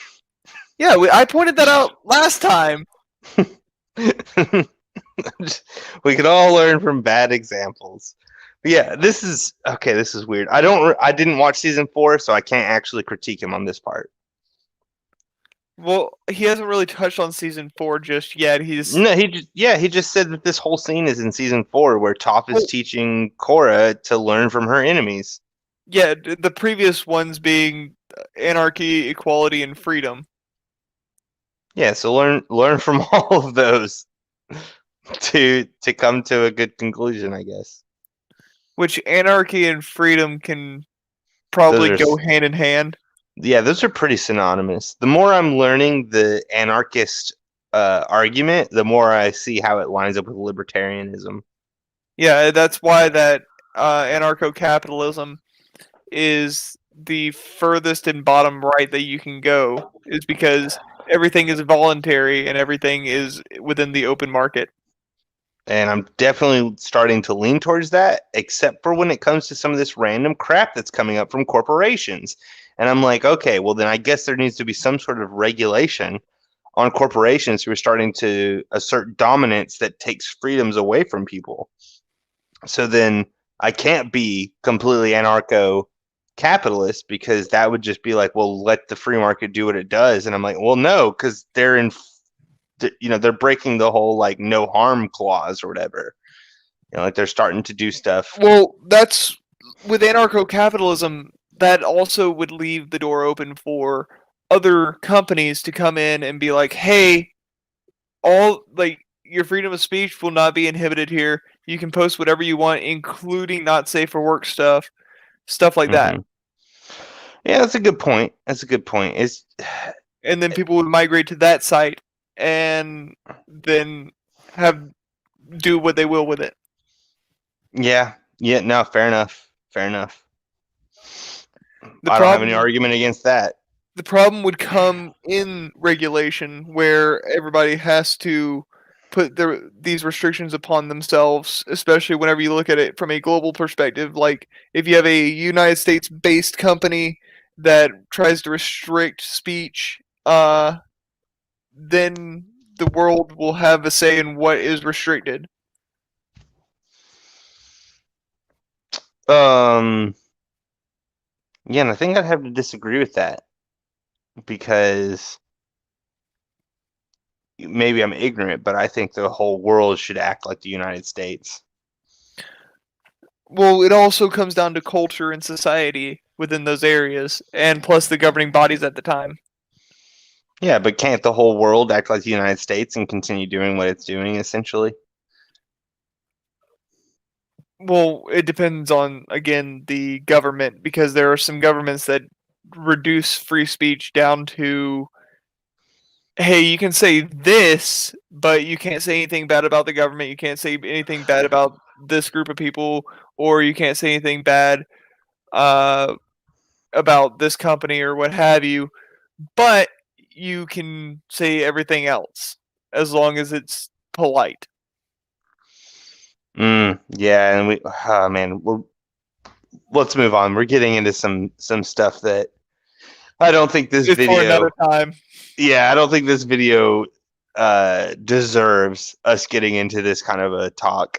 Yeah, I pointed that out last time. We could all learn from bad examples. But yeah, this is weird. I didn't watch season 4, so I can't actually critique him on this part. Well, he hasn't really touched on season 4 just yet. He just said that this whole scene is in season 4 where Toph is teaching Korra to learn from her enemies. Yeah, the previous ones being anarchy, equality, and freedom. Yeah, so learn from all of those to come to a good conclusion, I guess. Which anarchy and freedom can probably go hand in hand. Yeah, those are pretty synonymous. The more I'm learning the anarchist argument, the more I see how it lines up with libertarianism. Yeah, that's why that anarcho-capitalism is the furthest and bottom right that you can go, is because everything is voluntary and everything is within the open market. And I'm definitely starting to lean towards that, except for when it comes to some of this random crap that's coming up from corporations. And I'm like, okay, well, then I guess there needs to be some sort of regulation on corporations who are starting to assert dominance that takes freedoms away from people. So then I can't be completely anarcho-capitalist, because that would just be like, well, let the free market do what it does. And I'm like, well, no, because they're breaking the whole like no harm clause or whatever. Like they're starting to do stuff. Well, that's with anarcho-capitalism. That also would leave the door open for other companies to come in and be like, hey, your freedom of speech will not be inhibited here. You can post whatever you want, including not safe for work stuff like that. Yeah, that's a good point. And then people would migrate to that site and then do what they will with it. Yeah, no, fair enough. I don't have any argument against that. the problem would come in regulation where everybody has to put these restrictions upon themselves, especially whenever you look at it from a global perspective. Like if you have a United States based company that tries to restrict speech, then the world will have a say in what is restricted. Yeah, and I think I'd have to disagree with that because maybe I'm ignorant, but I think the whole world should act like the United States. Well, it also comes down to culture and society within those areas, and plus the governing bodies at the time. Yeah, but can't the whole world act like the United States and continue doing what it's doing, essentially? Well, it depends on, again, the government, because there are some governments that reduce free speech down to, hey, you can say this, but you can't say anything bad about the government, you can't say anything bad about this group of people, or you can't say anything bad about this company or what have you, but you can say everything else as long as it's polite. Yeah, and man, let's move on. We're getting into some stuff that I don't think this It's for video. another time. Yeah, I don't think this video deserves us getting into this kind of a talk.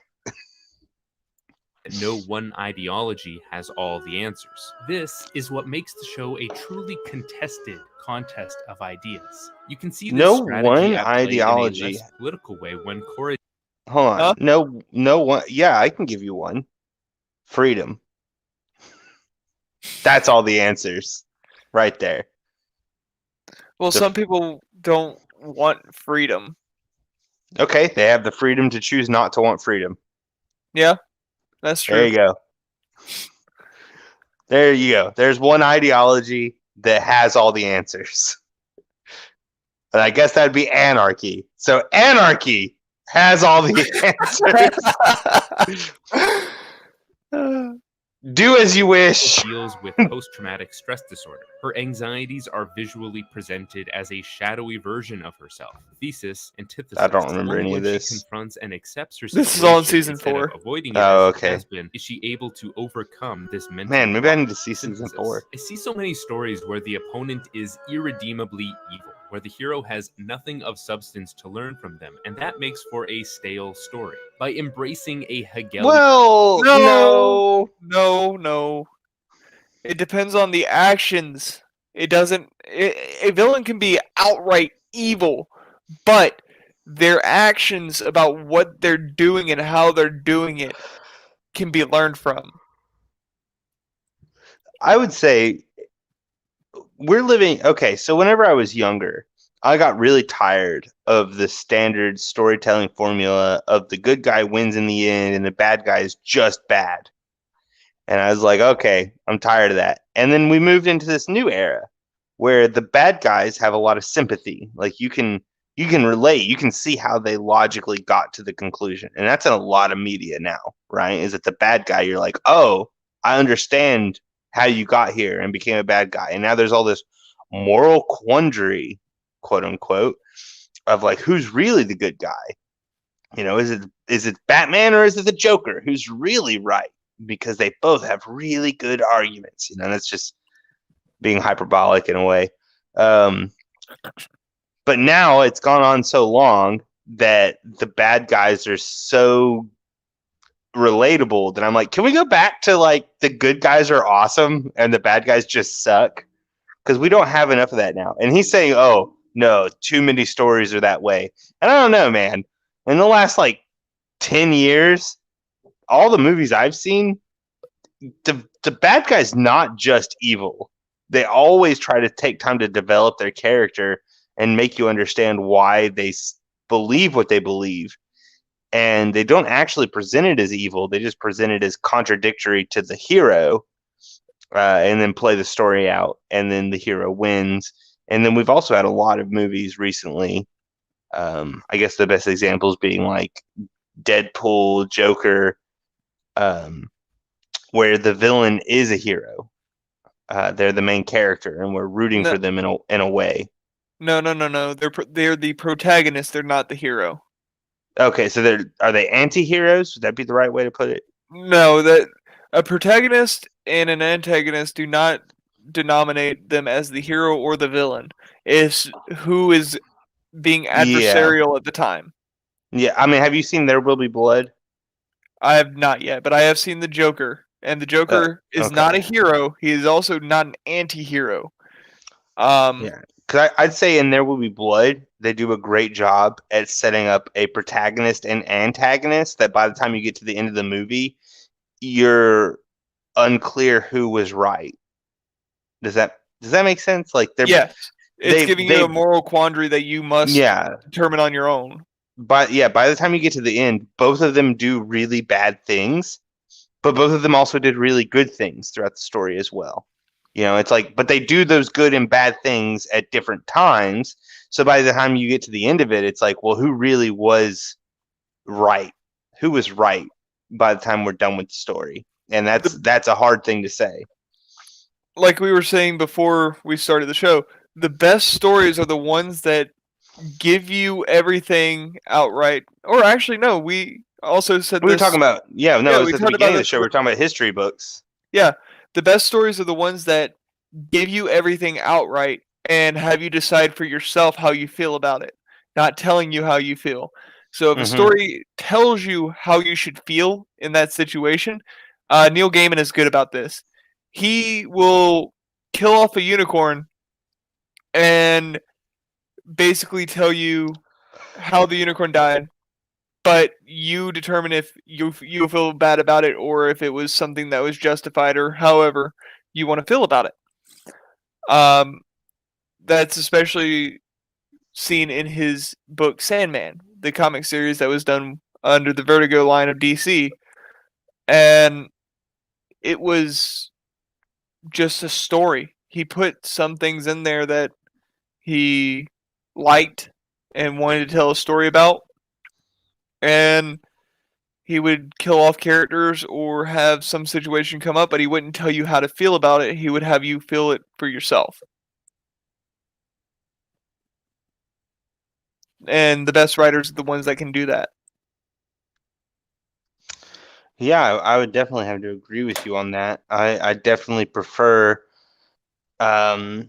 No one ideology has all the answers. This is what makes the show a truly contested contest of ideas. You can see this No strategy one at play ideology. in a less political way when Korra. Hold on. Huh? No one. Yeah, I can give you one. Freedom. That's all the answers right there. Well, The- some people don't want freedom. Okay, they have the freedom to choose not to want freedom. Yeah, that's true. There you go. There you go. There's one ideology that has all the answers. And I guess that'd be anarchy. So anarchy has all the answers. Do as you wish. Deals with post-traumatic stress disorder. Her anxieties are visually presented as a shadowy version of herself. Thesis, antithesis. I don't remember Only any when of this. She confronts and accepts her This is all in situation season instead of 4. avoiding it Oh, as okay. it has been, is she able to overcome this mental Man, maybe I block. need to see season Synthesis. 4. I see so many stories where the opponent is irredeemably evil, where the hero has nothing of substance to learn from them, and that makes for a stale story. By embracing a Hegelian... Well, No. It depends on the actions. It doesn't. A villain can be outright evil, but their actions about what they're doing and how they're doing it can be learned from. I would say we're living. Okay, so whenever I was younger, I got really tired of the standard storytelling formula of the good guy wins in the end and the bad guy is just bad. And I was like, okay, I'm tired of that. And then we moved into this new era where the bad guys have a lot of sympathy. Like you can relate, you can see how they logically got to the conclusion. And that's in a lot of media now, right? Is that the bad guy, you're like, oh, I understand how you got here and became a bad guy. And now there's all this moral quandary, quote unquote, of like who's really the good guy? You know, is it Batman or is it the Joker? Who's really right? Because they both have really good arguments, you know, that's just being hyperbolic in a way. But now it's gone on so long that the bad guys are so relatable that I'm like, can we go back to like the good guys are awesome and the bad guys just suck? Because we don't have enough of that now. And he's saying, oh, no, too many stories are that way. And I don't know, man. In the last like 10 years, all the movies I've seen, the bad guy's not just evil. They always try to take time to develop their character and make you understand why they believe what they believe. And they don't actually present it as evil. They just present it as contradictory to the hero, and then play the story out. And then the hero wins. And then we've also had a lot of movies recently. I guess the best examples being like Deadpool, Joker, where the villain is a hero. they're the main character, and we're rooting No, for them in a way. no. They're the protagonist. They're not the hero. Okay, so are they anti-heroes? Would that be the right way to put it? No, that a protagonist and an antagonist do not denominate them as the hero or the villain. It's who is being Yeah. adversarial at the time. Yeah, I mean, have you seen There Will Be Blood? I have not yet, but I have seen the Joker, and the Joker is Okay. not a hero. He is also not an anti-hero. Yeah, because I'd say in There Will Be Blood, they do a great job at setting up a protagonist and antagonist that by the time you get to the end of the movie, you're unclear who was right. Does that make sense? Like Yes, it's they giving you a moral quandary that you must determine on your own. by the time you get to the end, both of them do really bad things, but both of them also did really good things throughout the story as well. You know, it's like, but they do those good and bad things at different times. So by the time you get to the end of it, it's like, well, who really was right? Who was right by the time we're done with the story? And that's a hard thing to say. Like we were saying before we started the show, the best stories are the ones that give you everything outright. Or actually, no, we also said We were this. talking about, we at the talked beginning about of the this. show, we were talking about history books. Yeah, the best stories are the ones that give you everything outright and have you decide for yourself how you feel about it, not telling you how you feel. So if a story tells you how you should feel in that situation, Neil Gaiman is good about this. He will kill off a unicorn and basically tell you how the unicorn died, but you determine if you feel bad about it or if it was something that was justified or however you want to feel about it. That's especially seen in his book Sandman, the comic series that was done under the Vertigo line of DC, and it was just a story. He put some things in there that he liked and wanted to tell a story about, and he would kill off characters or have some situation come up, but he wouldn't tell you how to feel about it. He would have you feel it for yourself. And the best writers are the ones that can do that. Yeah, I would definitely have to agree with you on that. I definitely prefer the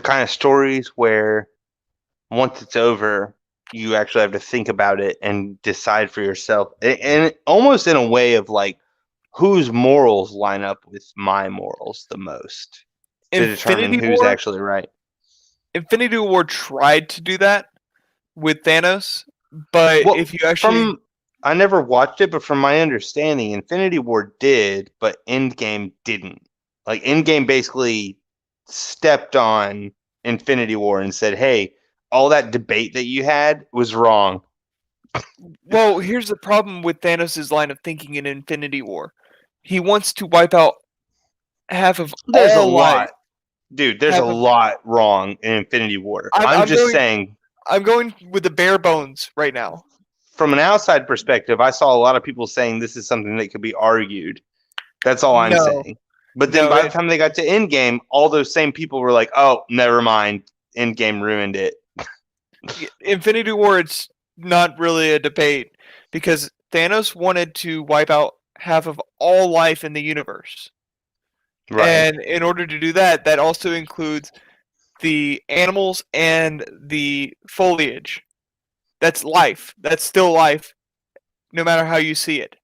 kind of stories where once it's over, you actually have to think about it and decide for yourself. And almost in a way of like, whose morals line up with my morals the most to determine who's actually right. Infinity War tried to do that with Thanos, but if you actually... I never watched it, but from my understanding, Infinity War did, but Endgame didn't. Like, Endgame basically stepped on Infinity War and said, hey, all that debate that you had was wrong. Well, here's the problem with Thanos' line of thinking in Infinity War. He wants to wipe out half of all life. Dude, there's a lot wrong in Infinity War. I'm going with the bare bones right now. From an outside perspective, I saw a lot of people saying this is something that could be argued. That's all I'm saying. But then by the time they got to Endgame, all those same people were like, oh, never mind. Endgame ruined it. Infinity War, it's not really a debate because Thanos wanted to wipe out half of all life in the universe. Right. And in order to do that, that also includes the animals and the foliage. That's life. That's still life, no matter how you see it.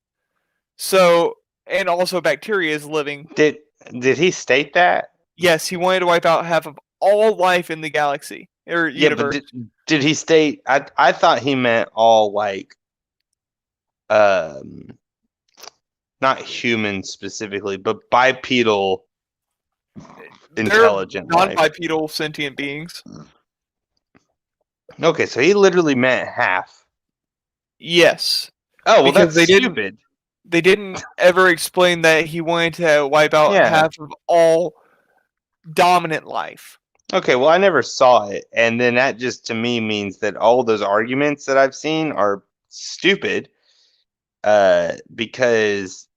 So, and also bacteria is living. Did he state that? Yes, he wanted to wipe out half of all life in the galaxy or universe. But did he state? I thought he meant all like, not human specifically, but bipedal intelligent non-bipedal sentient beings. Okay, so he literally meant half. Yes. Oh, well, that's stupid. They didn't ever explain that he wanted to wipe out half of all dominant life. Okay, well, I never saw it, and then that just to me means that all those arguments that I've seen are stupid, because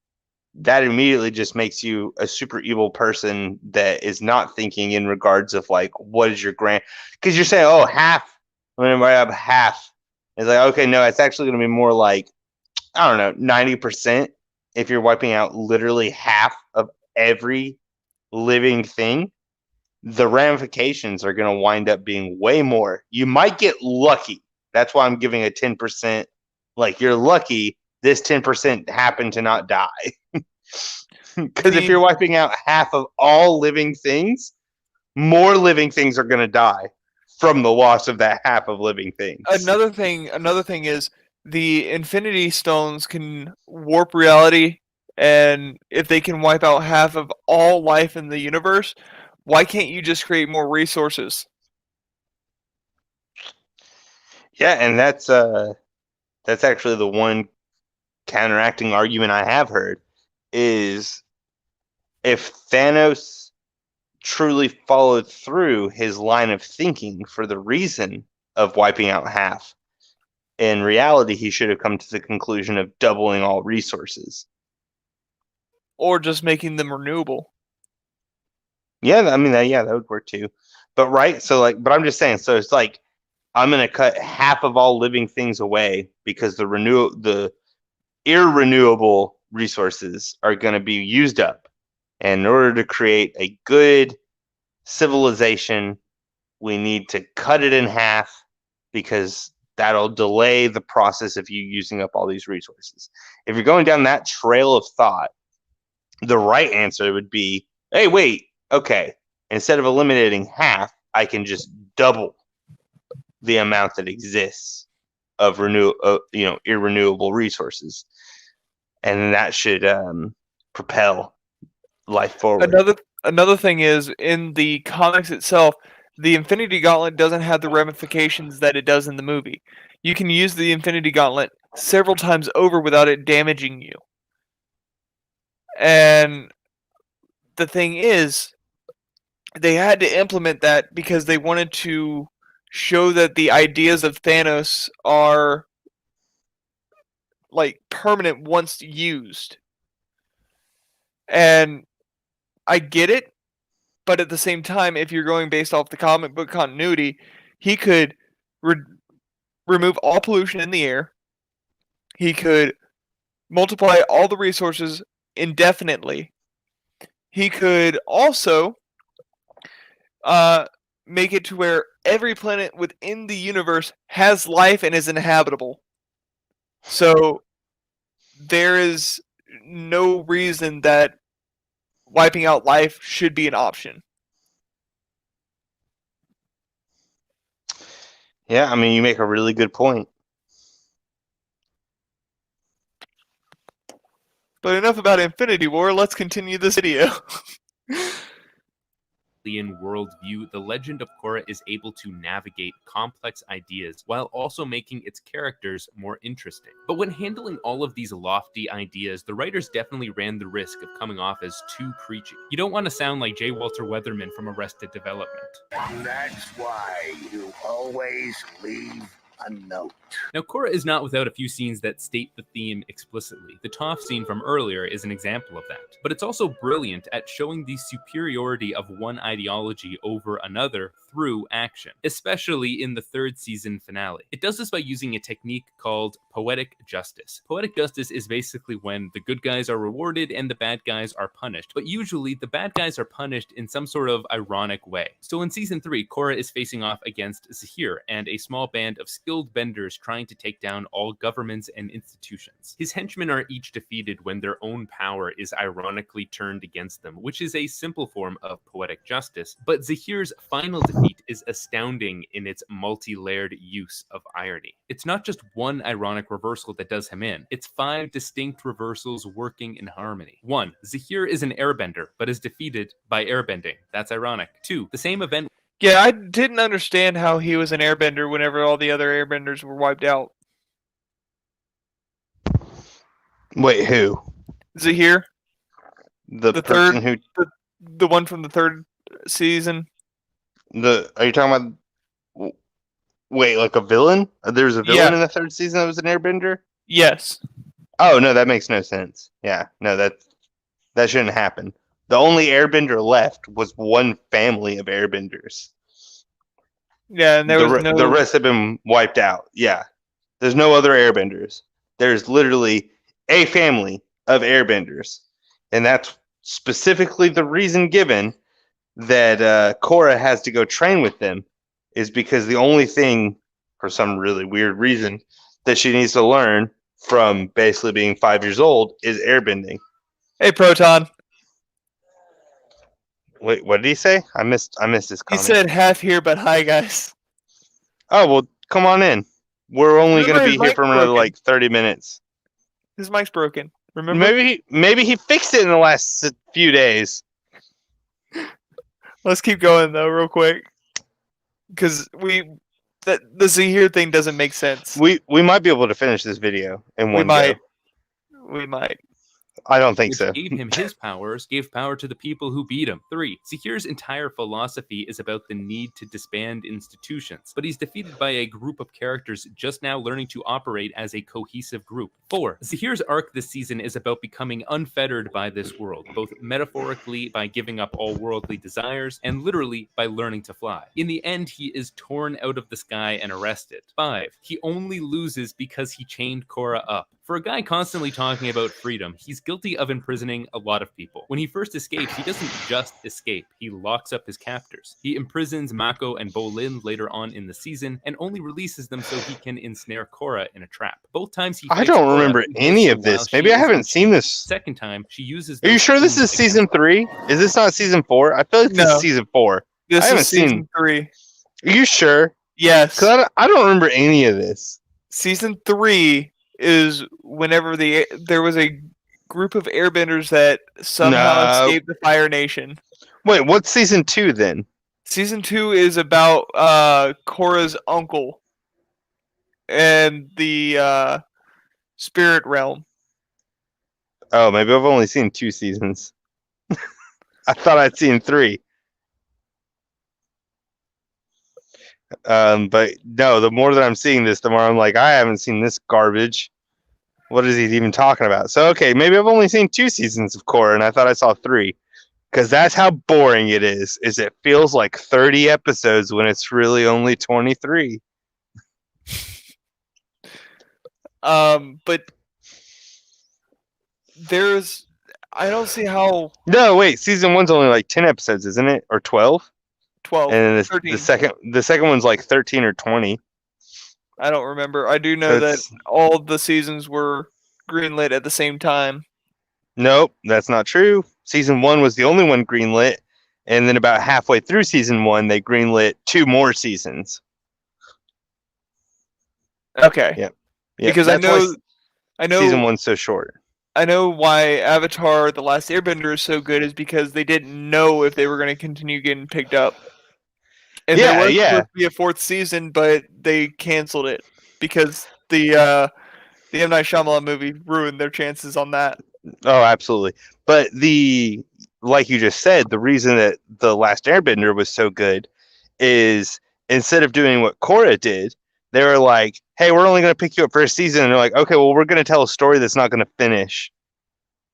that immediately just makes you a super evil person that is not thinking in regards of like, what is your grand? Because you're saying, oh, half. I'm going to have half. It's like, okay, no, it's actually going to be more like, I don't know, 90% if you're wiping out literally half of every living thing. The ramifications are going to wind up being way more. You might get lucky. That's why I'm giving a 10%. Like, you're lucky this 10% happened to not die. Because if you're wiping out half of all living things, more living things are going to die from the loss of that half of living things. Another thing is the Infinity Stones can warp reality, and if they can wipe out half of all life in the universe, why can't you just create more resources? Yeah, and that's actually the one counteracting argument I have heard is if Thanos truly followed through his line of thinking for the reason of wiping out half, in reality, he should have come to the conclusion of doubling all resources. Or just making them renewable. Yeah, I mean, that would work too. But right, so like, but I'm just saying, so it's like, I'm going to cut half of all living things away because the irrenewable resources are going to be used up. And in order to create a good civilization, we need to cut it in half because that'll delay the process of you using up all these resources. If you're going down that trail of thought, the right answer would be, hey, wait, okay, instead of eliminating half, I can just double the amount that exists of irrenewable resources, and that should propel life forward. Another thing is, in the comics itself, the Infinity Gauntlet doesn't have the ramifications that it does in the movie. You can use the Infinity Gauntlet several times over without it damaging you. And the thing is, they had to implement that because they wanted to show that the ideas of Thanos are like permanent once used. And I get it, but at the same time, if you're going based off the comic book continuity, he could remove all pollution in the air. He could multiply all the resources indefinitely. He could also make it to where every planet within the universe has life and is inhabitable. So there is no reason that wiping out life should be an option. Yeah, I mean, you make a really good point. But enough about Infinity War, let's continue this video. Worldview, the Legend of Korra is able to navigate complex ideas while also making its characters more interesting. But when handling all of these lofty ideas, the writers definitely ran the risk of coming off as too preachy. You don't want to sound like J. Walter Weatherman from Arrested Development. That's why you always leave a note. Now, Korra is not without a few scenes that state the theme explicitly. The Toph scene from earlier is an example of that. But it's also brilliant at showing the superiority of one ideology over another through action, especially in the third season finale. It does this by using a technique called poetic justice. Poetic justice is basically when the good guys are rewarded and the bad guys are punished, but usually the bad guys are punished in some sort of ironic way. So in season 3, Korra is facing off against Zahir and a small band of skilled benders trying to take down all governments and institutions. His henchmen are each defeated when their own power is ironically turned against them, which is a simple form of poetic justice, but Zahir's final defeat is astounding in its multi-layered use of irony. It's not just one ironic reversal that does him in, it's 5 distinct reversals working in harmony. 1. Zahir is an airbender, but is defeated by airbending. That's ironic. 2. The same event. Yeah, I didn't understand how he was an airbender whenever all the other airbenders were wiped out. Wait, who? Zahir? The person third, the one from the third season. Are you talking about? Wait, like a villain? There's a villain in the third season that was an airbender? Yes. Oh no, that makes no sense. Yeah, no, That shouldn't happen. The only airbender left was one family of airbenders. Yeah, and there was The rest have been wiped out. Yeah. There's no other airbenders. There's literally a family of airbenders. And that's specifically the reason given that Korra has to go train with them, is because the only thing, for some really weird reason, that she needs to learn from basically being 5 years old is airbending. Hey, Proton. Wait, what did he say? I missed his He comment. said half here, but hi, guys. Oh, well, come on in. We're only going to be here for another broken. 30 minutes. His mic's broken. Remember? Maybe he fixed it in the last few days. Let's keep going though, real quick, because the Zahir thing doesn't make sense. We might be able to finish this video in one go. We might. I don't think Which so. gave him his powers, gave power to the people who beat him. 3. Zahir's entire philosophy is about the need to disband institutions, but he's defeated by a group of characters just now learning to operate as a cohesive group. 4. Zahir's arc this season is about becoming unfettered by this world, both metaphorically by giving up all worldly desires, and literally by learning to fly. In the end, he is torn out of the sky and arrested. 5. He only loses because he chained Korra up. For a guy constantly talking about freedom, he's guilty of imprisoning a lot of people. When he first escapes, he doesn't just escape, he locks up his captors. He imprisons Mako and Bolin later on in the season, and only releases them so he can ensnare Korra in a trap. Both times he I don't remember any of this. Maybe I haven't seen this. Second time, she uses... Are you sure this is season 3? Is this not season 4? I feel like this is season 4. This I haven't is season seen 3. Are you sure? Yes. Because I don't remember any of this. Season 3 is whenever there was a group of airbenders that somehow escaped the Fire Nation. Wait, what's season 2 then? Season 2 is about Korra's uncle and the spirit realm. Oh, maybe I've only seen 2 seasons. I thought I'd seen 3. But no, the more that I'm seeing this, the more I'm like, I haven't seen this garbage. What is he even talking about? So, okay, maybe I've only seen 2 seasons of Korra, and I thought I saw 3. Because that's how boring it is it feels like 30 episodes when it's really only 23. But I don't see how... No, wait, season 1's only like 10 episodes, isn't it? Or 12? 12. And then 13. the second one's like 13 or 20. I don't remember. I do know that all the seasons were greenlit at the same time. Nope, that's not true. Season 1 was the only one greenlit, and then about halfway through season 1, they greenlit 2 more seasons. Okay. Yep. Because I know season 1's so short. I know why Avatar: The Last Airbender is so good is because they didn't know if they were going to continue getting picked up. And there was supposed to be a 4th season, but they canceled it because the M. Night Shyamalan movie ruined their chances on that. Oh, absolutely. But like you just said, the reason that The Last Airbender was so good is instead of doing what Korra did, they were like, hey, we're only going to pick you up for a season. And they're like, okay, well, we're going to tell a story that's not going to finish.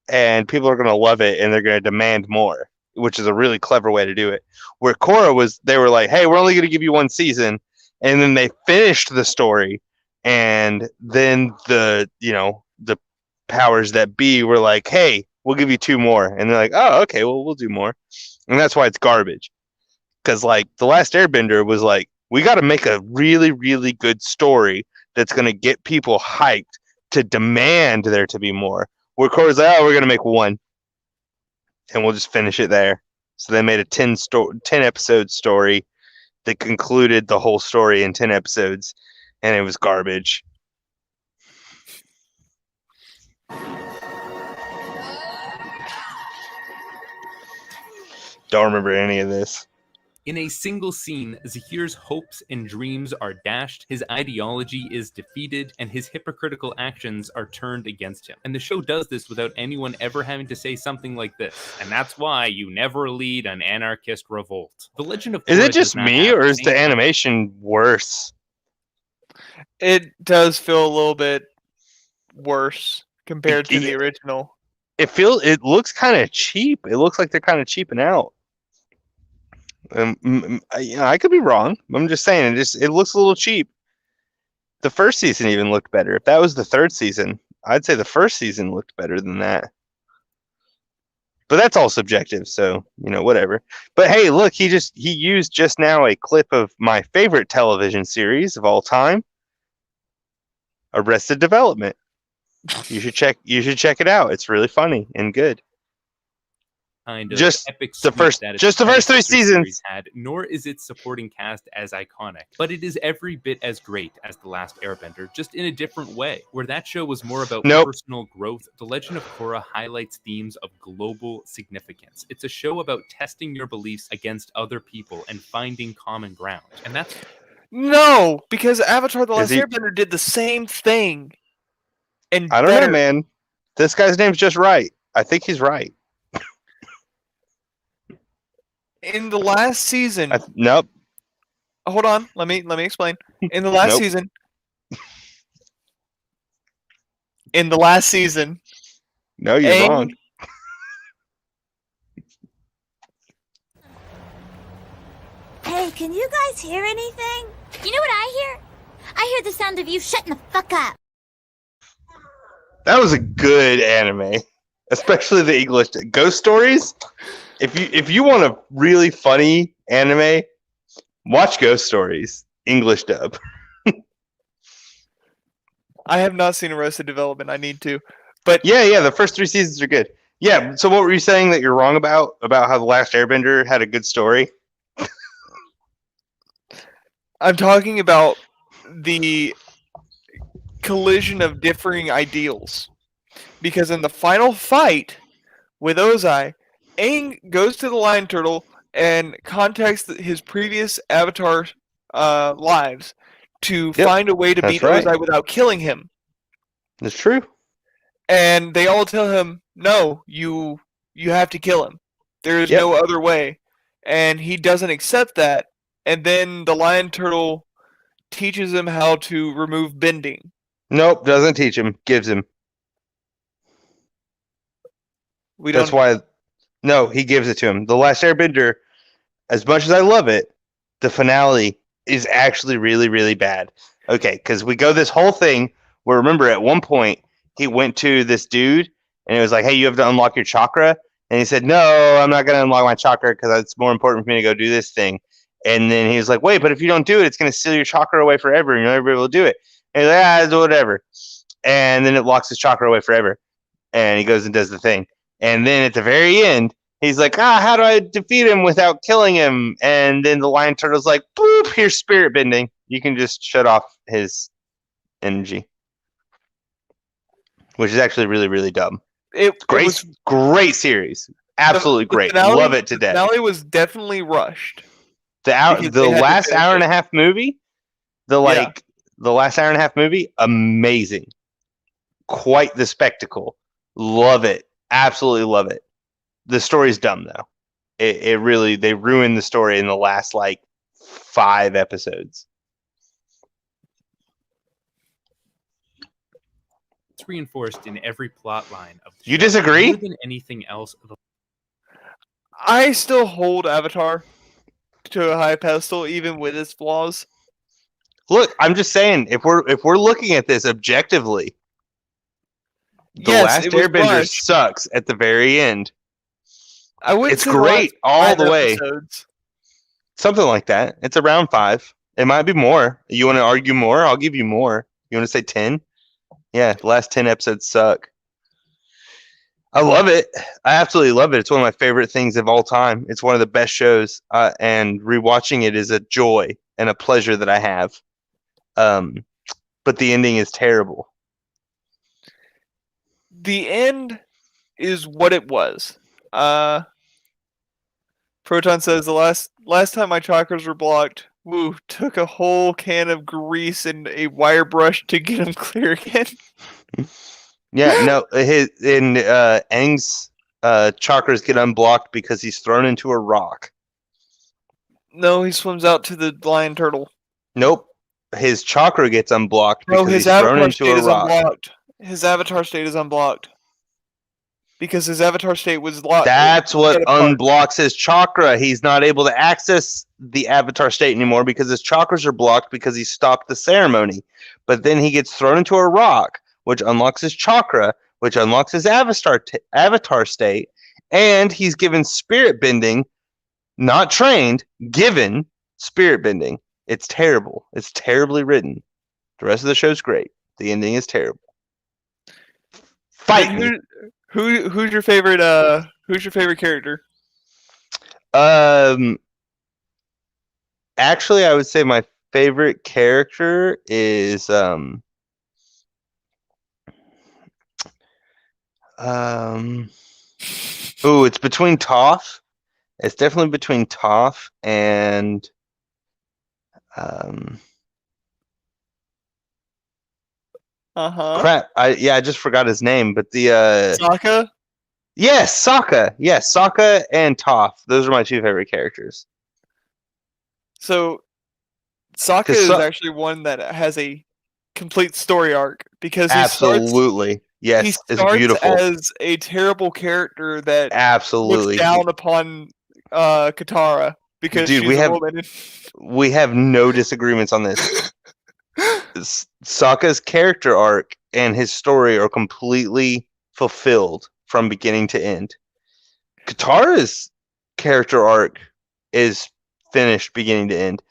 And people are going to love it, and they're going to demand more, which is a really clever way to do it. Where Korra was, they were like, hey, we're only going to give you 1 season. And then they finished the story. And then the powers that be were like, hey, we'll give you 2 more. And they're like, oh, okay, well, we'll do more. And that's why it's garbage. Because, like, The Last Airbender was like, we got to make a really, really good story that's going to get people hyped to demand there to be more. Where Korra's like, oh, we're going to make 1. And we'll just finish it there. So they made a 10 episode story that concluded the whole story in 10 episodes. And it was garbage. Don't remember any of this. In a single scene, Zahir's hopes and dreams are dashed, his ideology is defeated, and his hypocritical actions are turned against him. And the show does this without anyone ever having to say something like this. And that's why you never lead an anarchist revolt. The Legend of Korra Is it just me, or is the animation worse? It does feel a little bit worse compared to the original. It looks kind of cheap. It looks like they're kind of cheaping out. I could be wrong. I'm just saying it looks a little cheap. The first season even looked better. If that was the third season, I'd say the first season looked better than that. But that's all subjective, so whatever. But hey, look, he used just now a clip of my favorite television series of all time, Arrested Development. You should check it out. It's really funny and good. Kind of Just epic the first 3 seasons had, nor is its supporting cast as iconic, but it is every bit as great as The Last Airbender, just in a different way. Where that show was more about personal growth, The Legend of Korra highlights themes of global significance. It's a show about testing your beliefs against other people and finding common ground. And that's No, because Avatar: The Last Airbender did the same thing. And I don't know, man. This guy's name's just right. I think he's right. In the last season, nope. Hold on, let me explain. In the last season, no, you're wrong. Hey, can you guys hear anything? You know what I hear? I hear the sound of you shutting the fuck up. That was a good anime, especially the English Ghost Stories. If you want a really funny anime, watch Ghost Stories, English dub. I have not seen Arrested Development. I need to. But yeah, the first 3 seasons are good. Yeah, so what were you saying that you're wrong about how The Last Airbender had a good story? I'm talking about the collision of differing ideals. Because in the final fight with Ozai, Aang goes to the Lion Turtle and contacts his previous Avatar lives to find a way to beat Ozai without killing him. That's true. And they all tell him, no, you have to kill him. There is no other way. And he doesn't accept that. And then the Lion Turtle teaches him how to remove bending. Nope, doesn't teach him. Gives him. No, he gives it to him. The Last Airbender, as much as I love it, the finale is actually really, really bad. Okay, because we go this whole thing where, remember, at one point, he went to this dude, and it was like, hey, you have to unlock your chakra. And he said, no, I'm not going to unlock my chakra because it's more important for me to go do this thing. And then he was like, wait, but if you don't do it, it's going to steal your chakra away forever, and you'll never be able to do it. And he's like, whatever. And then it locks his chakra away forever. And he goes and does the thing. And then at the very end, he's like, how do I defeat him without killing him? And then the Lion Turtle's like, boop, here's spirit bending. You can just shut off his energy. Which is actually really, really dumb. Great series. Absolutely great. Finale, love it to death. The finale was definitely rushed. The last hour and a half movie, the last hour and a half movie, amazing. Quite the spectacle. Love it. Absolutely love it. The story's dumb though. They ruined the story in the last 5 episodes. It's reinforced in every plot line of the show. You disagree? More than anything else. I still hold Avatar to a high pedestal, even with its flaws. Look, I'm just saying, if we're looking at this objectively, The Last Airbender sucks at the very end. It's great all the way. Something like that. It's around 5. It might be more. You want to argue more? I'll give you more. You want to say 10? Yeah, the last 10 episodes suck. I love it. I absolutely love it. It's one of my favorite things of all time. It's one of the best shows, and rewatching it is a joy and a pleasure that I have. But the ending is terrible. The end is what it was. Proton says the last time my chakras were blocked, took a whole can of grease and a wire brush to get them clear again. Yeah, no, Aang's chakras get unblocked because he's thrown into a rock. No, he swims out to the Lion Turtle. Nope, his chakra gets unblocked because he's thrown into a rock. His avatar state is unblocked because his avatar state was locked. That's what unblocks his chakra. He's not able to access the avatar state anymore because his chakras are blocked because he stopped the ceremony. But then he gets thrown into a rock, which unlocks his chakra, which unlocks his avatar state, and he's given spirit bending, not trained, given spirit bending. It's terrible. It's terribly written. The rest of the show's great. The ending is terrible. Fight me. Who's your favorite? Who's your favorite character? Actually, I would say my favorite character is it's between Toph. It's definitely between Toph and crap. I just forgot his name, but the Sokka? Yes, Sokka. Yes, Sokka and Toph. Those are my two favorite characters. So Sokka is actually one that has a complete story arc because he yes, starts it's beautiful as a terrible character that absolutely looks down upon Katara because dude, she's a woman. We have no disagreements on this. Sokka's character arc and his story are completely fulfilled from beginning to end. Katara's character arc is finished beginning to end.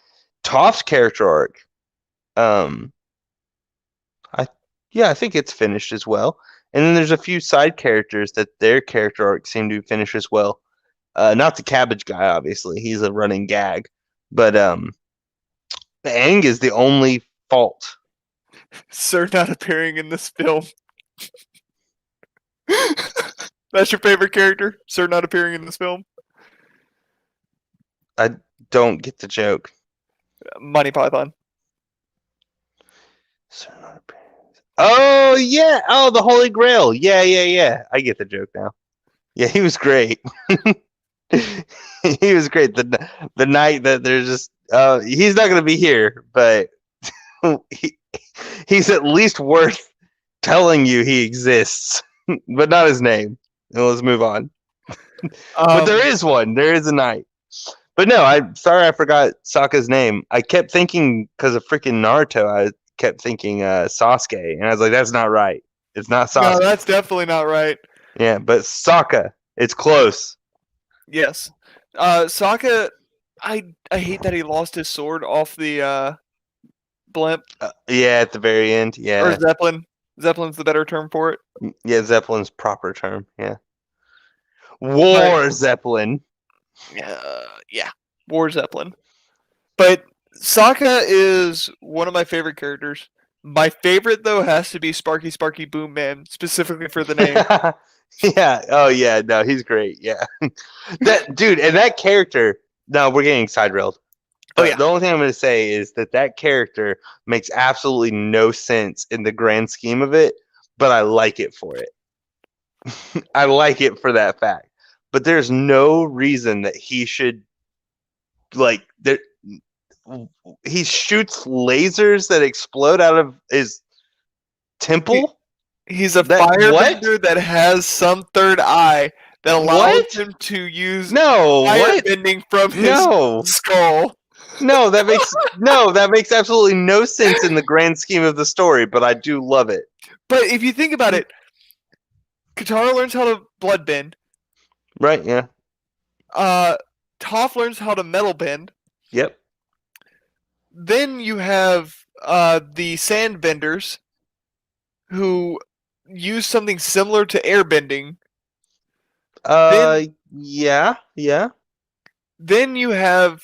Toph's character arc, I think it's finished as well. And then there's a few side characters that their character arc seem to finish as well. Not the cabbage guy, obviously. He's a running gag. But Aang is the only fault. Sir not appearing in this film. That's your favorite character? Sir not appearing in this film? I don't get the joke. Monty Python. Sir not appearing. Oh, yeah. Oh, the Holy Grail. Yeah. I get the joke now. Yeah, he was great. He was great. The night that there's just he's not gonna be here, but he's at least worth telling you he exists, but not his name. And let's move on. But there is one. There is a knight. But no, I'm sorry I forgot Sokka's name. I kept thinking because of freaking Naruto. I kept thinking Sasuke, and I was like, that's not right. It's not Sasuke. No, that's definitely not right. Yeah, but Sokka. It's close. Yes. Sokka, I hate that he lost his sword off the blimp. Yeah, at the very end. Yeah. Or Zeppelin. Zeppelin's the better term for it. Yeah, Zeppelin's proper term. Yeah. War Zeppelin. Yeah. War Zeppelin. But Sokka is one of my favorite characters. My favorite, though, has to be Sparky Boom Man, specifically for the name. Yeah. Oh, yeah. No, he's great. Yeah. That dude and that character. No, we're getting side railed. Oh, yeah. The only thing I'm going to say is that character makes absolutely no sense in the grand scheme of it, but I like it for it. I like it for that fact. But there's no reason that he should he shoots lasers that explode out of his temple. He's a firebender that has some third eye that allows him to use firebending from his skull. No, that makes absolutely no sense in the grand scheme of the story, but I do love it. But if you think about it, Katara learns how to blood bend. Right, yeah. Toph learns how to metal bend. Yep. Then you have the sand benders who use something similar to air bending. Yeah. Then you have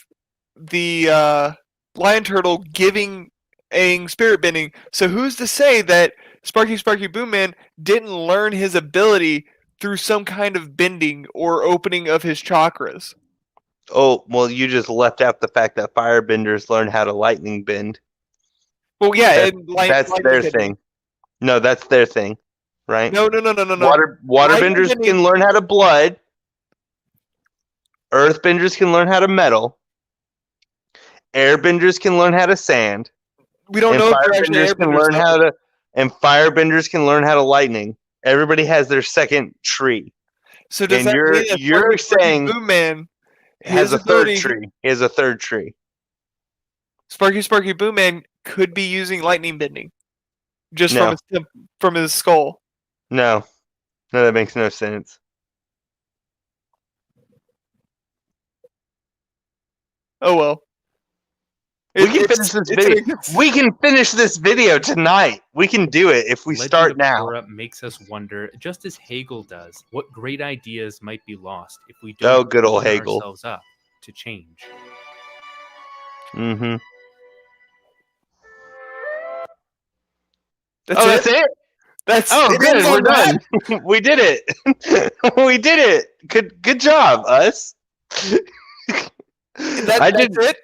the lion turtle giving Aang spirit bending. So who's to say that Sparky Boom Man didn't learn his ability through some kind of bending or opening of his chakras? Oh, well, you just left out the fact that firebenders learn how to lightning bend. Well, yeah, that's their thing. No, that's their thing, right? No. Waterbenders can learn how to blood. Earthbenders can learn how to metal. Airbenders can learn how to sand. We don't know if firebenders can learn how to lightning. Everybody has their second tree. So does And that mean that you're Sparky saying Boom Man, has his a third ability, tree. He has a third tree. Sparky Boom Man could be using lightning bending just No. from his skull? No, that makes no sense. Oh well. We can finish this video. We can finish this video tonight. We can do it if we Legend start of now. Korra makes us wonder, just as Hegel does, what great ideas might be lost if we Oh, don't good old open Hegel. ourselves up to change. Mm-hmm. That's it. That's Oh, good. We're done. We did it. We did it. Good job, us. That's it.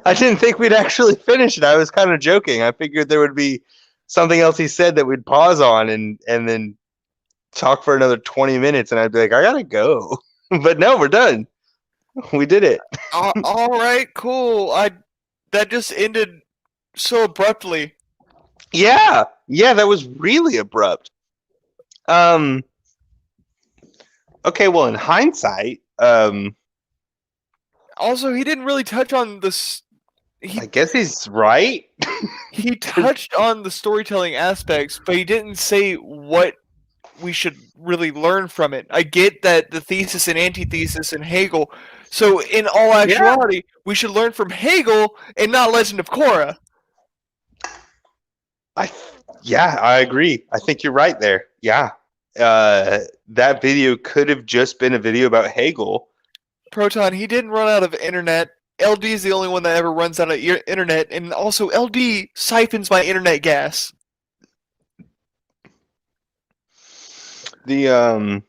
I didn't think we'd actually finish it. I was kind of joking. I figured there would be something else he said that we'd pause on and then talk for another 20 minutes, and I'd be like, I gotta go. But no, we're done. We did it. All right, cool. That just ended so abruptly. Yeah, that was really abrupt. Okay, well, in hindsight, Also, he didn't really touch on this. I guess he's right. He touched on the storytelling aspects, but he didn't say what we should really learn from it. I get that the thesis and antithesis and Hegel. So, in all actuality, we should learn from Hegel and not Legend of Korra. I agree. I think you're right there. Yeah. That video could have just been a video about Hegel. Proton, he didn't run out of internet. LD is the only one that ever runs out of internet, and also LD siphons my internet gas. The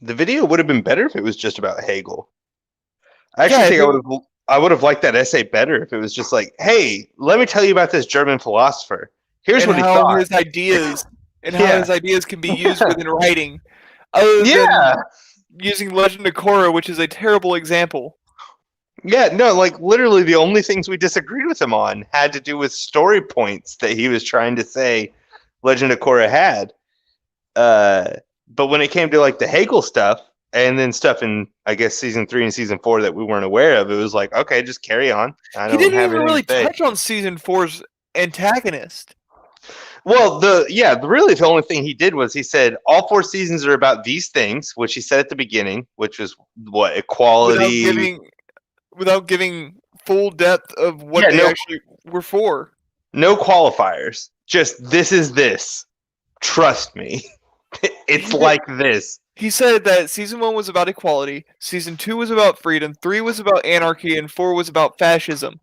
video would have been better if it was just about Hegel. I actually think I would have liked that essay better if it was just like, hey, let me tell you about this German philosopher. Here's what he thought. His ideas and how his ideas can be used within writing. Other than using Legend of Korra, which is a terrible example. Yeah, no, like literally the only things we disagreed with him on had to do with story points that he was trying to say Legend of Korra had. But when it came to like the Hegel stuff and then stuff in, I guess, season 3 and season 4 that we weren't aware of, it was like, okay, just carry on. He didn't even really touch on season 4's antagonist. Well, really the only thing he did was he said all 4 seasons are about these things, which he said at the beginning, which was what, equality. Without giving full depth of what they actually were for. No qualifiers. Just this is this. Trust me. It's like this. He said that season 1 was about equality, season 2 was about freedom, 3 was about anarchy, and 4 was about fascism.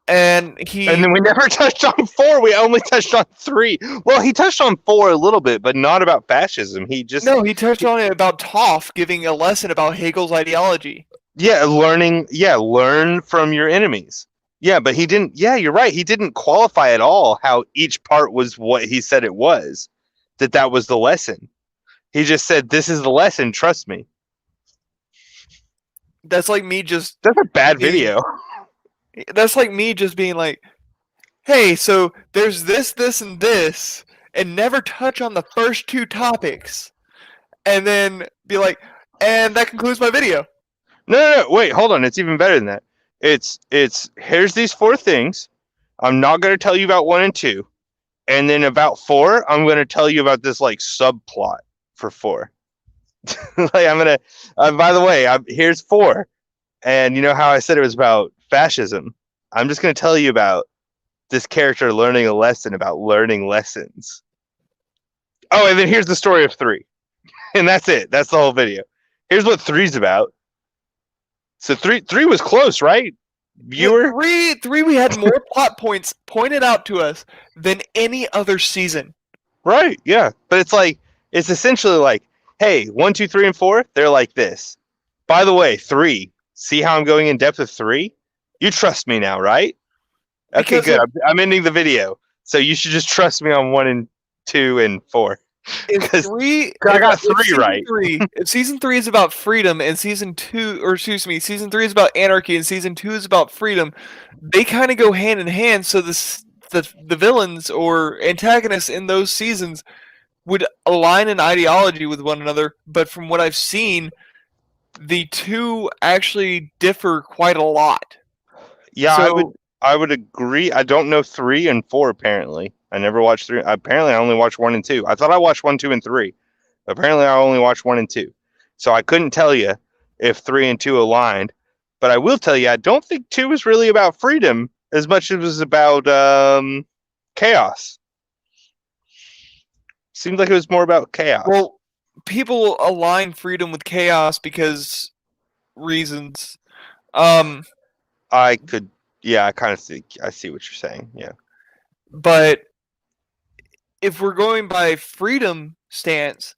And then we never touched on 4. We only touched on 3. Well, he touched on 4 a little bit, but not about fascism. He touched on it about Toph giving a lesson about Hegel's ideology. Yeah, learn from your enemies. Yeah, but he didn't. Yeah, you're right. He didn't qualify at all how each part was what he said it was. That was the lesson. He just said, "This is the lesson. Trust me." That's like me just. That's a bad video. That's like me just being like, "Hey, so there's this, and this," and never touch on the first 2 topics, and then be like, "And that concludes my video." No, wait, hold on. It's even better than that. It's here's these 4 things. I'm not going to tell you about 1 and 2. And then about 4, I'm going to tell you about this like subplot for 4. Like I'm going to by the way, here's 4. And you know how I said it was about fascism? I'm just going to tell you about this character learning a lesson about learning lessons. Oh, and then here's the story of 3. And that's it. That's the whole video. Here's what 3's about. So 3 was close, right? Viewer? 3 we had more plot points pointed out to us than any other season. Right, yeah. But it's essentially like, hey, 1, 2, 3, and 4, they're like this. By the way, 3, see how I'm going in depth with 3? You trust me now, right? Okay, good. I'm ending the video. So you should just trust me on 1 and 2 and 4. I got 3 right. If season 3 is about freedom and season 3 is about anarchy and season 2 is about freedom, they kind of go hand in hand. So the villains or antagonists in those seasons would align in ideology with one another, but from what I've seen, the two actually differ quite a lot. Yeah, So, I would agree. I don't know 3 and 4 apparently. I never watched 3. Apparently I only watched 1 and 2. I thought I watched 1, 2, and 3. Apparently I only watched 1 and 2. So I couldn't tell you if 3 and 2 aligned, but I will tell you I don't think 2 was really about freedom as much as it was about chaos. Seems like it was more about chaos. well, people align freedom with chaos because reasons. I could, yeah, I kind of see. I see what you're saying. Yeah. But if we're going by freedom stance,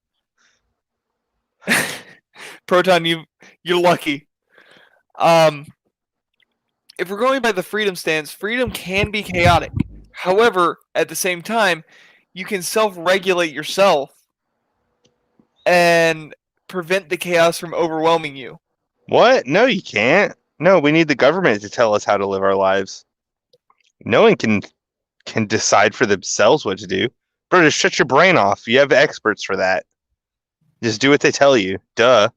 Proton, you're lucky. If we're going by the freedom stance, freedom can be chaotic. However, at the same time, you can self-regulate yourself and prevent the chaos from overwhelming you. What? No, you can't. No, we need the government to tell us how to live our lives. No one can decide for themselves what to do. Bro, just shut your brain off. You have experts for that. Just do what they tell you. Duh.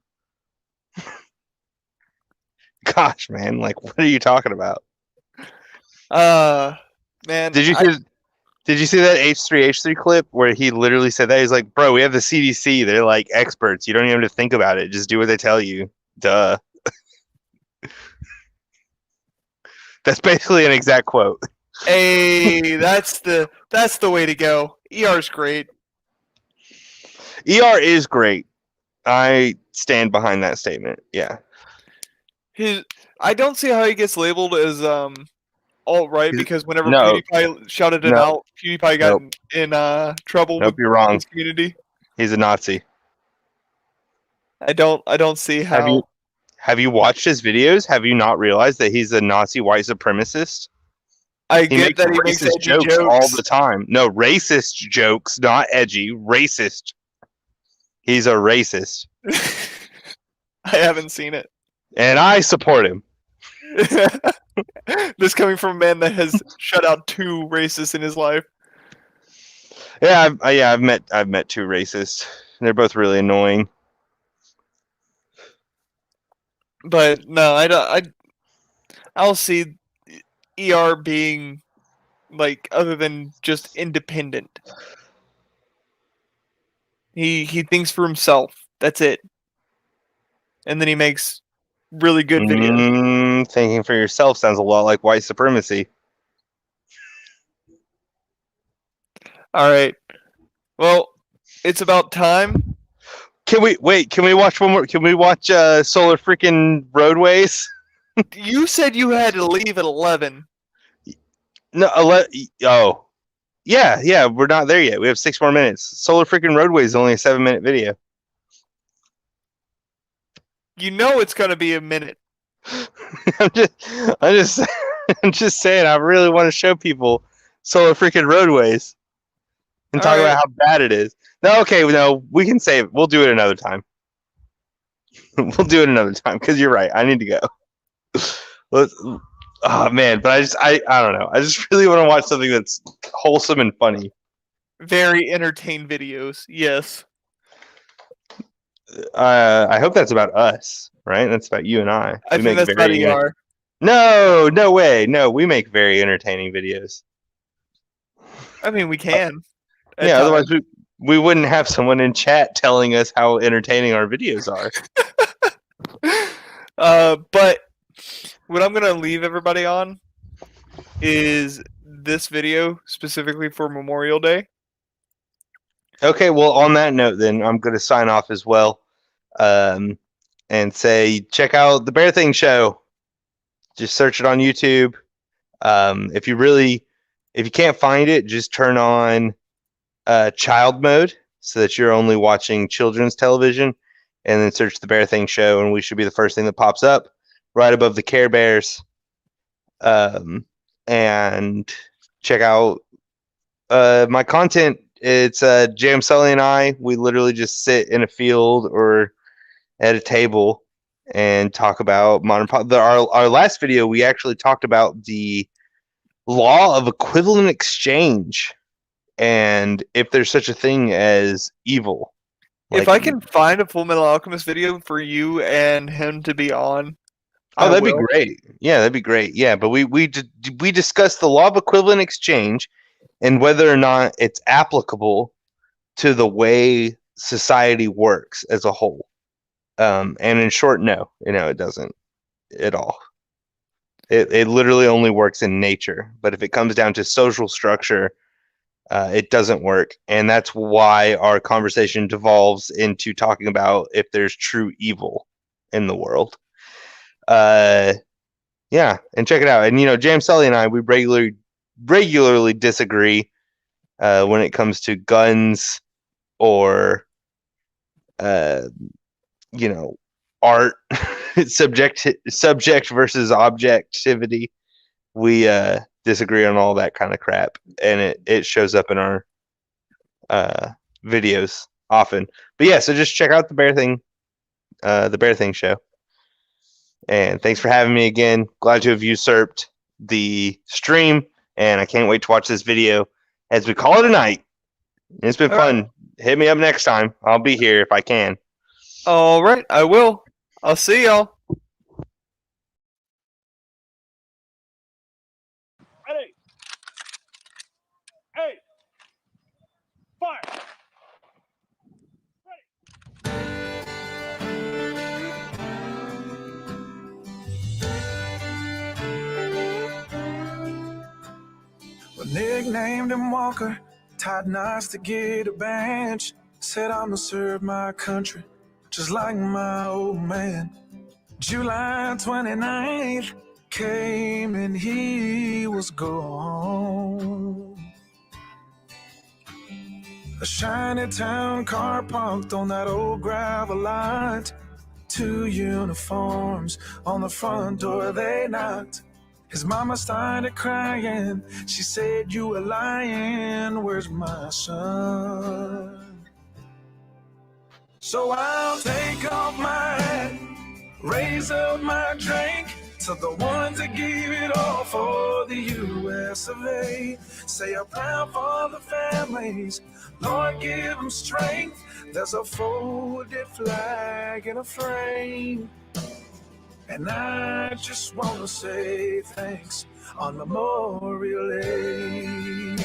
Gosh, man, like what are you talking about? Man, Did you see that H3H3 clip where he literally said that? He's like, bro, we have the CDC. They're like experts. You don't even have to think about it. Just do what they tell you. Duh. That's basically an exact quote. Hey, that's the way to go. ER's great. ER is great. I stand behind that statement. Yeah. I don't see how he gets labeled as alt-right because whenever No. PewDiePie shouted it No. out, PewDiePie got Nope. in trouble Nope, with you're wrong. his community. He's a Nazi. I don't see how. Have you watched his videos? Have you not realized that he's a Nazi white supremacist? I He get makes that he makes racist edgy jokes jokes all the time. No, racist jokes, not edgy. Racist. He's a racist. I haven't seen it. And I support him. This coming from a man that has shut out 2 racists in his life. Yeah, I've met 2 racists. They're both really annoying. But no, I'll see ER being like other than just independent. He thinks for himself. That's it. And then he makes really good videos. Thinking for yourself sounds a lot like white supremacy. All right. Well, it's about time. Can we watch one more? Can we watch Solar freaking Roadways? You said you had to leave at 11. No, oh. Yeah, we're not there yet. We have 6 more minutes. Solar freaking Roadways is only a 7-minute video. You know it's going to be a minute. I'm just saying. I really want to show people Solar freaking Roadways and talk about how bad it is. No, okay, no, we can save it. We'll do it another time. We'll do it another time because you're right. I need to go. Oh man, but I don't know. I just really want to watch something that's wholesome and funny. Very entertained videos. Yes. I hope that's about us, right? That's about you and I. I think that's about ER. No way. No, we make very entertaining videos. I mean, we can. Yeah, otherwise we wouldn't have someone in chat telling us how entertaining our videos are. But what I'm gonna leave everybody on is this video specifically for Memorial Day. Okay, well, on that note, then I'm going to sign off as well, and say check out the Bear Thing Show. Just search it on YouTube. If you can't find it, just turn on child mode so that you're only watching children's television, and then search the Bear Thing Show, and we should be the first thing that pops up right above the Care Bears. And check out my content. It's Jam Sully and I. We literally just sit in a field or at a table and talk about modern pop. Our last video, we actually talked about the law of equivalent exchange and if there's such a thing as evil. If Like, I can find a Full Metal Alchemist video for you and him to be on, oh, I that'd be will. great. Yeah, that'd be great. Yeah, but we discussed the law of equivalent exchange and whether or not it's applicable to the way society works as a whole. And in short, no, it doesn't at all. It literally only works in nature. But if it comes down to social structure, it doesn't work. And that's why our conversation devolves into talking about if there's true evil in the world. Yeah, and check it out. And James Sully and I, we regularly disagree when it comes to guns or art, subject versus objectivity. We disagree on all that kind of crap, and it shows up in our videos often. But yeah, so just check out the Bear Thing show. And thanks for having me again. Glad to have usurped the stream, and I can't wait to watch this video as we call it a night. It's been fun. Hit me up next time. I'll be here if I can. All right, I will. I'll see y'all. Ready. Hey. Fire. Well, nicknamed him Walker, tied knots to get a bench. Said I'ma serve my country, just like my old man. July 29th came and he was gone. A shiny town car parked on that old gravel lot. 2 uniforms on the front door, they knocked. His mama started crying. She said, "You a lying, where's my son?" So I'll take off my hat, raise up my drink to the ones that gave it all for the US of A. Say a prayer for the families, Lord give them strength. There's a folded flag in a frame. And I just want to say thanks on Memorial Day.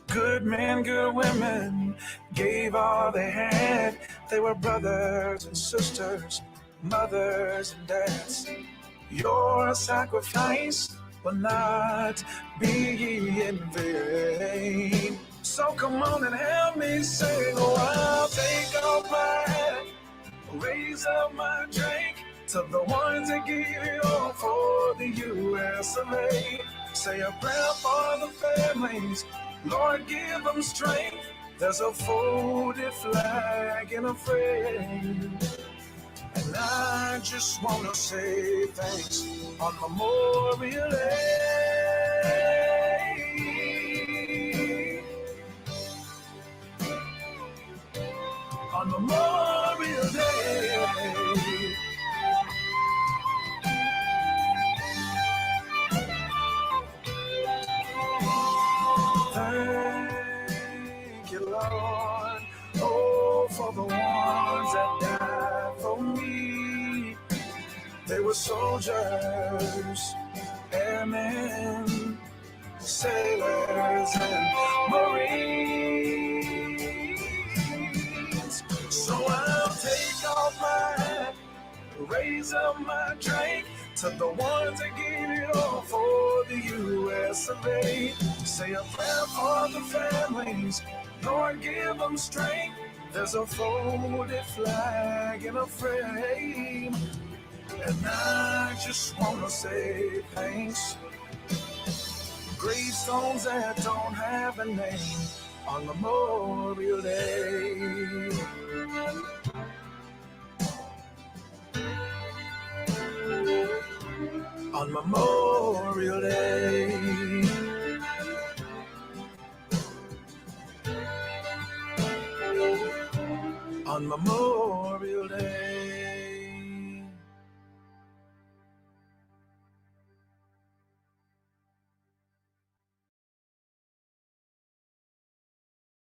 Good men, good women gave all they had. They were brothers and sisters, mothers and dads. Your sacrifice will not be in vain. So come on and help me sing. Oh, I'll take off my hat, raise up my drink to the ones that give it all for the US of A. Say a prayer for the families, Lord give them strength. There's a folded flag in a frame. And I just want to say thanks on Memorial Day. On Memorial Day. Thank you, Lord, oh, for the ones that died for me. They were soldiers, airmen, sailors, and Marines. So I'll take off my hat, raise up my drink to the ones that gave it all for the US of A. Say a prayer for the families, Lord give them strength. There's a folded flag in a frame. And I just want to say thanks. Gravestones that don't have a name on Memorial Day. On Memorial Day. On Memorial Day.